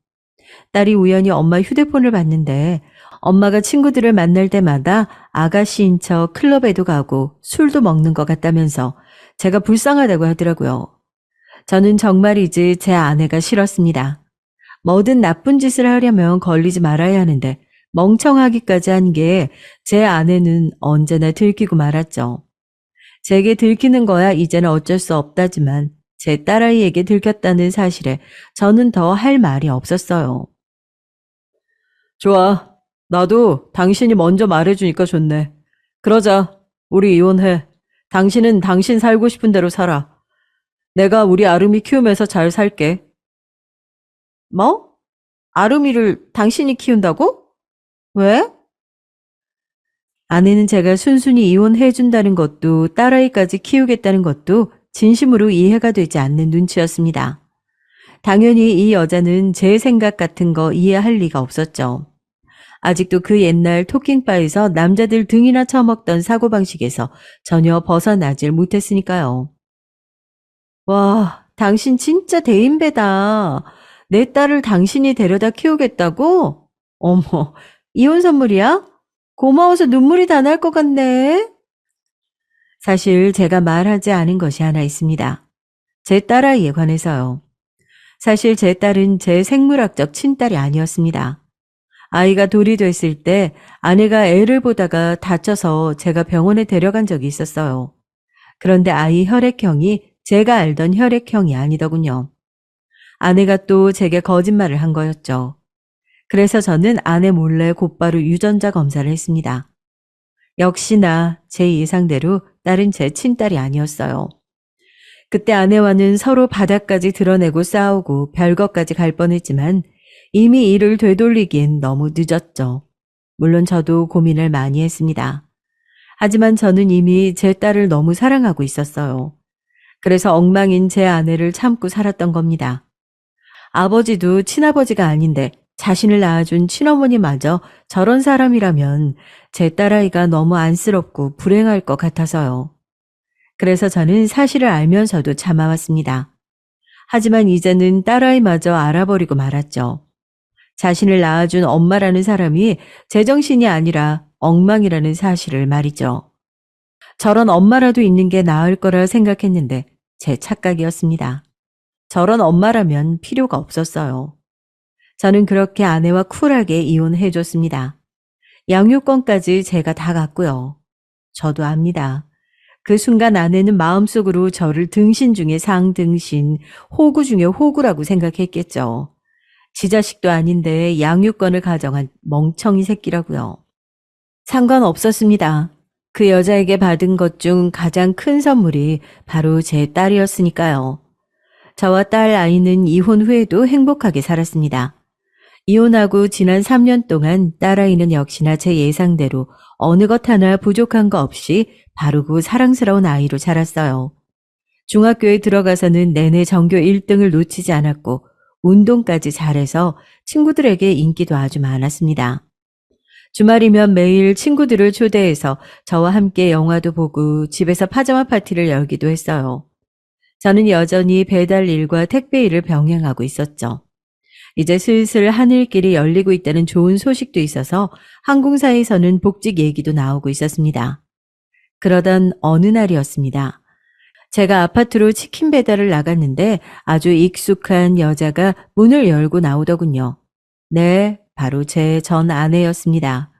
딸이 우연히 엄마 휴대폰을 봤는데 엄마가 친구들을 만날 때마다 아가씨인 척 클럽에도 가고 술도 먹는 것 같다면서 제가 불쌍하다고 하더라고요. 저는 정말이지 제 아내가 싫었습니다. 뭐든 나쁜 짓을 하려면 걸리지 말아야 하는데 멍청하기까지 한 게 제 아내는 언제나 들키고 말았죠. 제게 들키는 거야 이제는 어쩔 수 없다지만 제 딸아이에게 들켰다는 사실에 저는 더 할 말이 없었어요. 좋아. 나도 당신이 먼저 말해주니까 좋네. 그러자. 우리 이혼해. 당신은 당신 살고 싶은 대로 살아. 내가 우리 아름이 키우면서 잘 살게. 뭐? 아름이를 당신이 키운다고? 왜? 아내는 제가 순순히 이혼해준다는 것도 딸아이까지 키우겠다는 것도 진심으로 이해가 되지 않는 눈치였습니다. 당연히 이 여자는 제 생각 같은 거 이해할 리가 없었죠. 아직도 그 옛날 토킹바에서 남자들 등이나 쳐먹던 사고방식에서 전혀 벗어나질 못했으니까요. 와, 당신 진짜 대인배다. 내 딸을 당신이 데려다 키우겠다고? 어머, 이혼 선물이야? 고마워서 눈물이 다 날 것 같네. 사실 제가 말하지 않은 것이 하나 있습니다. 제 딸아이에 관해서요. 사실 제 딸은 제 생물학적 친딸이 아니었습니다. 아이가 돌이 됐을 때 아내가 애를 보다가 다쳐서 제가 병원에 데려간 적이 있었어요. 그런데 아이 혈액형이 제가 알던 혈액형이 아니더군요. 아내가 또 제게 거짓말을 한 거였죠. 그래서 저는 아내 몰래 곧바로 유전자 검사를 했습니다. 역시나 제 예상대로 딸은 제 친딸이 아니었어요. 그때 아내와는 서로 바닥까지 드러내고 싸우고 별것까지 갈 뻔했지만 이미 이를 되돌리기엔 너무 늦었죠. 물론 저도 고민을 많이 했습니다. 하지만 저는 이미 제 딸을 너무 사랑하고 있었어요. 그래서 엉망인 제 아내를 참고 살았던 겁니다. 아버지도 친아버지가 아닌데 자신을 낳아준 친어머니마저 저런 사람이라면 제 딸아이가 너무 안쓰럽고 불행할 것 같아서요. 그래서 저는 사실을 알면서도 참아왔습니다. 하지만 이제는 딸아이마저 알아버리고 말았죠. 자신을 낳아준 엄마라는 사람이 제정신이 아니라 엉망이라는 사실을 말이죠. 저런 엄마라도 있는 게 나을 거라 생각했는데 제 착각이었습니다. 저런 엄마라면 필요가 없었어요. 저는 그렇게 아내와 쿨하게 이혼해줬습니다. 양육권까지 제가 다 갔고요. 저도 압니다. 그 순간 아내는 마음속으로 저를 등신 중에 상등신, 호구 중에 호구라고 생각했겠죠. 지 자식도 아닌데 양육권을 가정한 멍청이 새끼라고요. 상관없었습니다. 그 여자에게 받은 것 중 가장 큰 선물이 바로 제 딸이었으니까요. 저와 딸 아이는 이혼 후에도 행복하게 살았습니다. 이혼하고 지난 3년 동안 딸아이는 역시나 제 예상대로 어느 것 하나 부족한 거 없이 바르고 사랑스러운 아이로 자랐어요. 중학교에 들어가서는 내내 전교 1등을 놓치지 않았고 운동까지 잘해서 친구들에게 인기도 아주 많았습니다. 주말이면 매일 친구들을 초대해서 저와 함께 영화도 보고 집에서 파자마 파티를 열기도 했어요. 저는 여전히 배달 일과 택배 일을 병행하고 있었죠. 이제 슬슬 하늘길이 열리고 있다는 좋은 소식도 있어서 항공사에서는 복직 얘기도 나오고 있었습니다. 그러던 어느 날이었습니다. 제가 아파트로 치킨 배달을 나갔는데 아주 익숙한 여자가 문을 열고 나오더군요. 네, 바로 제 전 아내였습니다.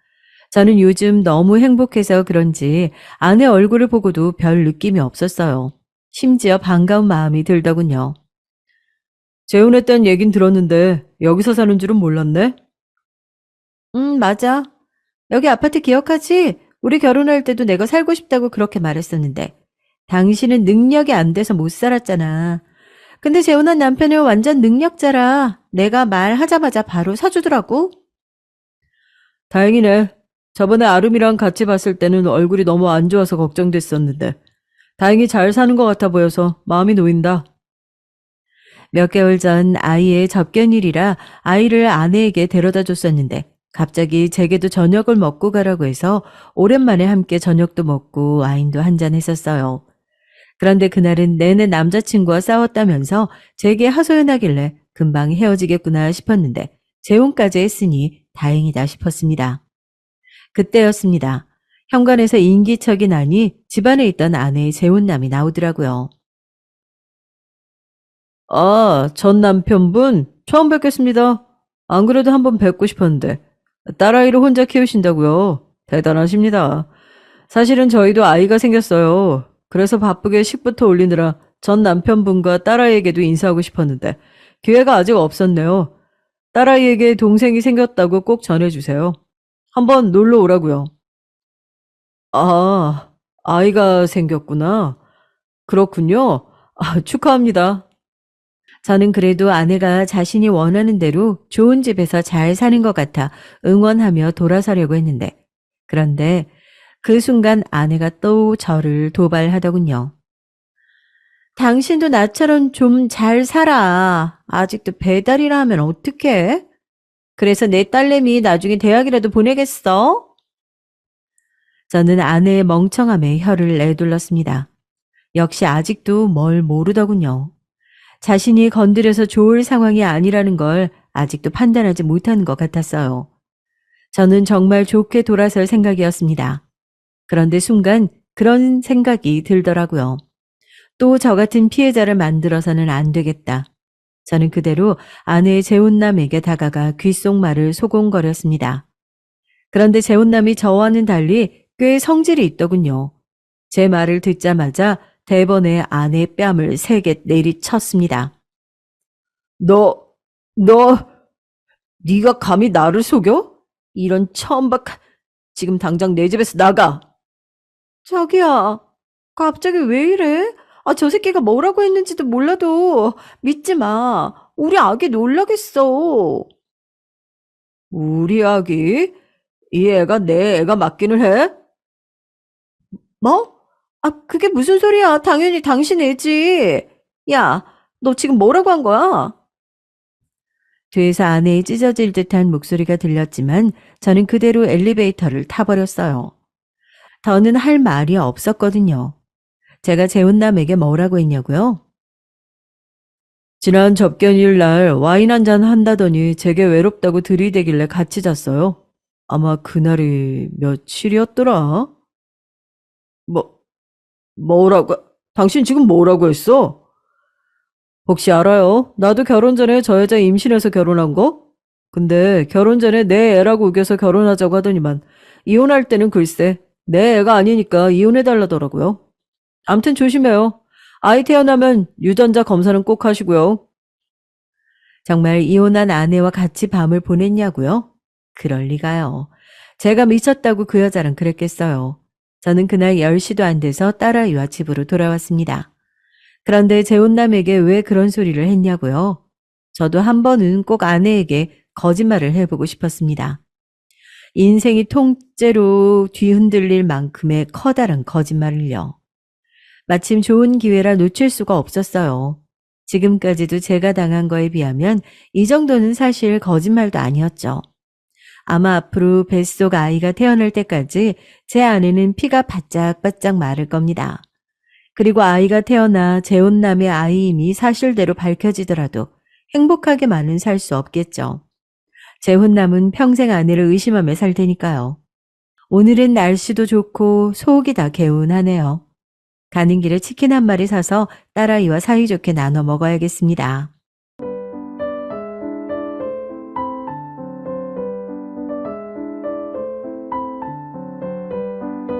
저는 요즘 너무 행복해서 그런지 아내 얼굴을 보고도 별 느낌이 없었어요. 심지어 반가운 마음이 들더군요. 재혼했다는 얘긴 들었는데 여기서 사는 줄은 몰랐네? 맞아. 여기 아파트 기억하지? 우리 결혼할 때도 내가 살고 싶다고 그렇게 말했었는데. 당신은 능력이 안 돼서 못 살았잖아. 근데 재혼한 남편은 완전 능력자라 내가 말하자마자 바로 사주더라고. 다행이네. 저번에 아름이랑 같이 봤을 때는 얼굴이 너무 안 좋아서 걱정됐었는데 다행히 잘 사는 것 같아 보여서 마음이 놓인다. 몇 개월 전 아이의 접견일이라 아이를 아내에게 데려다 줬었는데 갑자기 제게도 저녁을 먹고 가라고 해서 오랜만에 함께 저녁도 먹고 와인도 한잔 했었어요. 그런데 그날은 내내 남자친구와 싸웠다면서 제게 하소연하길래 금방 헤어지겠구나 싶었는데 재혼까지 했으니 다행이다 싶었습니다. 그때였습니다. 현관에서 인기척이 나니 집안에 있던 아내의 재혼남이 나오더라고요. 아, 전 남편분 처음 뵙겠습니다. 안 그래도 한번 뵙고 싶었는데 딸아이를 혼자 키우신다고요? 대단하십니다. 사실은 저희도 아이가 생겼어요. 그래서 바쁘게 식부터 올리느라 전 남편분과 딸아이에게도 인사하고 싶었는데 기회가 아직 없었네요. 딸아이에게 동생이 생겼다고 꼭 전해주세요. 한번 놀러 오라고요. 아, 아이가 생겼구나. 그렇군요. 아, 축하합니다. 저는 그래도 아내가 자신이 원하는 대로 좋은 집에서 잘 사는 것 같아 응원하며 돌아서려고 했는데, 그런데 그 순간 아내가 또 저를 도발하더군요. 당신도 나처럼 좀 잘 살아. 아직도 배달이라 하면 어떡해? 그래서 내 딸내미 나중에 대학이라도 보내겠어? 저는 아내의 멍청함에 혀를 내둘렀습니다. 역시 아직도 뭘 모르더군요. 자신이 건드려서 좋을 상황이 아니라는 걸 아직도 판단하지 못하는 것 같았어요. 저는 정말 좋게 돌아설 생각이었습니다. 그런데 순간 그런 생각이 들더라고요. 또 저 같은 피해자를 만들어서는 안 되겠다. 저는 그대로 아내의 재혼남에게 다가가 귓속말을 소곤거렸습니다. 그런데 재혼남이 저와는 달리 꽤 성질이 있더군요. 제 말을 듣자마자 대번에 아내의 뺨을 세게 내리쳤습니다. 너, 너, 네가 감히 나를 속여? 이런 천박한, 지금 당장 내 집에서 나가! 자기야, 갑자기 왜 이래? 아, 저 새끼가 뭐라고 했는지도 몰라도 믿지 마. 우리 아기 놀라겠어. 우리 아기? 이 애가 내 애가 맞기는 해? 뭐? 아, 그게 무슨 소리야? 당연히 당신 애지. 야, 너 지금 뭐라고 한 거야? 뒤에서 아내의 찢어질 듯한 목소리가 들렸지만 저는 그대로 엘리베이터를 타버렸어요. 더는 할 말이 없었거든요. 제가 재혼남에게 뭐라고 했냐고요? 지난 접견일 날 와인 한잔 한다더니 제게 외롭다고 들이대길래 같이 잤어요. 아마 그날이 며칠이었더라? 뭐, 뭐라고, 당신 지금 뭐라고 했어? 혹시 알아요? 나도 결혼 전에 저 여자 임신해서 결혼한 거? 근데 결혼 전에 내 애라고 우겨서 결혼하자고 하더니만 이혼할 때는 글쎄 내 애가 아니니까 이혼해달라더라고요. 암튼 조심해요. 아이 태어나면 유전자 검사는 꼭 하시고요. 정말 이혼한 아내와 같이 밤을 보냈냐고요? 그럴 리가요. 제가 미쳤다고 그 여자랑 그랬겠어요. 저는 그날 10시도 안 돼서 딸아이와 집으로 돌아왔습니다. 그런데 재혼남에게 왜 그런 소리를 했냐고요? 저도 한 번은 꼭 아내에게 거짓말을 해보고 싶었습니다. 인생이 통째로 뒤흔들릴 만큼의 커다란 거짓말을요. 마침 좋은 기회라 놓칠 수가 없었어요. 지금까지도 제가 당한 거에 비하면 이 정도는 사실 거짓말도 아니었죠. 아마 앞으로 뱃속 아이가 태어날 때까지 제 안에는 피가 바짝바짝 마를 겁니다. 그리고 아이가 태어나 재혼남의 아이임이 사실대로 밝혀지더라도 행복하게만은 살 수 없겠죠. 재혼남은 평생 아내를 의심하며 살 테니까요. 오늘은 날씨도 좋고 속이 다 개운하네요. 가는 길에 치킨 한 마리 사서 딸아이와 사이좋게 나눠 먹어야겠습니다.